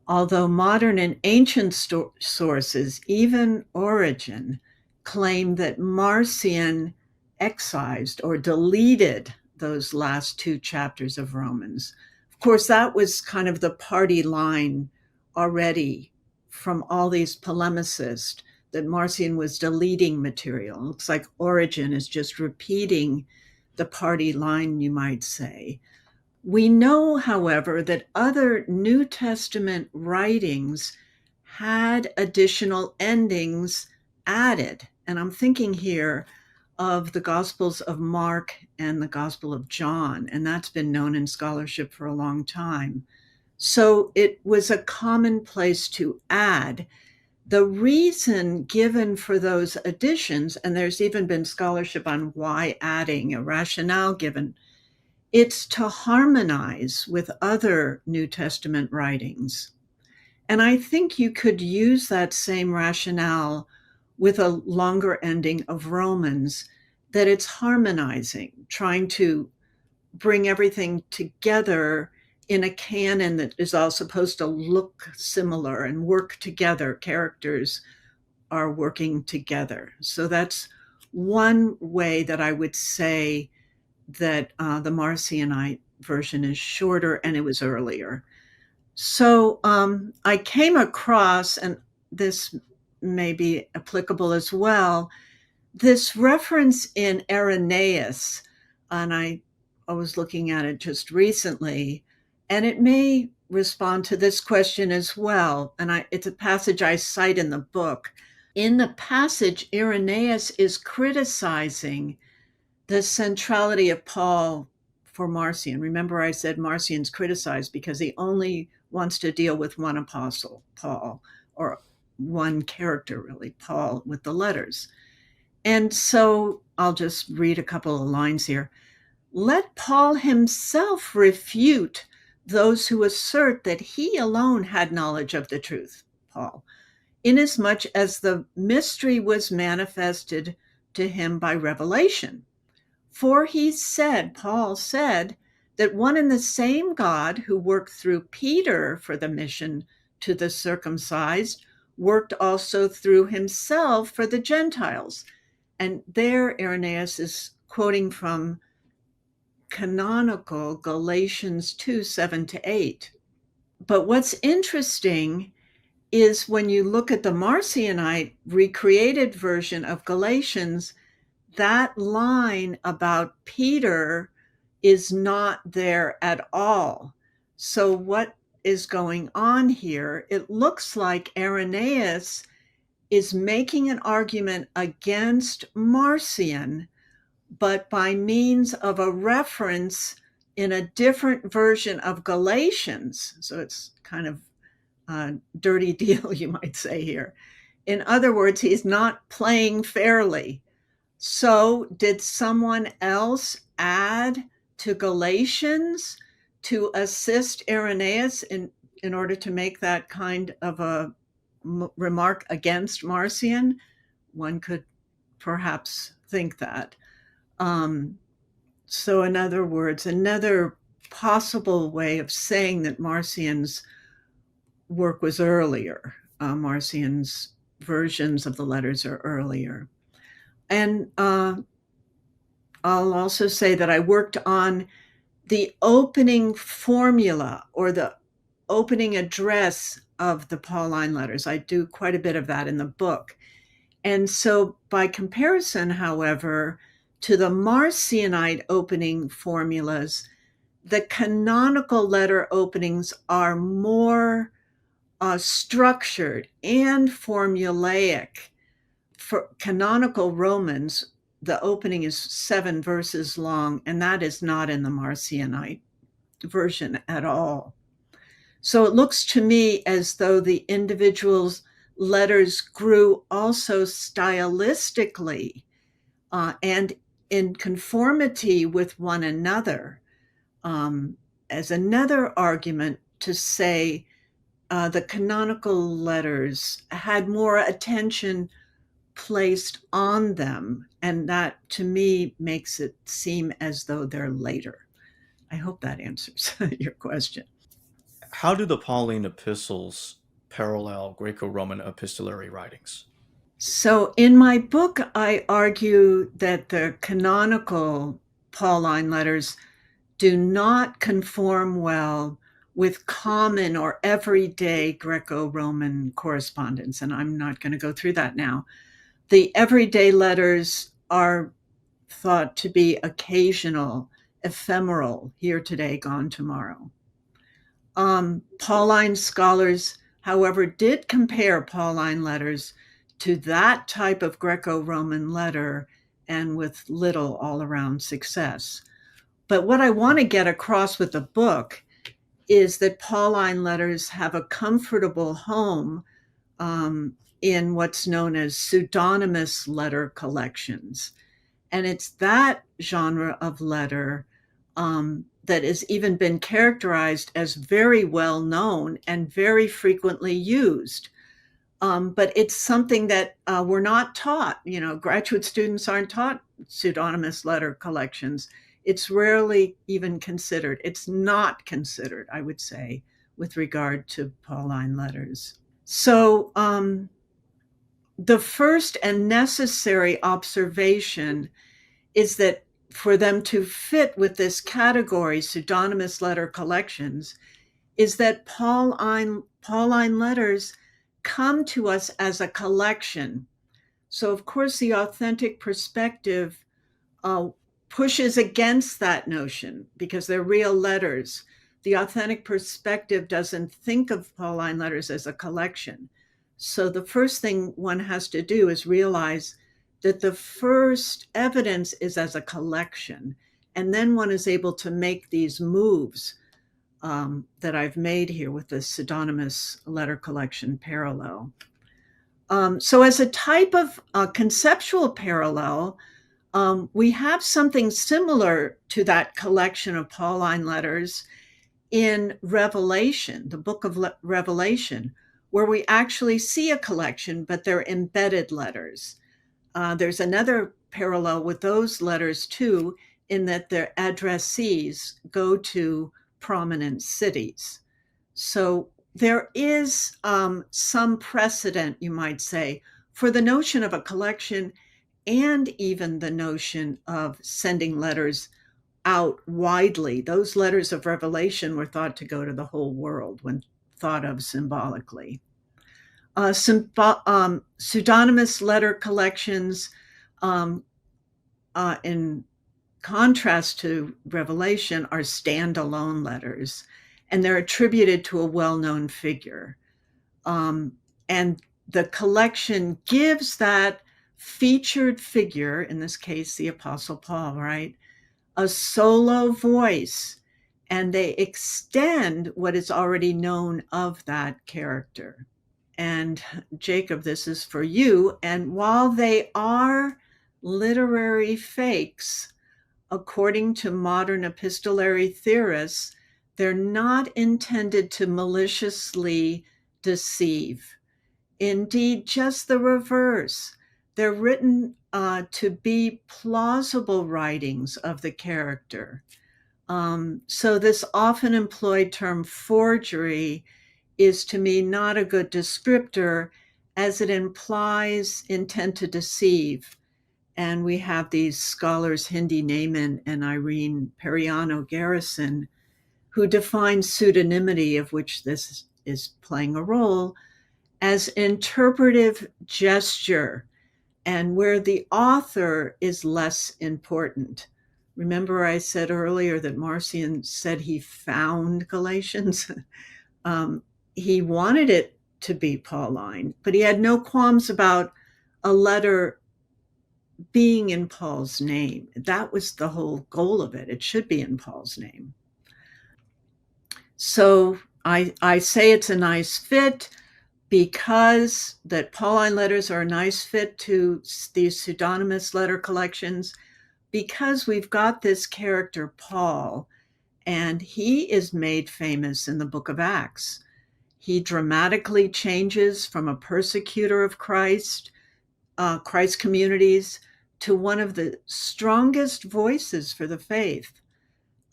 although modern and ancient sources, even Origen, claim that Marcion excised or deleted those last two chapters of Romans. Of course, that was kind of the party line already from all these polemicists, that Marcion was deleting material. It looks like Origen is just repeating the party line, you might say. We know, however, that other New Testament writings had additional endings added. And I'm thinking here of the Gospels of Mark and the Gospel of John, and that's been known in scholarship for a long time. So it was a commonplace to add. The reason given for those additions, and there's even been scholarship on why adding, a rationale given, it's to harmonize with other New Testament writings. And I think you could use that same rationale with a longer ending of Romans, that it's harmonizing, trying to bring everything together in a canon that is all supposed to look similar and work together, characters are working together. So that's one way that I would say that the Marcionite version is shorter and it was earlier. So I came across, and this may be applicable as well, this reference in Irenaeus, and I was looking at it just recently, and it may respond to this question as well. And it's a passage I cite in the book. In the passage, Irenaeus is criticizing the centrality of Paul for Marcion. Remember, I said Marcion's criticized because he only wants to deal with one apostle, Paul, or one character, really, Paul, with the letters. And so I'll just read a couple of lines here. Let Paul himself refute those who assert that he alone had knowledge of the truth, Paul, inasmuch as the mystery was manifested to him by revelation. For he said, Paul said, that one and the same God who worked through Peter for the mission to the circumcised worked also through himself for the Gentiles. And there Irenaeus is quoting from Canonical Galatians 2, 7-8. But what's interesting is when you look at the Marcionite recreated version of Galatians, that line about Peter is not there at all. So what is going on here? It looks like Irenaeus is making an argument against Marcion, but by means of a reference in a different version of Galatians. So it's kind of a dirty deal, you might say here. In other words, he's not playing fairly. So did someone else add to Galatians to assist Irenaeus in order to make that kind of a remark against Marcion? One could perhaps think that. So in other words, another possible way of saying that Marcion's work was earlier. Marcion's versions of the letters are earlier. And I'll also say that I worked on the opening formula or the opening address of the Pauline letters. I do quite a bit of that in the book. And so by comparison, however, to the Marcionite opening formulas, the canonical letter openings are more structured and formulaic. For canonical Romans, the opening is 7 verses long, and that is not in the Marcionite version at all. So it looks to me as though the individual's letters grew also stylistically and in conformity with one another, as another argument to say the canonical letters had more attention placed on them, and that to me makes it seem as though they're later. I hope that answers your question. How do the Pauline epistles parallel Greco-Roman epistolary writings? So in my book, I argue that the canonical Pauline letters do not conform well with common or everyday Greco-Roman correspondence, and I'm not going to go through that now. The everyday letters are thought to be occasional, ephemeral, here today, gone tomorrow. Pauline scholars, however, did compare Pauline letters to that type of Greco-Roman letter, and with little all-around success. But what I want to get across with the book is that Pauline letters have a comfortable home in what's known as pseudonymous letter collections. And it's that genre of letter that has even been characterized as very well known and very frequently used. But it's something that we're not taught. You know, graduate students aren't taught pseudonymous letter collections. It's rarely even considered. It's not considered, I would say, with regard to Pauline letters. So the first and necessary observation is that for them to fit with this category, pseudonymous letter collections, is that Pauline letters come to us as a collection. So, of course, the authentic perspective pushes against that notion because they're real letters. The authentic perspective doesn't think of Pauline letters as a collection. So the first thing one has to do is realize that the first evidence is as a collection. And then one is able to make these moves that I've made here with the pseudonymous letter collection parallel. So as a type of conceptual parallel, we have something similar to that collection of Pauline letters in Revelation, the book of Revelation, where we actually see a collection, but they're embedded letters. There's another parallel with those letters too, in that their addressees go to prominent cities. So there is some precedent, you might say, for the notion of a collection and even the notion of sending letters out widely. Those letters of Revelation were thought to go to the whole world when thought of symbolically. Pseudonymous letter collections, in contrast to Revelation, are standalone letters, and they're attributed to a well-known figure. And the collection gives that featured figure, in this case, the Apostle Paul, right, a solo voice, and they extend what is already known of that character. And Jacob, this is for you. And while they are literary fakes, according to modern epistolary theorists, they're not intended to maliciously deceive. Indeed, just the reverse. They're written to be plausible writings of the character. So this often employed term forgery is to me not a good descriptor, as it implies intent to deceive. And we have these scholars, Hindi Naiman and Irene Periano Garrison, who define pseudonymity, of which this is playing a role, as interpretive gesture, and where the author is less important. Remember, I said earlier that Marcion said he found Galatians. He wanted it to be Pauline, but he had no qualms about a letter being in Paul's name. That was the whole goal of it. It should be in Paul's name. So I say it's a nice fit because that Pauline letters are a nice fit to these pseudonymous letter collections, because we've got this character, Paul, and he is made famous in the book of Acts. He dramatically changes from a persecutor of Christ's communities to one of the strongest voices for the faith.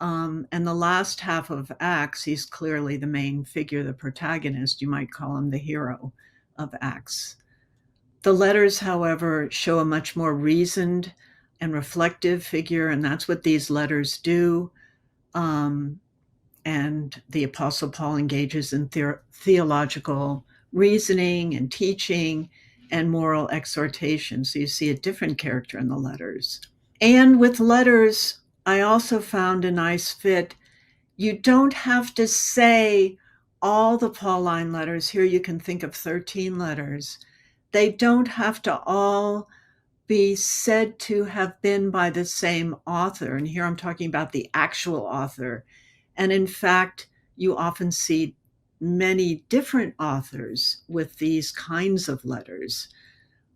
And the last half of Acts, he's clearly the main figure, the protagonist. You might call him the hero of Acts. The letters, however, show a much more reasoned and reflective figure, and that's what these letters do. And the Apostle Paul engages in theological reasoning and teaching and moral exhortation. So you see a different character in the letters. And with letters, I also found a nice fit. You don't have to say all the Pauline letters. Here you can think of 13 letters. They don't have to all be said to have been by the same author. And here I'm talking about the actual author. And in fact, you often see many different authors with these kinds of letters.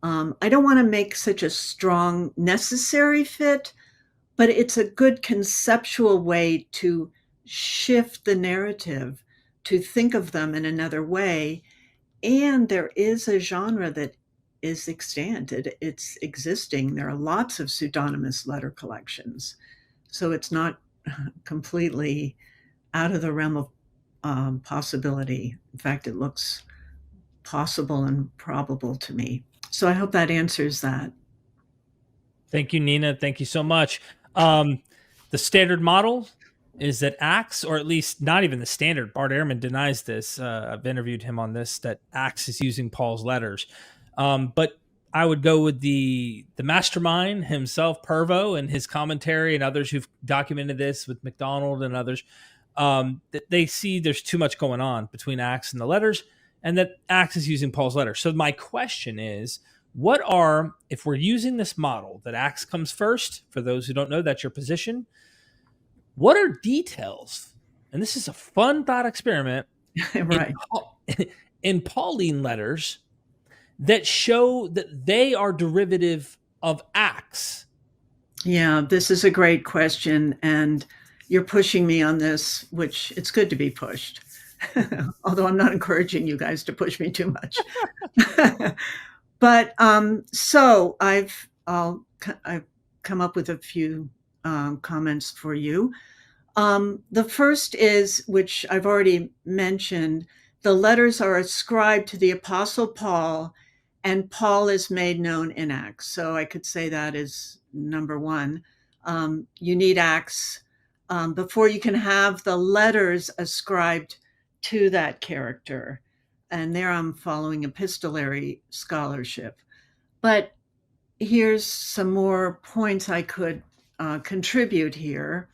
I don't want to make such a strong necessary fit, but it's a good conceptual way to shift the narrative, to think of them in another way. And there is a genre that is extant. It's existing. There are lots of pseudonymous letter collections. So it's not completely out of the realm of possibility. In fact, it looks possible and probable to me. So I hope that answers that. Thank you, Nina. Thank you so much. The standard model is that Acts, or at least not even the standard, Bart Ehrman denies this. I've interviewed him on this, that Acts is using Paul's letters. But I would go with the mastermind himself, Pervo, and his commentary, and others who've documented this with McDonald and others. That they see there's too much going on between Acts and the letters, and that Acts is using Paul's letters. So my question is, what are, if we're using this model that Acts comes first, for those who don't know, that's your position, what are details, and this is a fun thought experiment, Right. in Pauline letters that show that they are derivative of Acts? Yeah, this is a great question, and you're pushing me on this, which it's good to be pushed. Although I'm not encouraging you guys to push me too much. But so I've come up with a few comments for you. The first is, which I've already mentioned, the letters are ascribed to the Apostle Paul, and Paul is made known in Acts. So I could say that is number one. You need Acts before you can have the letters ascribed to that character. And there I'm following epistolary scholarship. But here's some more points I could contribute here.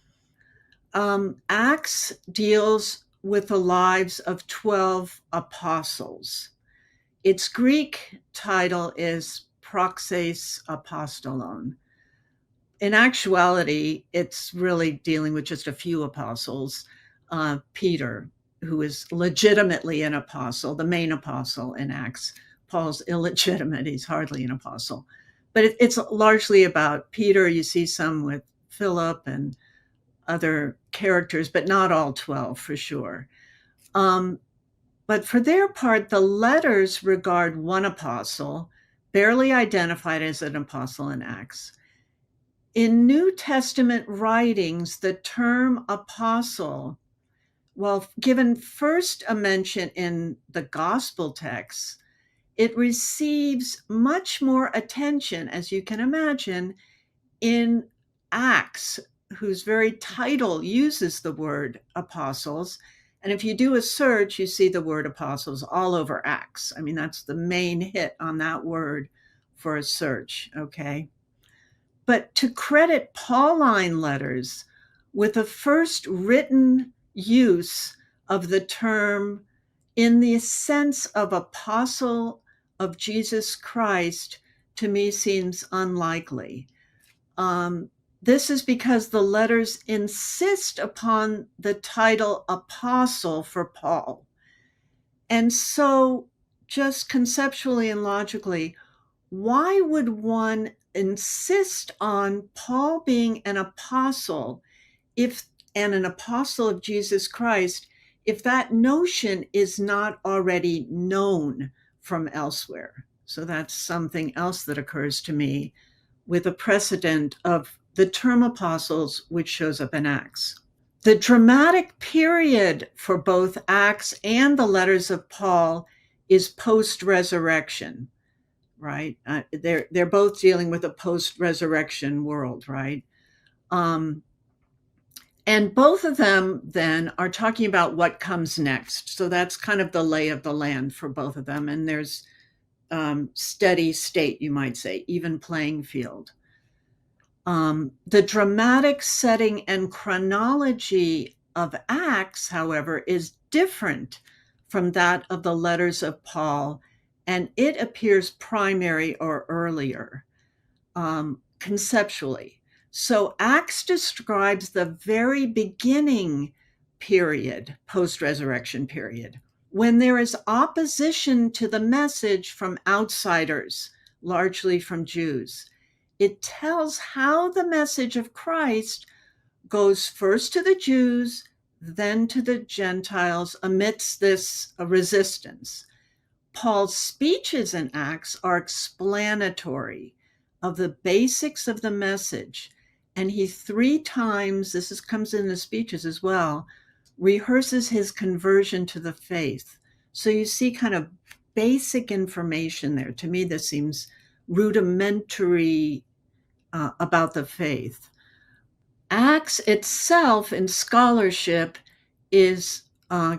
Acts deals with the lives of 12 apostles. Its Greek title is Praxis Apostolon. In actuality, it's really dealing with just a few apostles. Peter, who is legitimately an apostle, the main apostle in Acts. Paul's illegitimate, he's hardly an apostle. But it's largely about Peter. You see some with Philip and other characters, but not all 12 for sure. But for their part, the letters regard one apostle, barely identified as an apostle in Acts. In New Testament writings, the term apostle, well, given first a mention in the gospel texts, it receives much more attention, as you can imagine, in Acts, whose very title uses the word apostles. And if you do a search, you see the word apostles all over Acts. I mean, that's the main hit on that word for a search, okay? But to credit Pauline letters with the first written use of the term in the sense of apostle of Jesus Christ, to me seems unlikely. This is because the letters insist upon the title apostle for Paul. And so, just conceptually and logically, why would one insist on Paul being an apostle and an apostle of Jesus Christ if that notion is not already known from elsewhere? So that's something else that occurs to me with a precedent of the term apostles, which shows up in Acts. The dramatic period for both Acts and the letters of Paul is post-resurrection, right? They're both dealing with a post-resurrection world, right? And both of them then are talking about what comes next. So that's kind of the lay of the land for both of them. And there's steady state, you might say, even playing field. The dramatic setting and chronology of Acts, however, is different from that of the letters of Paul, and it appears primary or earlier, conceptually. So Acts describes the very beginning period, post-resurrection period, when there is opposition to the message from outsiders, largely from Jews. It tells how the message of Christ goes first to the Jews, then to the Gentiles amidst this resistance. Paul's speeches in Acts are explanatory of the basics of the message, and he 3 times, comes in the speeches as well, rehearses his conversion to the faith. So you see kind of basic information there. To me, this seems rudimentary about the faith. Acts itself in scholarship is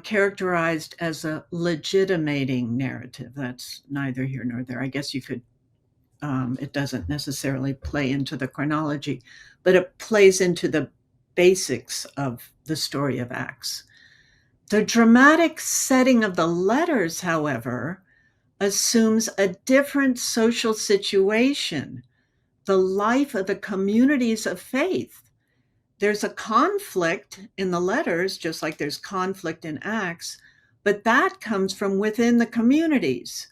characterized as a legitimating narrative. That's neither here nor there. I guess you could, it doesn't necessarily play into the chronology, but it plays into the basics of the story of Acts. The dramatic setting of the letters, however, assumes a different social situation, the life of the communities of faith. There's a conflict in the letters, just like there's conflict in Acts, but that comes from within the communities.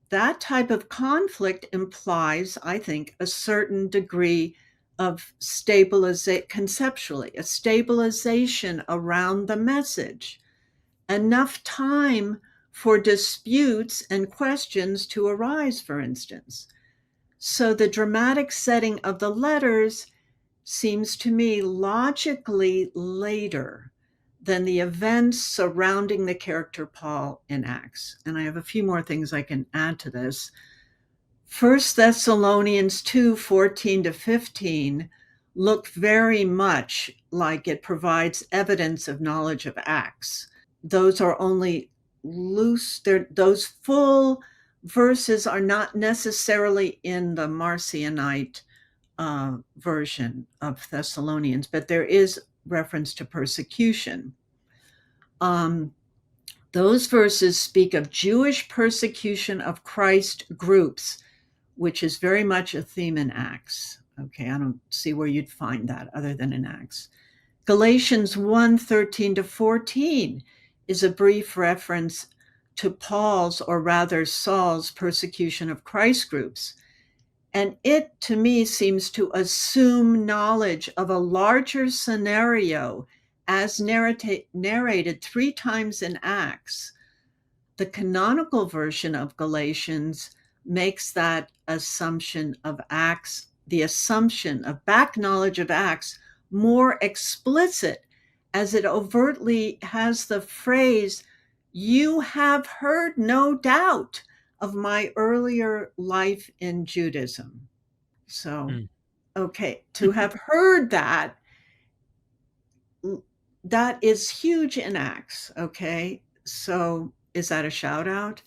That type of conflict implies, I think, a certain degree of conceptually, a stabilization around the message, enough time for disputes and questions to arise, for instance. So the dramatic setting of the letters seems to me logically later than the events surrounding the character Paul in Acts. And I have a few more things I can add to this. 1 Thessalonians 2:14-15 look very much like it provides evidence of knowledge of Acts. Those are only loose, those full verses are not necessarily in the Marcionite version of Thessalonians, but there is reference to persecution. Those verses speak of Jewish persecution of Christ groups, which is very much a theme in Acts. Okay, I don't see where you'd find that other than in Acts. Galatians 1:13-14 is a brief reference to Paul's, or rather Saul's, persecution of Christ groups. And it, to me, seems to assume knowledge of a larger scenario as narrated 3 times in Acts. The canonical version of Galatians makes that assumption of Acts, the assumption of back knowledge of Acts, more explicit, as it overtly has the phrase, "You have heard, no doubt, of my earlier life in Judaism." So, okay, to have heard that is huge in Acts, okay? So is that a shout out?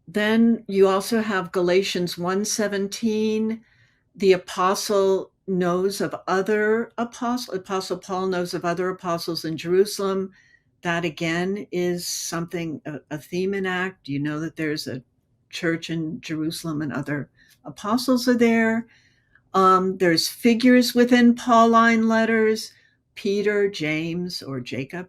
Then you also have Galatians 1:17. The apostle knows of other apostles. Apostle Paul knows of other apostles in Jerusalem. That again is something, a theme in Act. You know that there's a church in Jerusalem and other apostles are there. There's figures within Pauline letters, Peter, James, or Jacob,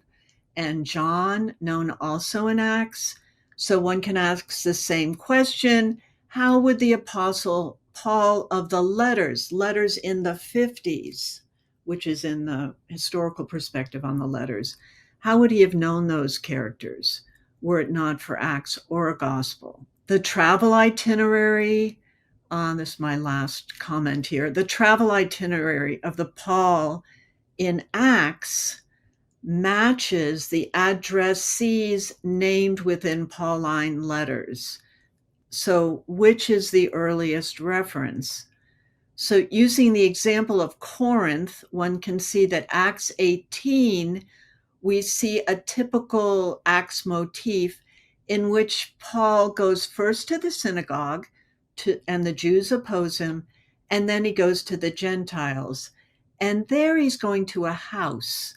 and John, known also in Acts. So one can ask the same question: how would the apostle Paul of the letters in the 50s, which is in the historical perspective on the letters, how would he have known those characters were it not for Acts or a gospel? The travel itinerary, this is my last comment here, the travel itinerary of the Paul in Acts matches the addressees named within Pauline letters. So which is the earliest reference? So using the example of Corinth, one can see that Acts 18, we see a typical Acts motif in which Paul goes first to the synagogue, and the Jews oppose him, and then he goes to the Gentiles. And there he's going to a house,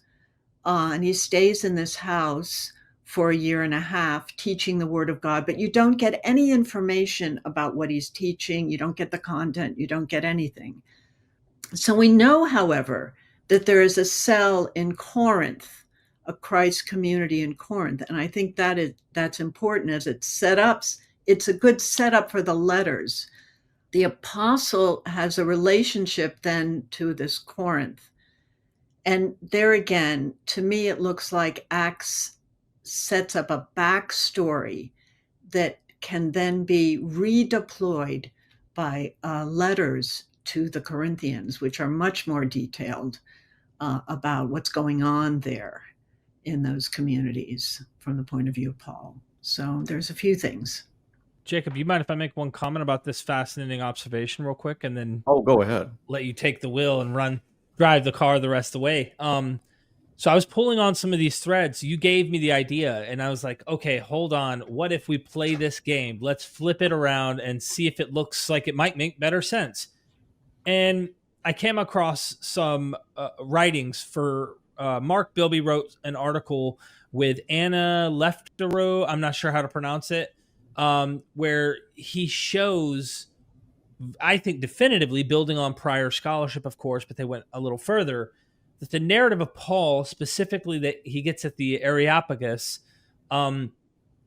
and he stays in this house for 1.5 years teaching the word of God, but you don't get any information about what he's teaching. You don't get the content. You don't get anything. So we know, however, that there is a cell in Corinth, a Christ community in Corinth. And I think that's important as it set up. It's a good setup for the letters. The apostle has a relationship then to this Corinth. And there again, to me, it looks like Acts sets up a backstory that can then be redeployed by letters to the Corinthians, which are much more detailed about what's going on there in those communities from the point of view of Paul. So there's a few things. Jacob, you mind if I make one comment about this fascinating observation real quick, and then Oh, go ahead. let you take the wheel and drive the car the rest of the way? So I was pulling on some of these threads. You gave me the idea, and I was like, okay, hold on. What if we play this game? Let's flip it around and see if it looks like it might make better sense. And I came across some writings for Mark Bilby wrote an article with Anna Leftero. I'm not sure how to pronounce it, where he shows, I think definitively, building on prior scholarship, of course, but they went a little further, that the narrative of Paul, specifically that he gets at the Areopagus,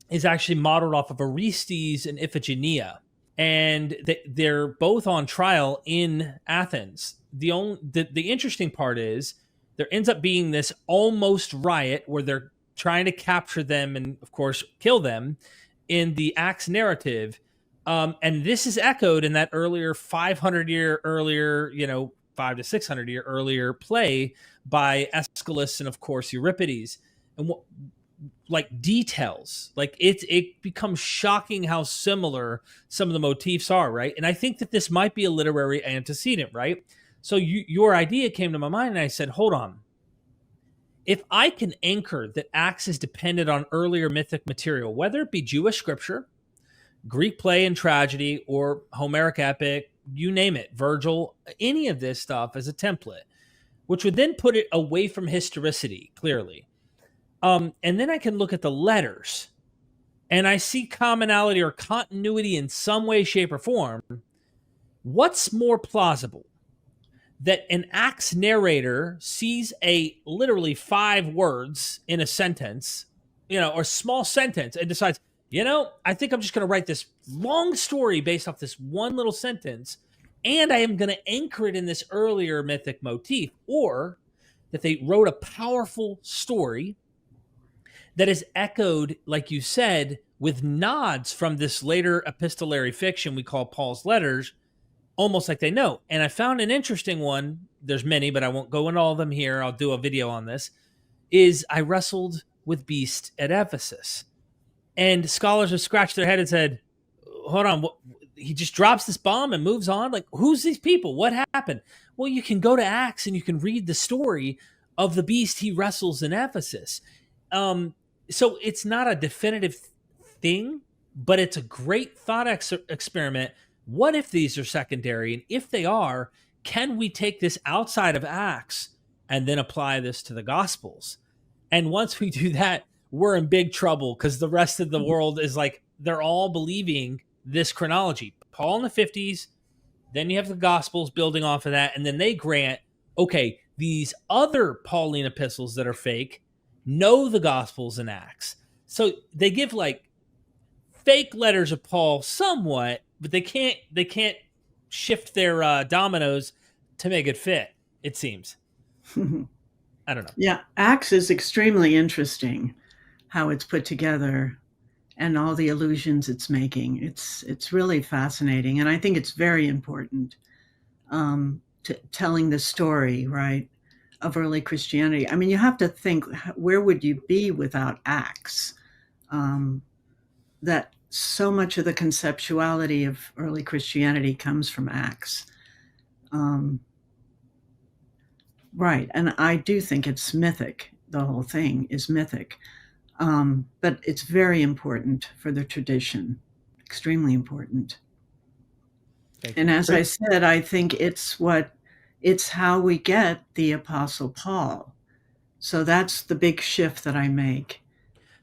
is actually modeled off of Orestes and Iphigenia. And they're both on trial in Athens. The interesting part is there ends up being this almost riot where they're trying to capture them and, of course, kill them in the Acts narrative. And this is echoed in that earlier 500 year earlier, 500 to 600 year earlier play by Aeschylus and, of course, Euripides. And like details, like it becomes shocking how similar some of the motifs are, right? And I think that this might be a literary antecedent, right? So your idea came to my mind, and I said, hold on. If I can anchor that Acts is dependent on earlier mythic material, whether it be Jewish scripture, Greek play and tragedy, or Homeric epic, you name it, Virgil, any of this stuff as a template, which would then put it away from historicity, clearly. And then I can look at the letters and I see commonality or continuity in some way, shape, or form. What's more plausible? That an Acts narrator sees a literally 5 words in a sentence, or small sentence, and decides, I think I'm just going to write this long story based off this one little sentence, and I am going to anchor it in this earlier mythic motif, or that they wrote a powerful story that is echoed, like you said, with nods from this later epistolary fiction we call Paul's letters, almost like they know. And I found an interesting one. There's many, but I won't go into all of them here. I'll do a video on this. Is I wrestled with Beast at Ephesus. And scholars have scratched their head and said, hold on, he just drops this bomb and moves on? Like, who's these people? What happened? Well, you can go to Acts and you can read the story of the beast he wrestles in Ephesus. So it's not a definitive thing, but it's a great thought experiment. What if these are secondary? And if they are, can we take this outside of Acts and then apply this to the Gospels? And once we do that, we're in big trouble, because the rest of the world is like, they're all believing this chronology. Paul in the 50s, then you have the Gospels building off of that, and then they grant, okay, these other Pauline epistles that are fake know the Gospels and Acts. So they give like fake letters of Paul somewhat, but they can't shift their dominoes to make it fit, it seems. I don't know. Yeah, Acts is extremely interesting, how it's put together and all the allusions it's making. It's really fascinating, and I think it's very important to telling the story, right, of early Christianity. I mean, you have to think, where would you be without Acts? That so much of the conceptuality of early Christianity comes from Acts. Right, and I do think it's mythic. The whole thing is mythic. But it's very important for the tradition, extremely important. And as I said, I think it's how we get the Apostle Paul. So that's the big shift that I make.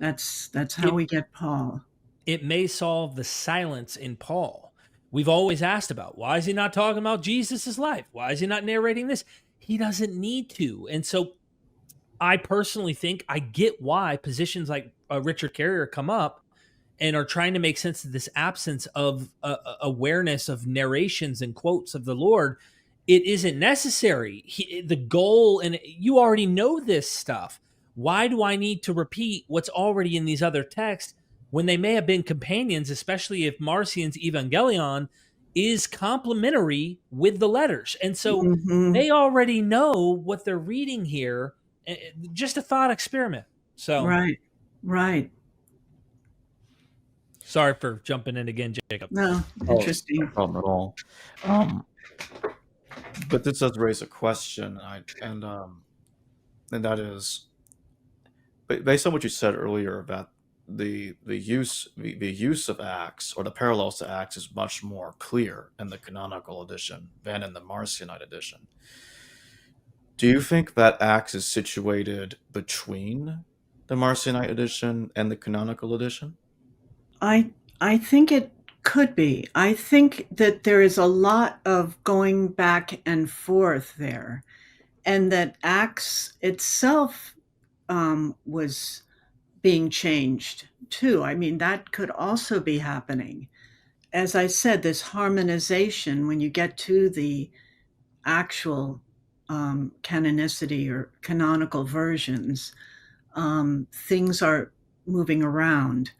That's how we get Paul. It may solve the silence in Paul. We've always asked about, why is he not talking about Jesus' life? Why is he not narrating this? He doesn't need to. And so I personally think I get why positions like Richard Carrier come up and are trying to make sense of this absence of awareness of narrations and quotes of the Lord. It isn't necessary. The goal, and you already know this stuff. Why do I need to repeat what's already in these other texts when they may have been companions, especially if Marcion's Evangelion is complementary with the letters? And so they already know what they're reading here. Just a thought experiment. So right. Sorry for jumping in again, Jacob. No, interesting. No problem at all. But this does raise a question, and that is, based on what you said earlier about the use of Acts, or the parallels to Acts, is much more clear in the canonical edition than in the Marcionite edition. Do you think that Acts is situated between the Marcionite edition and the canonical edition? I think it could be. I think that there is a lot of going back and forth there, and that Acts itself was being changed too. I mean, that could also be happening. As I said, this harmonization, when you get to the actual canonicity or canonical versions, things are moving around.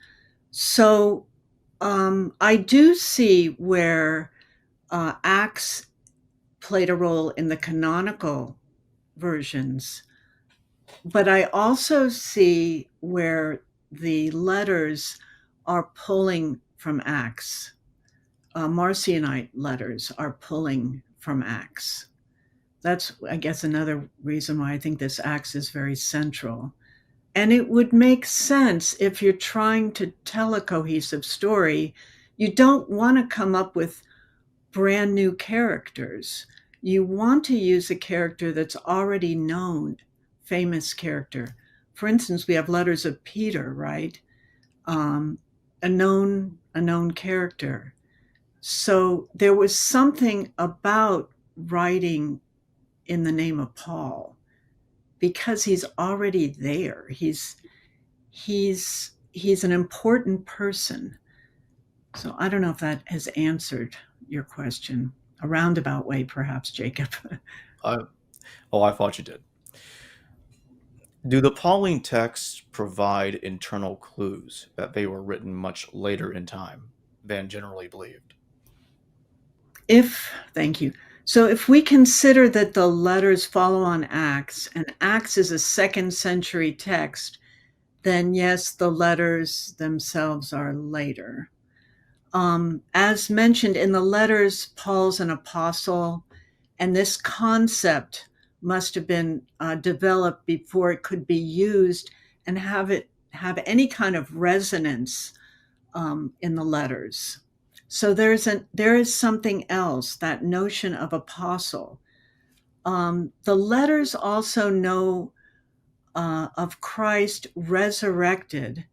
So I do see where Acts played a role in the canonical versions, but I also see where the letters are pulling from Acts. Marcionite letters are pulling from Acts. That's, I guess, another reason why I think this Acts is very central. And it would make sense if you're trying to tell a cohesive story. You don't want to come up with brand new characters. You want to use a character that's already known, famous character. For instance, we have letters of Peter, right? A known character. So there was something about writing in the name of Paul, because he's already there. He's an important person. So I don't know if that has answered your question. A roundabout way, perhaps, Jacob. I thought you did. Do the Pauline texts provide internal clues that they were written much later in time than generally believed? Thank you. So if we consider that the letters follow on Acts, and Acts is a 2nd century text, then yes, the letters themselves are later. As mentioned in the letters, Paul's an apostle, and this concept must have been developed before it could be used and have any kind of resonance in the letters. So there is something else, that notion of apostle. The letters also know of Christ resurrected,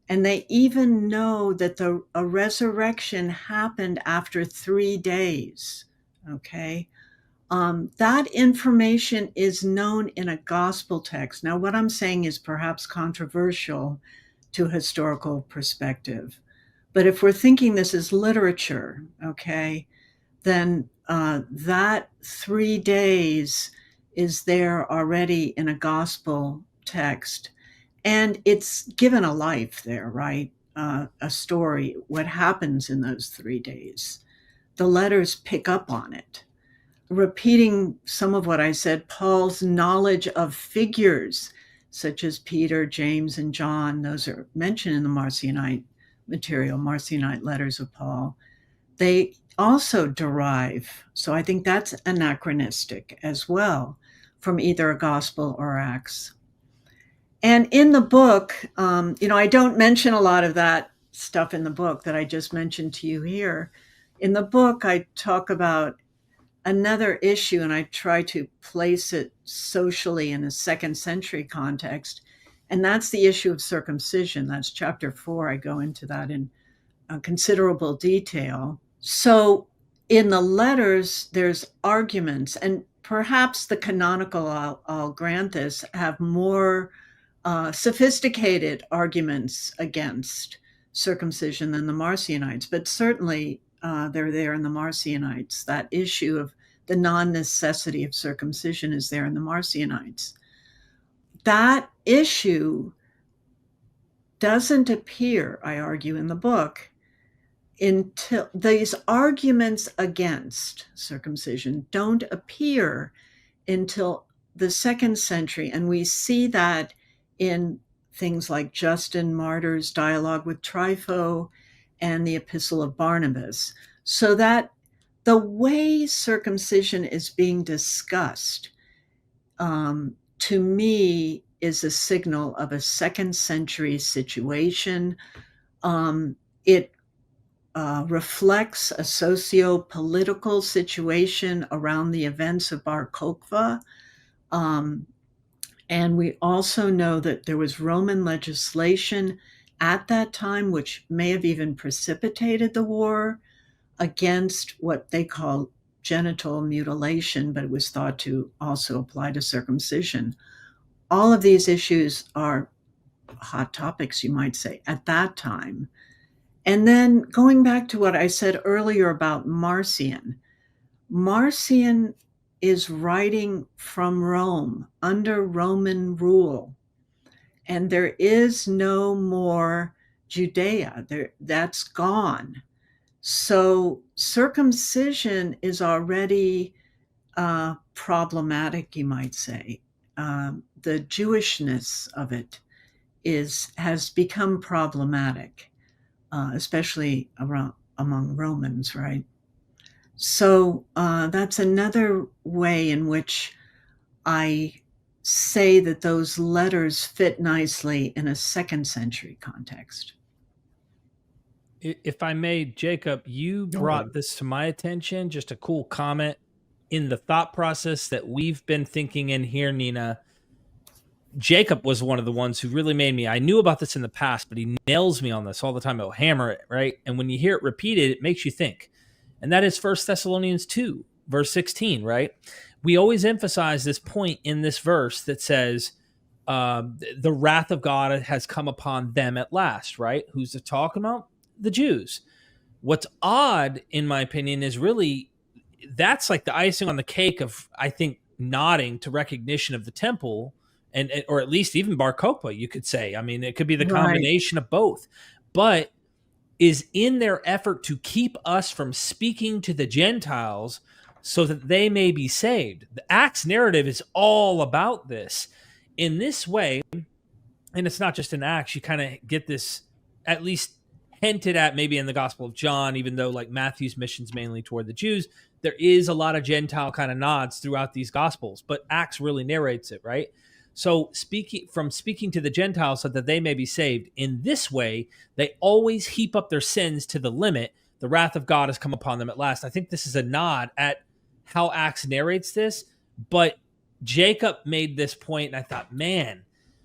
and they even know that a resurrection happened after 3 days. Okay, that information is known in a gospel text. Now, what I'm saying is perhaps controversial to historical perspective. But if we're thinking this is literature, okay, then that 3 days is there already in a gospel text. And it's given a life there, right? A story, what happens in those 3 days. The letters pick up on it. Repeating some of what I said, Paul's knowledge of figures, such as Peter, James, and John, those are mentioned in the Marcionite material, Marcionite letters of Paul. They also derive, so I think that's anachronistic as well, from either a gospel or Acts. And in the book, I don't mention a lot of that stuff in the book that I just mentioned to you here. In the book, I talk about another issue, and I try to place it socially in a 2nd century context, and that's the issue of circumcision. That's chapter 4. I go into that in considerable detail. So in the letters, there's arguments, and perhaps the canonical, I'll grant this, have more sophisticated arguments against circumcision than the Marcionites, but certainly they're there in the Marcionites. That issue of the non-necessity of circumcision is there in the Marcionites. That issue doesn't appear, I argue, in the book until these arguments against circumcision don't appear until the 2nd century. And we see that in things like Justin Martyr's dialogue with Trypho and the Epistle of Barnabas, so that the way circumcision is being discussed, to me, is a signal of a second century situation. It reflects a socio-political situation around the events of Bar Kokhba. And we also know that there was Roman legislation at that time, which may have even precipitated the war against what they call genital mutilation, but it was thought to also apply to circumcision. All of these issues are hot topics, you might say, at that time. And then going back to what I said earlier about Marcion, Marcion is writing from Rome under Roman rule, and there is no more Judea. That's gone. So circumcision is already problematic, you might say. The Jewishness of it has become problematic, especially among Romans, right? So that's another way in which I say that those letters fit nicely in a second century context. If I may, Jacob, you brought this to my attention, just a cool comment in the thought process that we've been thinking in here, Nina. Jacob was one of the ones who really made me, I knew about this in the past, but he nails me on this all the time. He'll hammer it, right? And when you hear it repeated, it makes you think. And that is 1 Thessalonians 2, verse 16, right? We always emphasize this point in this verse that says, the wrath of God has come upon them at last, right? Who's it talking about? The Jews. What's odd, in my opinion, is really that's like the icing on the cake of, I think, nodding to recognition of the temple, and or at least even Bar Kokhba, you could say. I mean, it could be the combination of both, but is in their effort to keep us from speaking to the Gentiles so that they may be saved. The Acts narrative is all about this. In this way, and it's not just in Acts, you kind of get this at least hinted at maybe in the Gospel of John, even though like Matthew's mission's mainly toward the Jews, there is a lot of Gentile kind of nods throughout these Gospels, but Acts really narrates it, right? So speaking to the Gentiles so that they may be saved, in this way, they always heap up their sins to the limit. The wrath of God has come upon them at last. I think this is a nod at how Acts narrates this, but Jacob made this point, and I thought, man,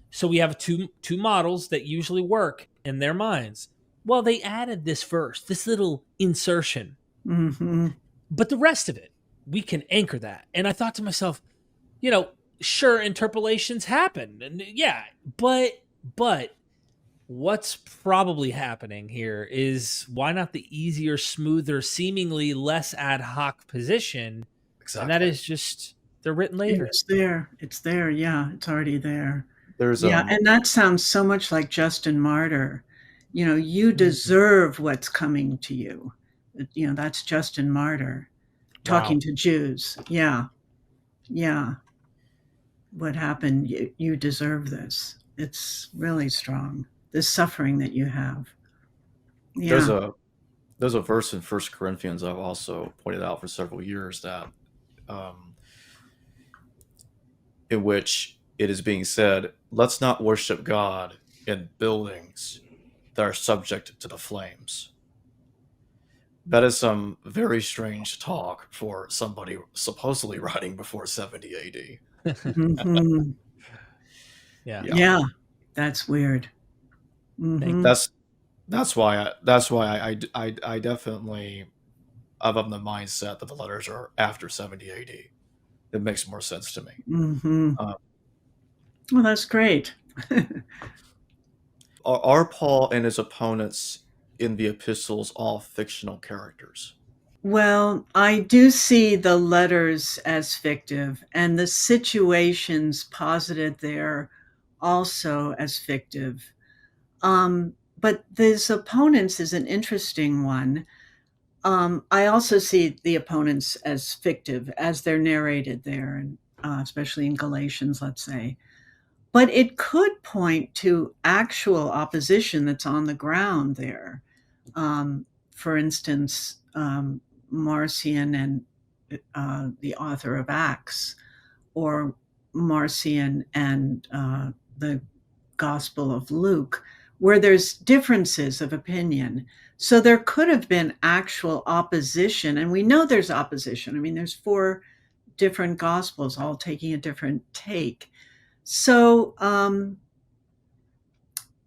so we have two models that usually work in their minds. Well, they added this verse, this little insertion. Mm-hmm. But the rest of it, we can anchor that. And I thought to myself, sure, interpolations happen. And yeah, but what's probably happening here is why not the easier, smoother, seemingly less ad hoc position? Exactly. And that is just they're written later. It's there. Yeah, it's already there. There's and that sounds so much like Justin Martyr. You deserve what's coming to you. That's Justin Martyr talking to Jews. Yeah. What happened? You deserve this. It's really strong. This suffering that you have. Yeah. There's a verse in 1 Corinthians I've also pointed out for several years that in which it is being said, let's not worship God in buildings that are subject to the flames. That is some very strange talk for somebody supposedly writing before 70 AD. Mm-hmm. Yeah, that's weird. Mm-hmm. That's why I definitely I'm of the mindset that the letters are after 70 AD. It makes more sense to me. Mm-hmm. Well, that's great. Are Paul and his opponents in the epistles all fictional characters? Well, I do see the letters as fictive and the situations posited there also as fictive. But his opponents is an interesting one. I also see the opponents as fictive as they're narrated there, and especially in Galatians, let's say. But it could point to actual opposition that's on the ground there. For instance, Marcion and the author of Acts, or Marcion and the Gospel of Luke, where there's differences of opinion. So there could have been actual opposition, and we know there's opposition. I mean, there's 4 different Gospels all taking a different take. So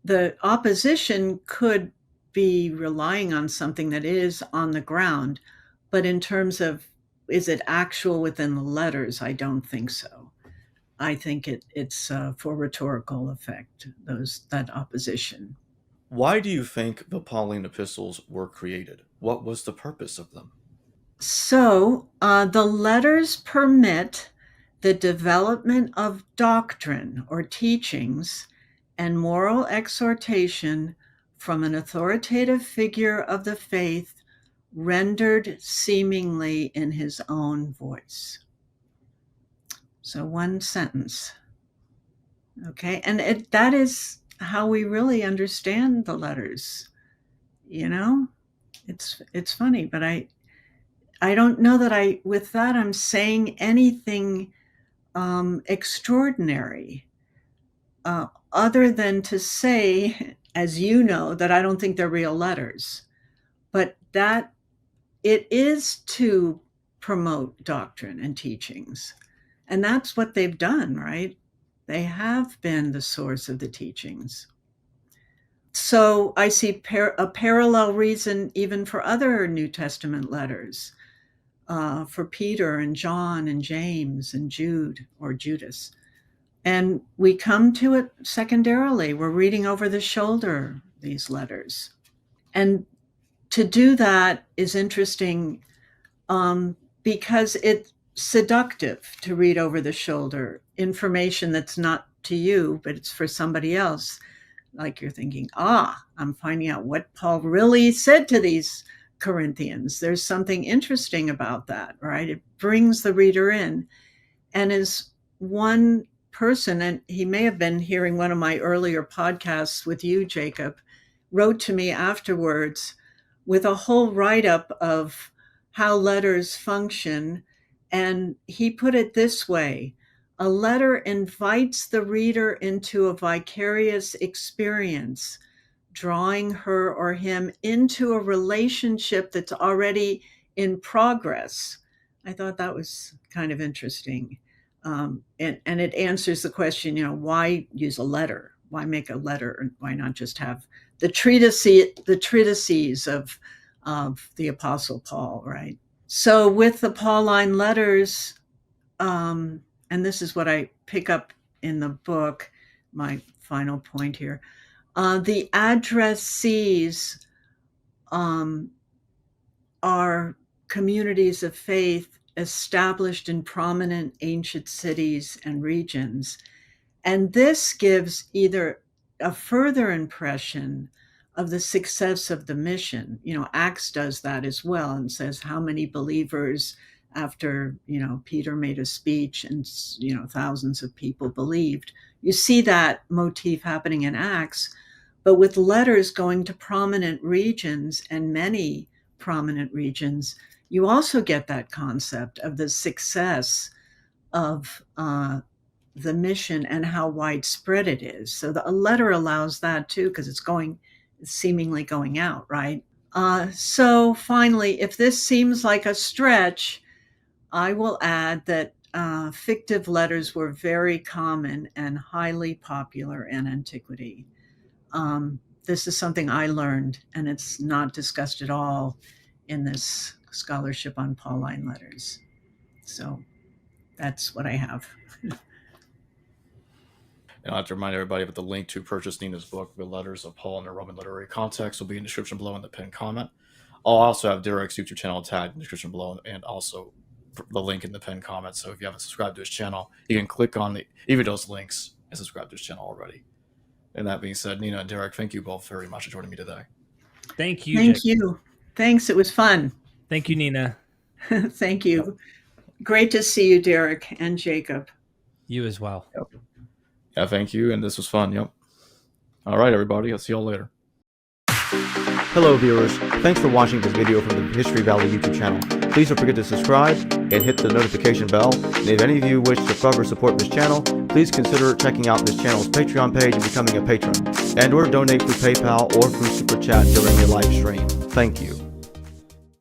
the opposition could be relying on something that is on the ground, but in terms of, is it actual within the letters? I don't think so. I think it's for rhetorical effect, that opposition. Why do you think the Pauline epistles were created? What was the purpose of them? So the letters permit the development of doctrine or teachings and moral exhortation from an authoritative figure of the faith, rendered seemingly in his own voice. So one sentence. Okay, and that is how we really understand the letters. You know, it's funny, but I don't know that with that I'm saying anything extraordinary, other than to say, as you know, that I don't think they're real letters, but that it is to promote doctrine and teachings. And that's what they've done, right? They have been the source of the teachings. So I see a parallel reason even for other New Testament letters, for Peter and John and James and Jude or Judas. And we come to it secondarily. We're reading over the shoulder these letters. And to do that is interesting because it's seductive to read over the shoulder information that's not to you, but it's for somebody else. Like you're thinking, I'm finding out what Paul really said to these Corinthians. There's something interesting about that, right? It brings the reader in. And as one person, and he may have been hearing one of my earlier podcasts with you, Jacob, wrote to me afterwards with a whole write-up of how letters function. And he put it this way: a letter invites the reader into a vicarious experience, drawing her or him into a relationship that's already in progress. I thought that was kind of interesting. And it answers the question, why use a letter? Why make a letter? Why not just have the treatises of the Apostle Paul, right? So with the Pauline letters, and this is what I pick up in the book, my final point here, the addressees are communities of faith established in prominent ancient cities and regions. And this gives either a further impression of the success of the mission. Acts does that as well and says how many believers after, Peter made a speech and, thousands of people believed. You see that motif happening in Acts, but with letters going to prominent regions and many prominent regions, you also get that concept of the success of the mission and how widespread it is. So a letter allows that too, because it's seemingly going out, right? So finally, if this seems like a stretch, I will add that fictive letters were very common and highly popular in antiquity. This is something I learned, and it's not discussed at all in this scholarship on Pauline letters. So that's what I have. And I'd like to remind everybody that the link to purchase Nina's book, The Letters of Paul in a Roman Literary Context, will be in the description below in the pinned comment. I'll also have Derek's YouTube channel tagged in the description below and also the link in the pinned comment. So if you haven't subscribed to his channel, you can click on even those links and subscribe to his channel already. And that being said, Nina and Derek, thank you both very much for joining me today. Thank you. Thank you. Thanks. It was fun. Thank you, Nina. Thank you. Yep. Great to see you, Derek and Jacob. You as well. Yep. Yeah, thank you. And this was fun. Yep. All right, everybody. I'll see y'all later. Hello viewers, thanks for watching this video from the History Valley YouTube channel. Please don't forget to subscribe and hit the notification bell. And if any of you wish to further support this channel, please consider checking out this channel's Patreon page and becoming a patron, and or donate through PayPal or through Super Chat during your live stream. Thank you.